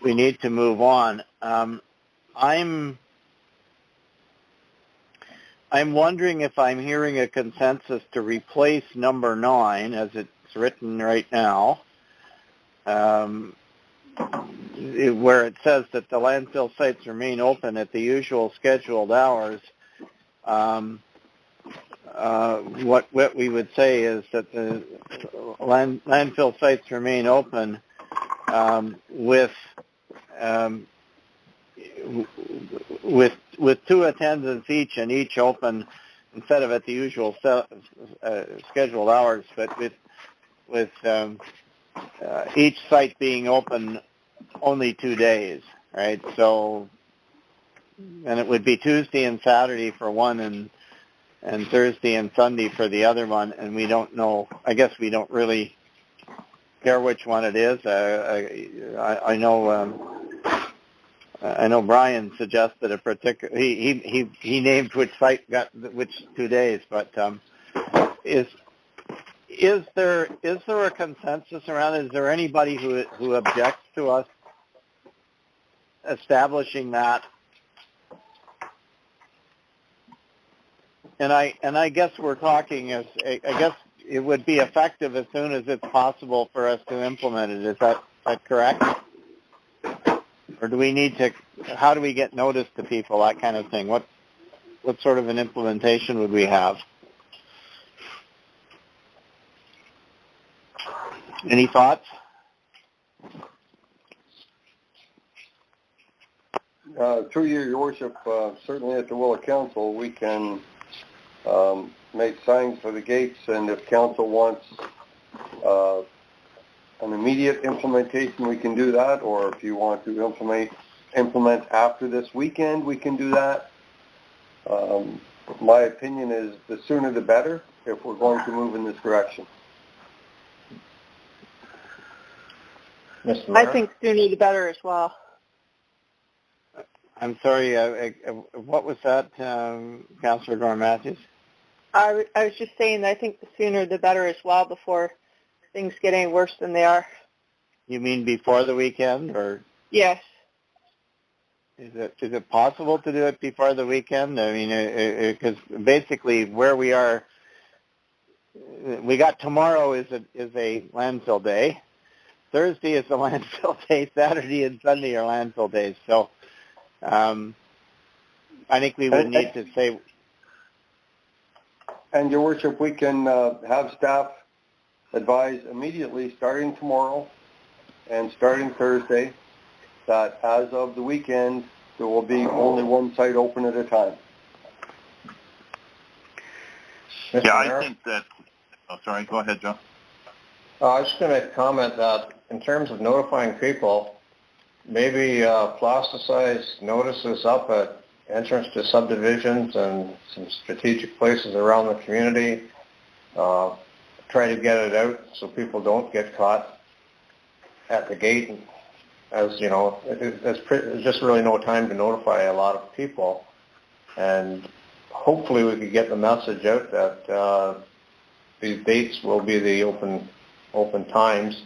need to move on. I'm wondering if I'm hearing a consensus to replace number 9 as it's written right now, where it says that the landfill sites remain open at the usual scheduled hours. What we would say is that the landfill sites remain open with 2 attendants each, and each open instead of at the usual scheduled hours, but with each site being open only 2 days, right? So, and it would be Tuesday and Saturday for one, and Thursday and Sunday for the other one, and we don't know. I guess we don't really care which one it is. I know Brian suggested a particular. He named which site got which 2 days, but is there a consensus around it? Is there anybody who objects to us establishing that? And I guess we're talking I guess it would be effective as soon as it's possible for us to implement it. Is that correct? Or do we need to? How do we get notice to people? That kind of thing. What sort of an implementation would we have? Any thoughts? Through you, Your Worship, certainly at the will of council, we can make signs for the gates, and if council wants an immediate implementation, we can do that, or if you want to implement after this weekend, we can do that. My opinion is the sooner the better if we're going to move in this direction. I think sooner the better as well. I'm sorry, what was that, Councillor Dorr-Matthews? I was just saying that I think the sooner the better as well before things get any worse than they are. You mean before the weekend, or? Yes. Is it possible to do it before the weekend? I mean, because basically where we are, we got tomorrow is a landfill day. Thursday is a landfill day. Saturday and Sunday are landfill days. So I think we would need to say. And Your Worship, we can have staff advise immediately, starting tomorrow and starting Thursday, that as of the weekend, there will be only one site open at a time. Yeah, I think that. Oh, sorry. Go ahead, John. I was just going to make a comment that in terms of notifying people, maybe plasticize notices up at entrance to subdivisions and some strategic places around the community. Try to get it out so people don't get caught at the gate. As you know, there's just really no time to notify a lot of people. And hopefully we could get the message out that these dates will be the open times,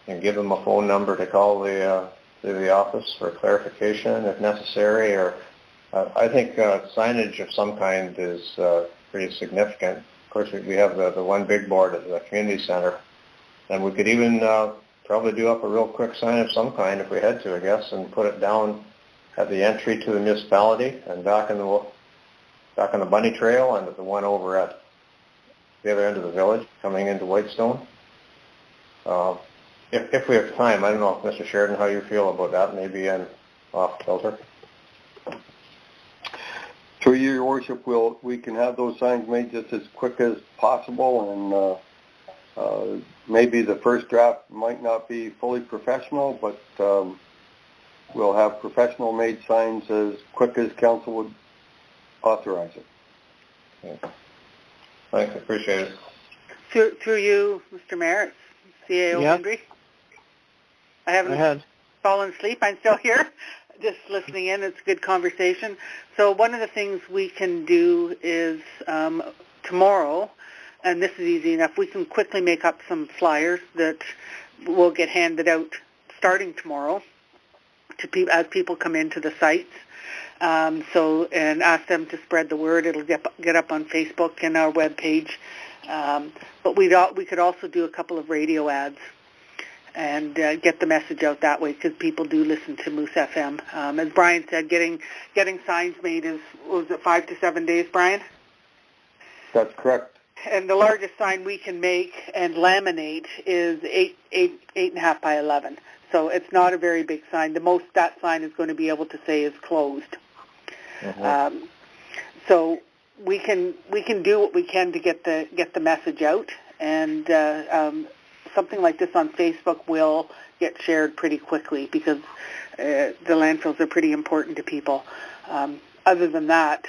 and give them a phone number to call the office for clarification if necessary. Or I think signage of some kind is pretty significant. Of course, we have the one big board at the community center, and we could even probably do up a real quick sign of some kind if we had to, I guess, and put it down at the entry to the municipality and back on the bunny trail, and at the one over at the other end of the village coming into Whitestone. If we have time, I don't know, Mr. Sheridan, how you feel about that, maybe off kilter. Through you, Your Worship, we can have those signs made just as quick as possible, and maybe the first draft might not be fully professional, but we'll have professional-made signs as quick as council would authorize it. Okay. Thanks, I appreciate it. Through you, Mr. Mayor, CAO Hendry. I haven't fallen asleep. I'm still here, just listening in. It's a good conversation. So one of the things we can do is tomorrow, and this is easy enough, we can quickly make up some flyers that will get handed out starting tomorrow to as people come into the sites. And ask them to spread the word. It'll get up on Facebook and our webpage. But we could also do a couple of radio ads and get the message out that way, because people do listen to Moose FM. As Brian said, getting signs made was it 5 to 7 days, Brian? That's correct. And the largest sign we can make and laminate is 8.5 by 11. So it's not a very big sign. The most that sign is going to be able to say is closed. Mm-hmm. So we can do what we can to get the message out, and something like this on Facebook will get shared pretty quickly, because the landfills are pretty important to people. Other than that,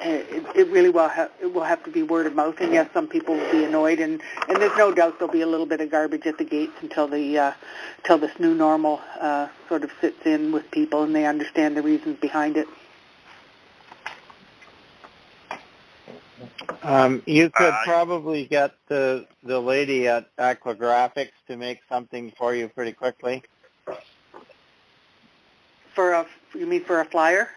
it really will have to be word of mouth, and yes, some people will be annoyed, and there's no doubt there'll be a little bit of garbage at the gates until this new normal sort of sits in with people and they understand the reasons behind it. You could probably get the lady at Aquagraphics to make something for you pretty quickly. You mean for a flyer?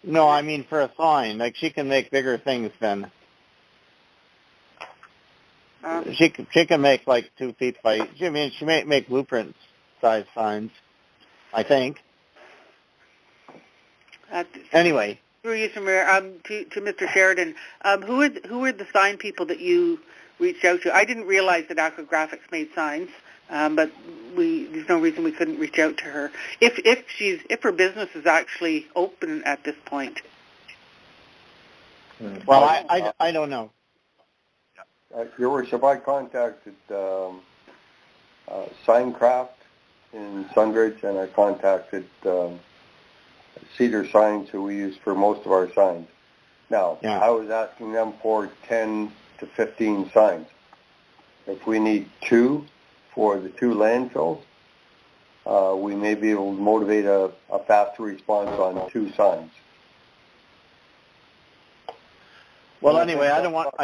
No, I mean for a sign. Like, she can make bigger things than. She can make like 2 feet by. I mean, she may make blueprint size signs, I think. Anyway. Through you, to Mr. Sheridan, who were the sign people that you reached out to? I didn't realize that Aquagraphics made signs, but there's no reason we couldn't reach out to her if her business is actually open at this point. Well, I don't know. Your Worship, I contacted Signcraft in Sunbridge, and I contacted Cedar Signs, who we use for most of our signs. Now, I was asking them for 10 to 15 signs. If we need 2 for the 2 landfills, we may be able to motivate a faster response on 2 signs. Well, anyway, I don't want.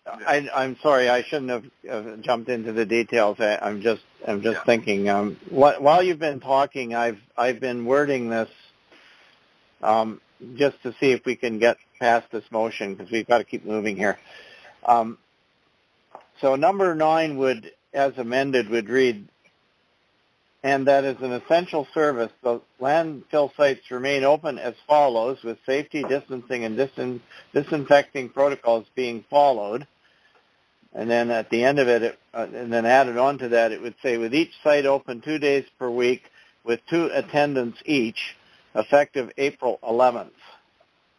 I'm sorry. I shouldn't have jumped into the details. I'm just thinking. While you've been talking, I've been wording this just to see if we can get past this motion, because we've got to keep moving here. So number 9 would, as amended, would read, and that is an essential service. The landfill sites remain open as follows, with safety, distancing, and disinfecting protocols being followed. And then at the end of it, and then added on to that, it would say, with each site open 2 days per week with 2 attendants each, effective April 11th,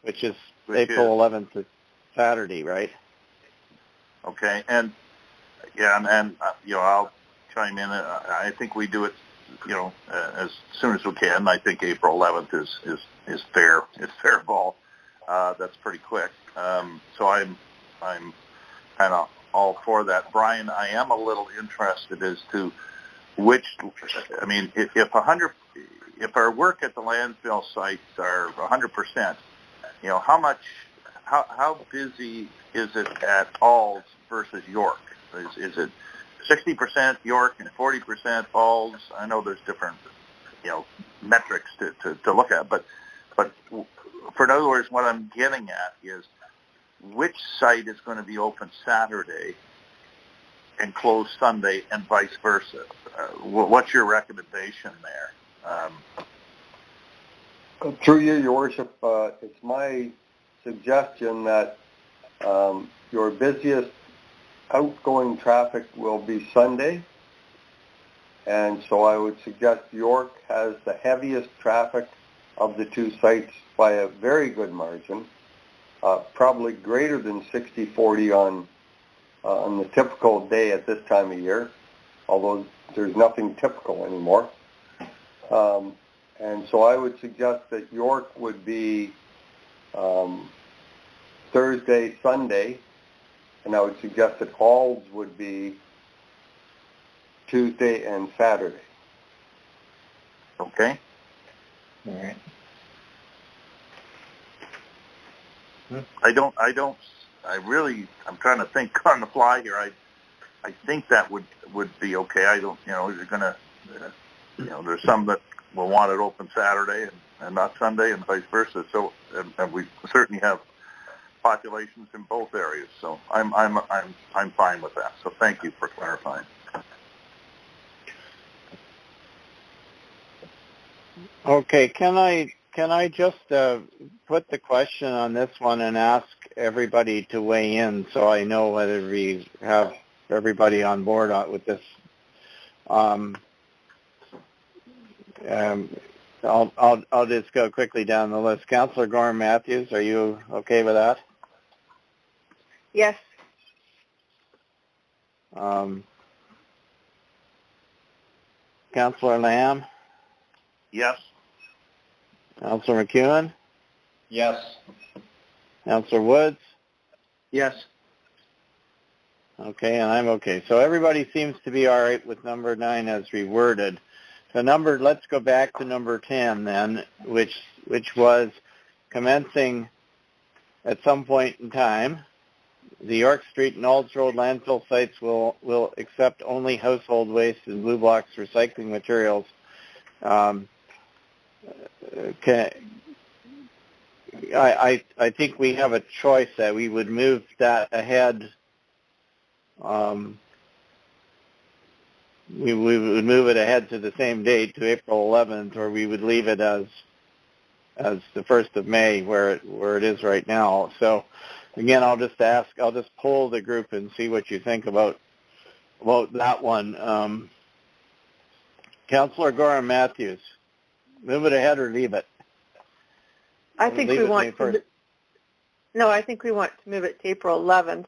which is April 11th is Saturday, right? Okay, and I'll chime in. I think we do it, as soon as we can. I think April 11th is fair. It's fair ball. That's pretty quick. So I'm kind of all for that. Brian, I am a little interested as to if our work at the landfill sites are 100%, how busy is it at Alls versus York? Is it 60% York and 40% Alls? I know there's different, metrics to look at, but in other words, what I'm getting at is which site is going to be open Saturday and closed Sunday and vice versa. What's your recommendation there? Through you, Your Worship, it's my suggestion that your busiest outgoing traffic will be Sunday, and so I would suggest York has the heaviest traffic of the two sites by a very good margin, probably greater than 60-40 on the typical day at this time of year, although there's nothing typical anymore. And so I would suggest that York would be Thursday, Sunday, and I would suggest that Alls would be Tuesday and Saturday. Okay. All right. I'm trying to think on the fly here. I think that would be okay. I don't, you're going to, there's some that will want it open Saturday and not Sunday and vice versa. So, and we certainly have populations in both areas. So I'm fine with that. So thank you for clarifying. Okay, can I just put the question on this one and ask everybody to weigh in so I know whether we have everybody on board with this? I'll just go quickly down the list. Councillor Gorham Matthews, are you okay with that? Yes. Councillor Lamb? Yes. Councillor McEwen? Yes. Councillor Woods? Yes. Okay, and I'm okay. So everybody seems to be all right with number 9 as reworded. So let's go back to number 10 then, which was commencing at some point in time. The York Street and Alds Road landfill sites will accept only household waste and blue box recycling materials. I think we have a choice that we would move that ahead. We would move it ahead to the same date, to April 11th, or we would leave it as the 1st of May, where it is right now. So, again, I'll just poll the group and see what you think about that one. Councillor Gorham Matthews, move it ahead or leave it? I think we want to move it to April 11th,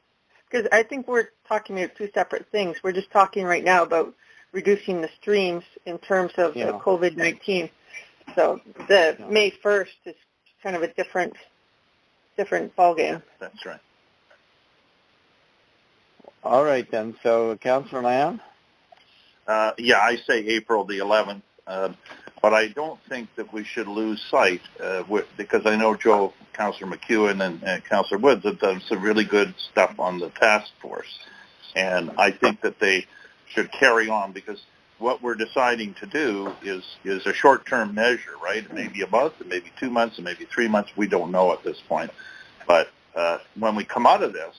because I think we're talking about two separate things. We're just talking right now about reducing the streams in terms of the COVID-19. So the May 1st is kind of a different ballgame. That's right. All right, then. So, Councillor Lamb? I say April the 11th. But I don't think that we should lose sight, because I know Councillor McEwen and Councillor Woods have done some really good stuff on the task force. And I think that they should carry on, because what we're deciding to do is a short-term measure, right? It may be a month, it may be 2 months, it may be 3 months. We don't know at this point. But when we come out of this,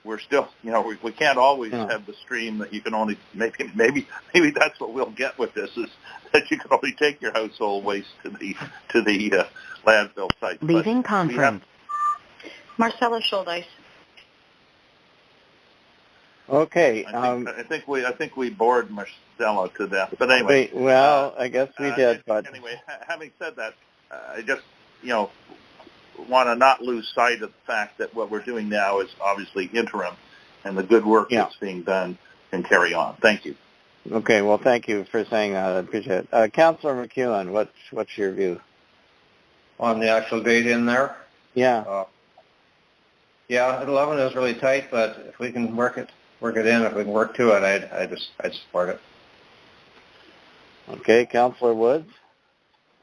we're still, we can't always have the stream that you can only, maybe that's what we'll get with this, is that you can only take your household waste to the landfill site. Leaving conference. Marcella Schuldeis. Okay. I think we bored Marcella to death. But anyway. I guess we did. But anyway, having said that, I just want to not lose sight of the fact that what we're doing now is obviously interim, and the good work Yeah. that's being done can carry on. Thank you. Okay, well, thank you for saying that. I appreciate it. Councillor McEwen, what's your view? On the actual date in there? Yeah. Yeah, 11 is really tight, but if we can work it in, if we can work to it, I'd support it. Okay, Councillor Woods?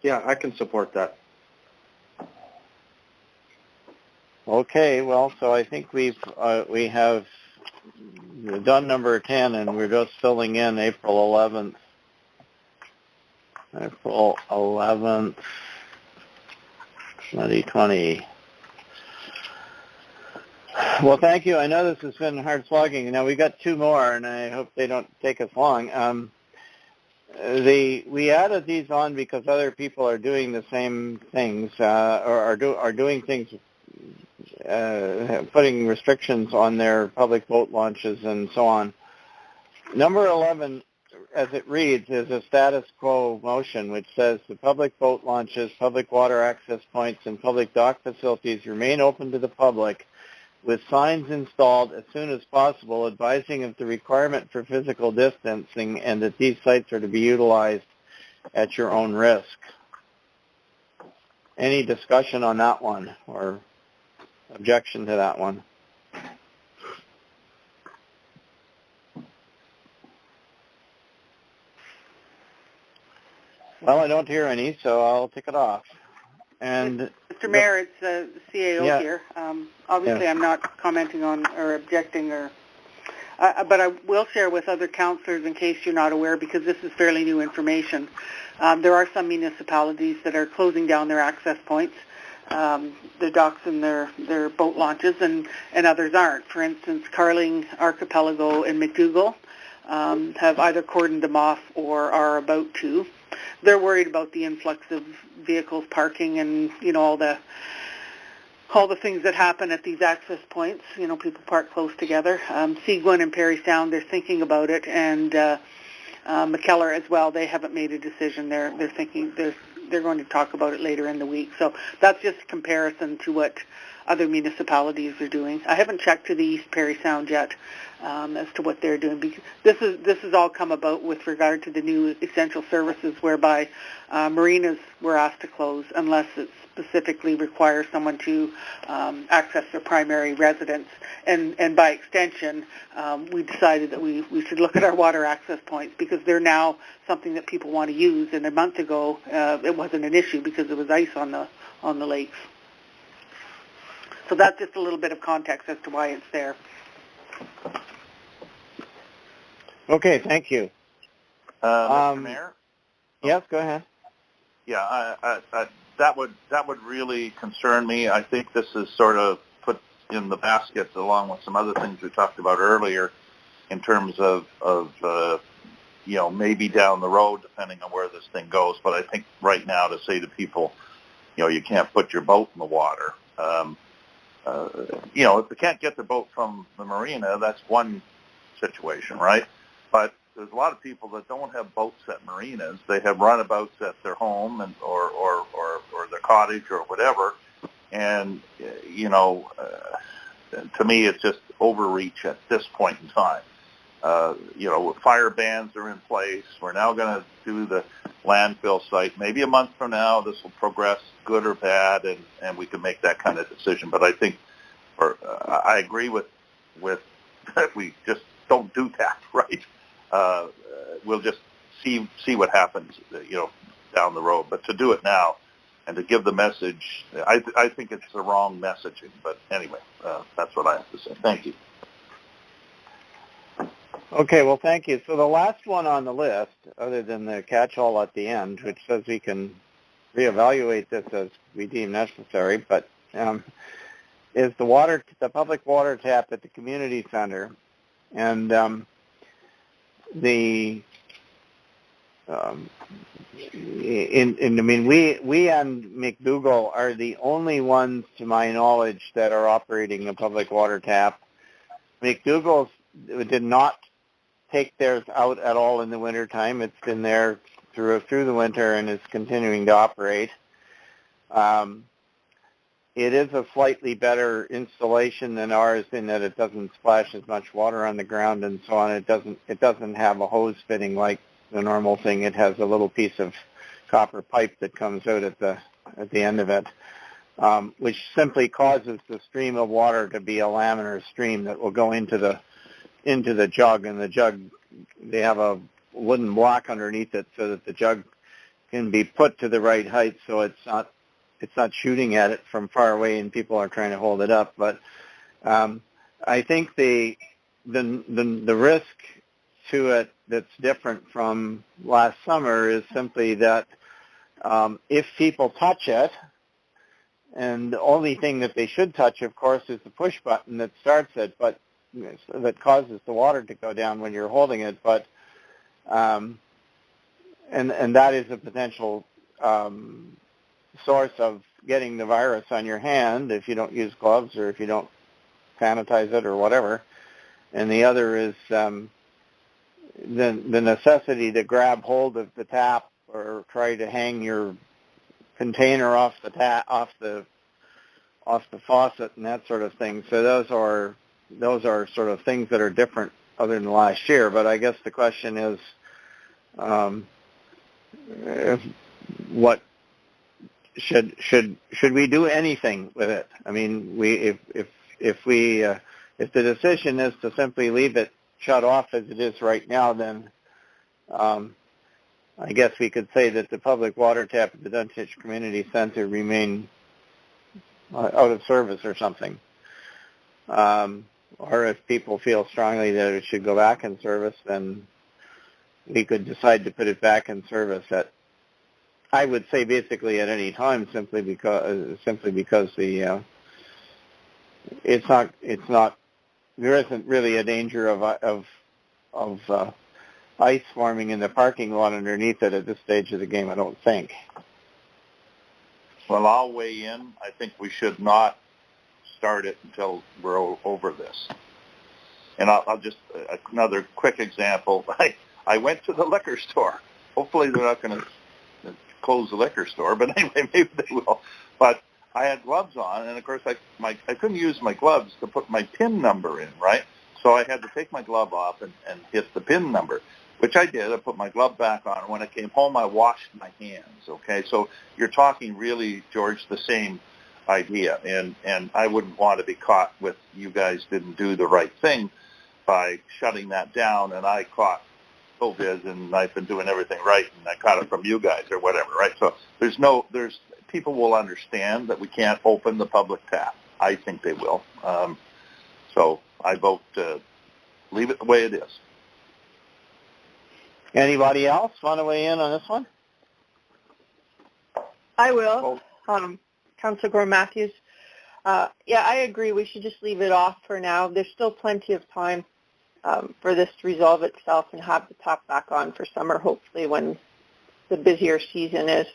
Yeah, I can support that. Okay, well, so I think we have done number 10, and we're just filling in April 11th. April 11th, 2020. Well, thank you. I know this has been hard slogging. Now, we got two more, and I hope they don't take us long. We added these on because other people are doing the same things, or are doing things, putting restrictions on their public boat launches and so on. Number 11, as it reads, is a status quo motion, which says the public boat launches, public water access points, and public dock facilities remain open to the public, with signs installed as soon as possible advising of the requirement for physical distancing and that these sites are to be utilized at your own risk. Any discussion on that one or objection to that one? Well, I don't hear any, so I'll tick it off. And Mr. Mayor, it's the CAO here. Obviously, I'm not commenting on or objecting, but I will share with other councillors in case you're not aware, because this is fairly new information. There are some municipalities that are closing down their access points, their docks and their boat launches, and others aren't. For instance, Carling Archipelago and McDougall have either cordoned them off or are about to. They're worried about the influx of vehicles parking and, all the things that happen at these access points. People park close together. Seguin and Parry Sound, they're thinking about it, and McKellar as well. They haven't made a decision. They're thinking they're going to talk about it later in the week. So that's just a comparison to what other municipalities are doing. I haven't checked to the East Parry Sound yet as to what they're doing. Because this has all come about with regard to the new essential services, whereby marinas were asked to close unless it specifically requires someone to access their primary residence. And by extension, we decided that we should look at our water access points because they're now something that people want to use. And a month ago, it wasn't an issue because there was ice on the lakes. So that's just a little bit of context as to why it's there. Okay, thank you. Mr. Mayor? Yes, go ahead. Yeah, that would really concern me. I think this is sort of put in the basket along with some other things we talked about earlier in terms of maybe down the road, depending on where this thing goes. But I think right now to say to people, you can't put your boat in the water. If they can't get their boat from the marina, that's one situation, right? But there's a lot of people that don't have boats at marinas. They have runabouts at their home and or their cottage or whatever. And, to me, it's just overreach at this point in time. Fire bans are in place. We're now going to do the landfill site. Maybe a month from now, this will progress, good or bad, and we can make that kind of decision. But I think, I agree with that we just don't do that, right? We'll just see what happens, down the road. But to do it now and to give the message, I think it's the wrong messaging. But anyway, that's what I have to say. Thank you. Okay, well, thank you. So the last one on the list, other than the catch-all at the end, which says we can reevaluate this as we deem necessary, but is the public water tap at the community center. And we and McDougall are the only ones, to my knowledge, that are operating a public water tap. McDougall did not take theirs out at all in the wintertime. It's been there through the winter and is continuing to operate. it is a slightly better installation than ours in that it doesn't splash as much water on the ground and so on. It doesn't have a hose fitting like the normal thing. It has a little piece of copper pipe that comes out at the end of it, which simply causes the stream of water to be a laminar stream that will go into the jug. And the jug, they have a wooden block underneath it so that the jug can be put to the right height, so it's not shooting at it from far away and people are trying to hold it up. But I think the risk to it that's different from last summer is simply that if people touch it, and the only thing that they should touch, of course, is the push button that starts it, but that causes the water to go down when you're holding it. But and that is a potential source of getting the virus on your hand if you don't use gloves or if you don't sanitize it or whatever. And the other is the necessity to grab hold of the tap or try to hang your container off the faucet and that sort of thing. So those are sort of things that are different other than last year. But I guess the question is, what should we do anything with it? I mean, if the decision is to simply leave it shut off as it is right now, then I guess we could say that the public water tap at the Duntich Community Center remain out of service or something. Or if people feel strongly that it should go back in service, then we could decide to put it back in service at, I would say, basically at any time, simply because the it's not there isn't really a danger of ice forming in the parking lot underneath it at this stage of the game, I don't think. Well, I'll weigh in. I think we should not start it until we're over this. And I'll just, another quick example. I went to the liquor store. Hopefully they're not going to close the liquor store, but anyway, maybe they will. But I had gloves on, and of course I couldn't use my gloves to put my PIN number in, right? So I had to take my glove off and hit the PIN number, which I did. I put my glove back on. When I came home, I washed my hands, okay? So you're talking really, George, the same idea. And I wouldn't want to be caught with you guys didn't do the right thing by shutting that down, and I caught COVID, and I've been doing everything right, and I caught it from you guys or whatever, right? So people will understand that we can't open the public tap. I think they will. So I vote to leave it the way it is. Anybody else want to weigh in on this one? I will. Councillor Gore-Matthews. Yeah, I agree. We should just leave it off for now. There's still plenty of time for this to resolve itself and have the tap back on for summer, hopefully when the busier season is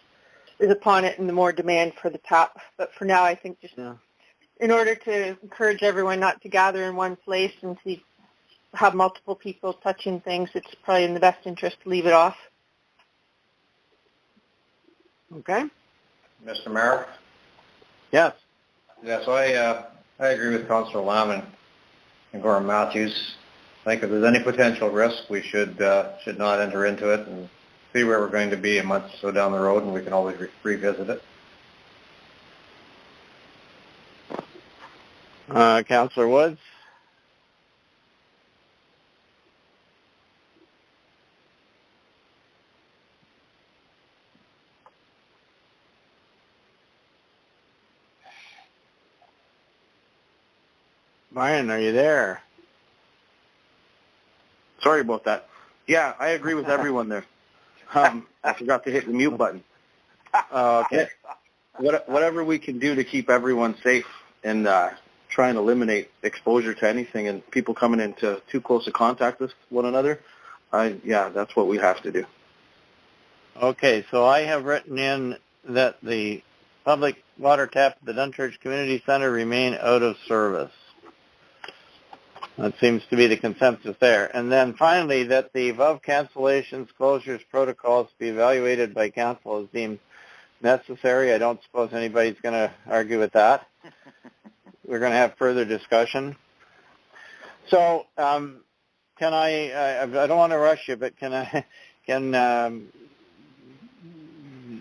upon it and the more demand for the tap. But for now, I think just in order to encourage everyone not to gather in one place and have multiple people touching things, it's probably in the best interest to leave it off. Okay. Mr. Mayor? Yes. Yeah, so I agree with Councillor Lamb and Gore-Matthews. I think if there's any potential risk, we should not enter into it and see where we're going to be a month or so down the road, and we can always revisit it. Councillor Woods? Brian, are you there? Sorry about that. Yeah, I agree with everyone there. I forgot to hit the mute button. Okay. Whatever we can do to keep everyone safe and try and eliminate exposure to anything and people coming into too close a contact with one another, that's what we have to do. Okay, so I have written in that the public water tap at the Duntich Community Center remain out of service. That seems to be the consensus there. And then finally, that the above cancellations, closures, protocols be evaluated by council as deemed necessary. I don't suppose anybody's going to argue with that. We're going to have further discussion. So, can I don't want to rush you, but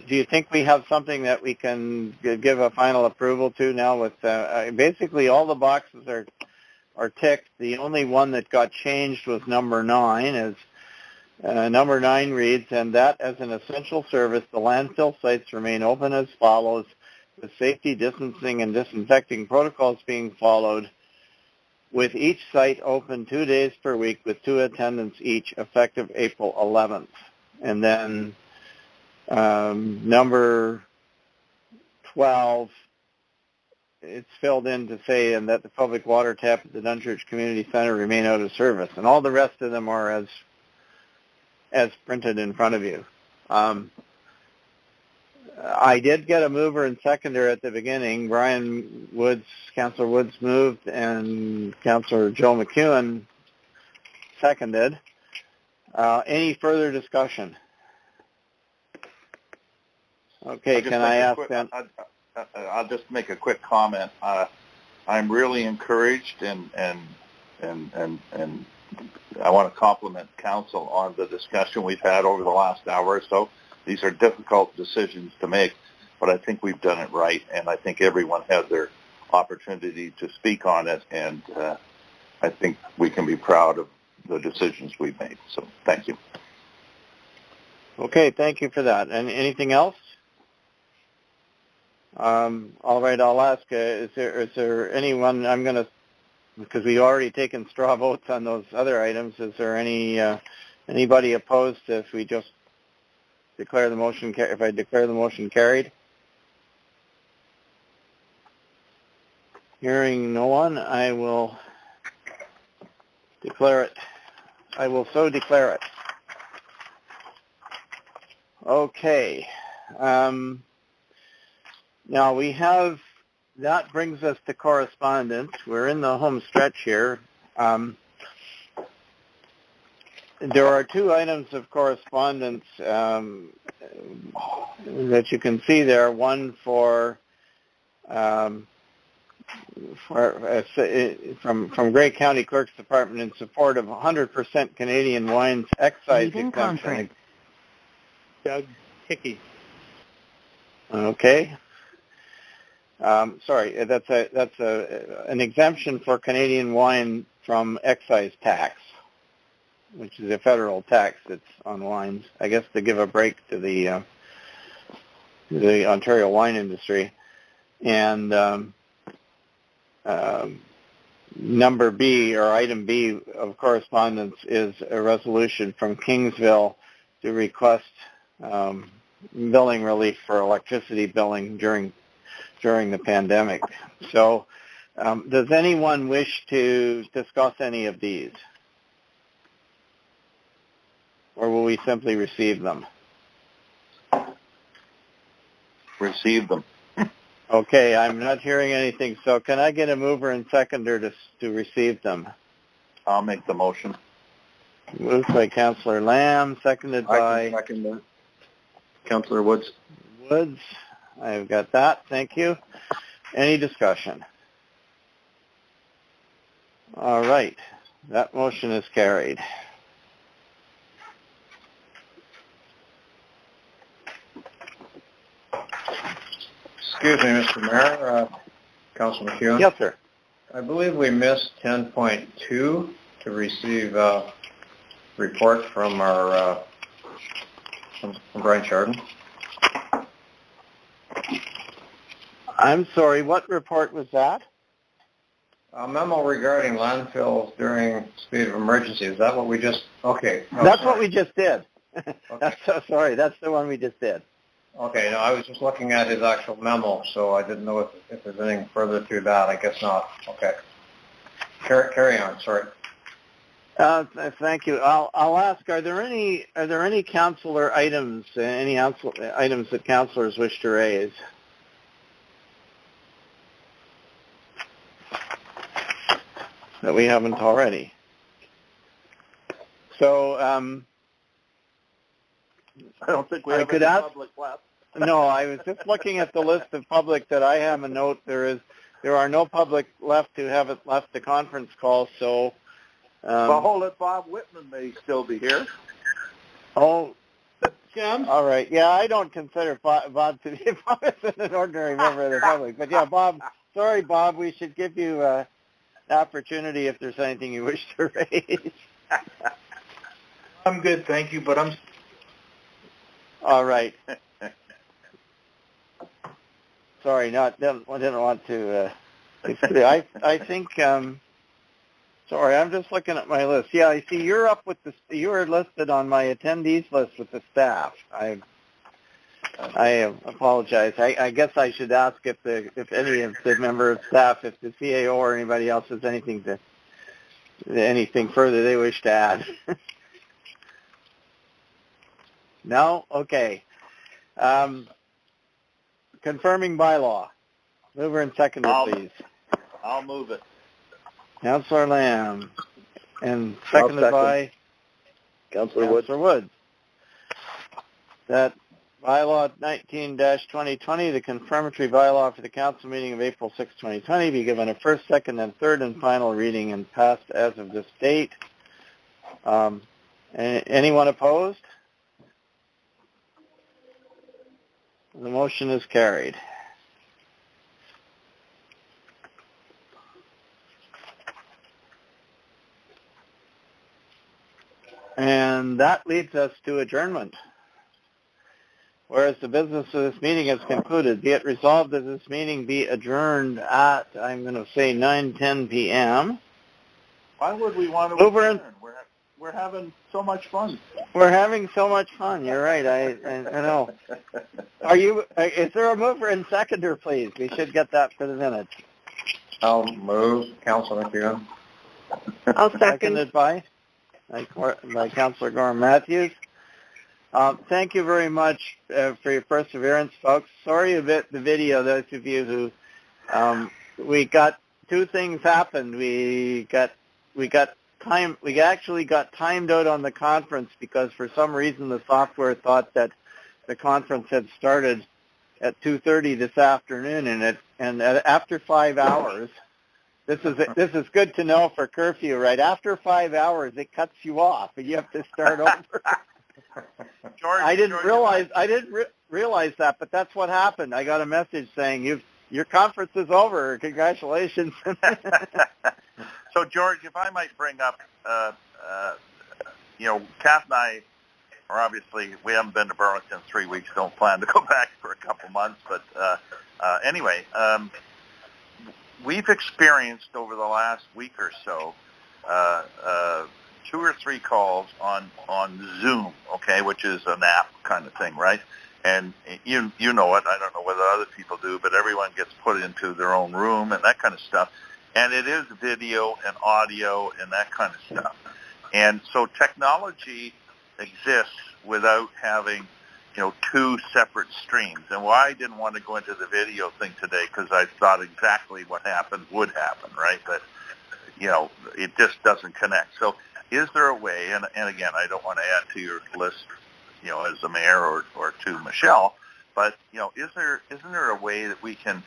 do you think we have something that we can give a final approval to now with, basically all the boxes are ticked. The only one that got changed was number 9. Number 9 reads, and that as an essential service, the landfill sites remain open as follows, with safety distancing and disinfecting protocols being followed, with each site open 2 days per week with 2 attendants each, effective April 11th. And then number 12, it's filled in to say, and that the public water tap at the Dunchurch Community Center remain out of service. And all the rest of them are as printed in front of you. I did get a mover and seconder at the beginning. Brian Woods, Councillor Woods moved, and Councillor Joe McEwen seconded. Any further discussion? Okay, can I ask then? I'll just make a quick comment. I'm really encouraged, and I want to compliment Council on the discussion we've had over the last hour or so. These are difficult decisions to make, but I think we've done it right, and I think everyone had their opportunity to speak on it, and I think we can be proud of the decisions we've made. So thank you. Okay, thank you for that. And anything else? All right, I'll ask, is there anyone, I'm going to, because we've already taken straw votes on those other items, is there anybody opposed if we just declare the motion, if I declare the motion carried? Hearing no one, I will declare it. I will so declare it. Okay. Now we have, that brings us to correspondence. We're in the home stretch here. There are 2 items of correspondence that you can see there. One from Grey County Clerk's Department in support of 100% Canadian wines excise exemption. Doug Hickey. Okay. Sorry, that's an exemption for Canadian wine from excise tax, which is a federal tax that's on wines, I guess, to give a break to the Ontario wine industry. And number B, or item B of correspondence, is a resolution from Kingsville to request billing relief for electricity billing during the pandemic. So does anyone wish to discuss any of these? Or will we simply receive them? Receive them. Okay, I'm not hearing anything. So can I get a mover and seconder to receive them? I'll make the motion. Moved by Councillor Lamb, seconded by... I can second that. Councillor Woods. Woods. I've got that. Thank you. Any discussion? All right. That motion is carried. Excuse me, Mr. Mayor, Councilor McEwen. Yes, sir. I believe we missed 10.2 to receive a report from our from Brian Chardon. I'm sorry, what report was that? A memo regarding landfills during state of emergency. Is that what we just... Okay. Oh, that's sorry. what we just did. Okay. That's so sorry. That's the one we just did. Okay, no, I was just looking at his actual memo, so I didn't know if there's anything further to that. I guess not. Okay. Carry on. Sorry. Thank you. I'll ask: Are there any councillor items, items that councillors wish to raise? That we haven't already. So I don't think we have any public left. No, I was just looking at the list of public that I have a note. There are no public left who haven't left the conference call. So, well, hold it. Bob Whitman may still be here. Oh, Jim? All right. Yeah, I don't consider Bob to be an ordinary member of the public. But yeah, Bob. Sorry, Bob. We should give you an opportunity if there's anything you wish to raise. I'm good, thank you. But I'm. All right. Sorry, I didn't want to. I think. Sorry, I'm just looking at my list. Yeah, I see you're up with you are listed on my attendees list with the staff. I apologize. I guess I should ask if any of the member of staff, if the CAO or anybody else has anything further they wish to add. No? Okay. Confirming bylaw. Mover and seconder, please. I'll move it. Councillor Lamb. And seconded by Councillor Woods. That bylaw 19-2020, the confirmatory bylaw for the council meeting of April 6, 2020, be given a first, second, and third and final reading and passed as of this date. Anyone opposed? The motion is carried. And that leads us to adjournment. Whereas the business of this meeting is concluded, be it resolved that this meeting be adjourned at, I'm going to say, 9:10 p.m. Why would we want to adjourn? We're having so much fun. We're having so much fun. You're right. I know. Is there a mover and seconder, please? We should get that for the minutes. I'll move. Councilor McEwen. I'll second. Seconded by Councilor Gorham Matthews. Thank you very much for your perseverance, folks. Sorry about the video, those of you who we got two things happened. We actually got timed out on the conference because for some reason the software thought that the conference had started at 2:30 this afternoon, and after 5 hours. This is good to know for curfew, right? After 5 hours, it cuts you off, and you have to start over. George, I didn't realize that, but that's what happened. I got a message saying your conference is over. Congratulations. So, George, if I might bring up, Kath and I are obviously, we haven't been to Burlington in 3 weeks. Don't plan to go back for a couple months, but anyway. We've experienced over the last week or so 2 or 3 calls on Zoom, okay, which is an app kind of thing, right? And you know it. I don't know whether other people do, but everyone gets put into their own room and that kind of stuff. And it is video and audio and that kind of stuff. And so technology exists without having 2 separate streams. And why I didn't want to go into the video thing today, because I thought exactly what happened would happen, right? But, it just doesn't connect. So is there a way, and again, I don't want to add to your list, as the mayor or to Michelle, but, isn't there a way that we can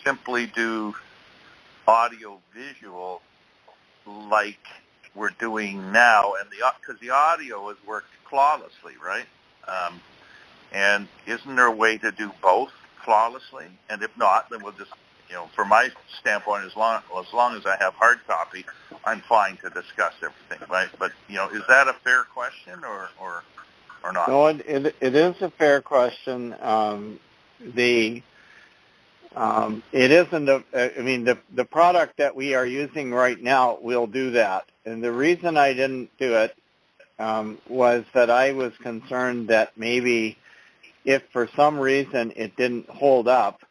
simply do audio visual like we're doing now? And because the audio has worked flawlessly, right? And isn't there a way to do both flawlessly? And if not, then we'll just, from my standpoint, as long as I have hard copy, I'm fine to discuss everything, right? But, is that a fair question or not? No, it is a fair question. It isn't the product that we are using right now will do that. And the reason I didn't do it was that I was concerned that maybe if for some reason it didn't hold up,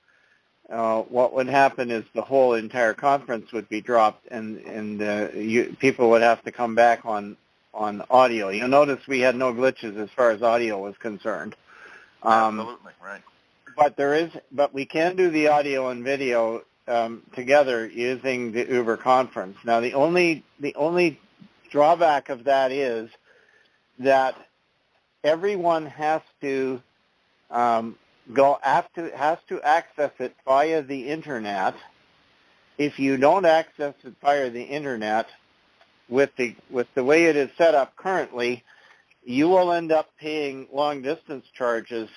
what would happen is the whole entire conference would be dropped, and people would have to come back on audio. You'll notice we had no glitches as far as audio was concerned. Absolutely, right. But we can do the audio and video together using the Uber conference. Now, the only drawback of that is that everyone has to has to access it via the internet. If you don't access it via the internet, with the way it is set up currently, you will end up paying long distance charges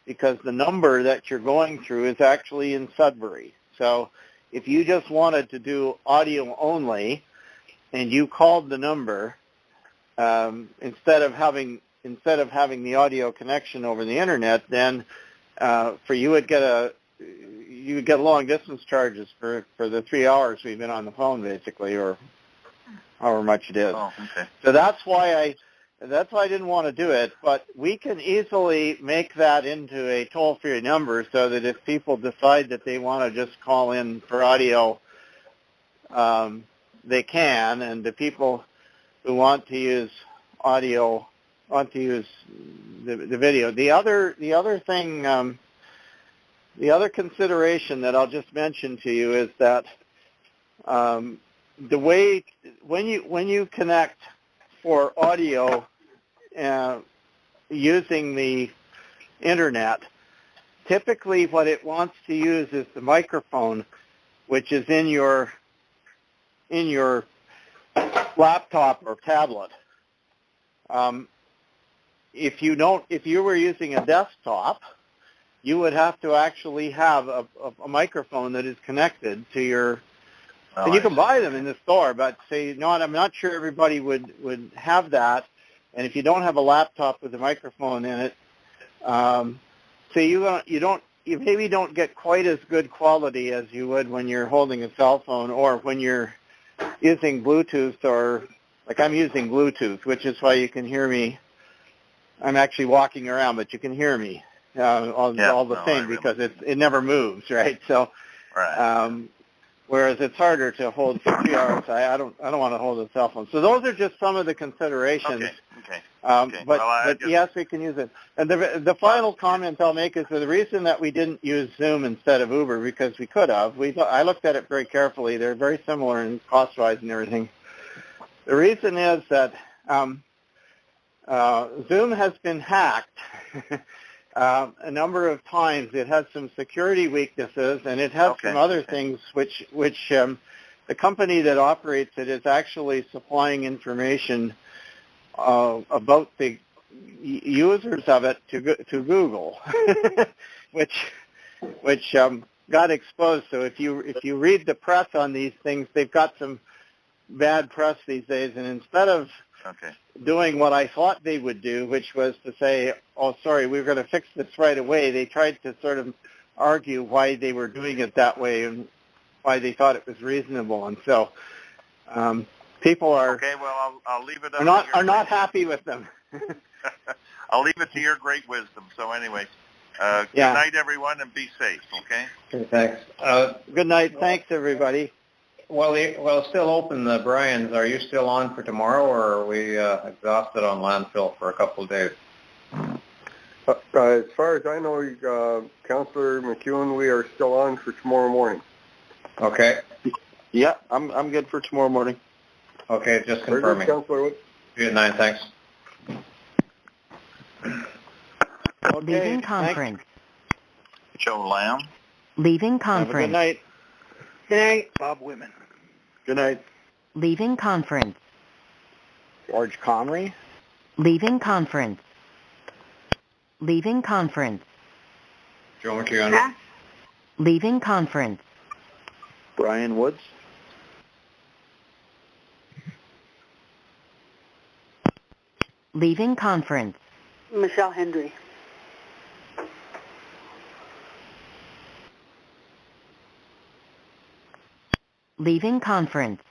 because the number that you're going through is actually in Sudbury. So if you just wanted to do audio only and you called the number, instead of having the audio connection over the internet, then for you would get long distance charges for the 3 hours we've been on the phone, basically, or however much it is. Oh, okay. So that's why I didn't want to do it, but we can easily make that into a toll-free number so that if people decide that they want to just call in for audio, they can, and the people who want to use audio want to use the video. The other thing, the other consideration that I'll just mention to you is that the way when you connect for audio using the internet, typically what it wants to use is the microphone, which is in your laptop or tablet. If you were using a desktop, you would have to actually have a microphone that is connected to your. And you can buy them in the store, but I'm not sure everybody would have that. And if you don't have a laptop with a microphone in it, you maybe don't get quite as good quality as you would when you're holding a cell phone or when you're using Bluetooth, or like I'm using Bluetooth, which is why you can hear me. I'm actually walking around, but you can hear me all the same because it never moves, right? So. Right. Whereas it's harder to hold for 3 hours. I don't want to hold a cell phone. So those are just some of the considerations. Okay. But yes, we can use it. And the final comment I'll make is the reason that we didn't use Zoom instead of Uber, because we could have. I looked at it very carefully. They're very similar in cost-wise and everything. The reason is that Zoom has been hacked. A number of times. It has some security weaknesses, and it has some other things which the company that operates it is actually supplying information about the users of it to Google, which got exposed. So if you read the press on these things, they've got some bad press these days, and instead of doing what I thought they would do, which was to say, oh, sorry, we're going to fix this right away, they tried to sort of argue why they were doing it that way and why they thought it was reasonable. And so people are I'll leave it are not happy with them. I'll leave it to your great wisdom. So anyway, good night, everyone, and be safe, okay? Thanks. Good night. Thanks, everybody. Well, it's still open, Brian's. Are you still on for tomorrow, or are we exhausted on landfill for a couple of days? As far as I know, Councillor McEwen, we are still on for tomorrow morning. Okay. Yeah, I'm good for tomorrow morning. Okay, just confirming. Councillor Wood. Good night, thanks. Leaving conference. Joe Lamb. Leaving conference. Have a good night. Good night. Bob Women. Good night. Leaving conference. George Comrie. Leaving conference. Leaving conference. Joe McEwen. Leaving conference. Brian Woods. Leaving conference. Michelle Hendry. Leaving conference.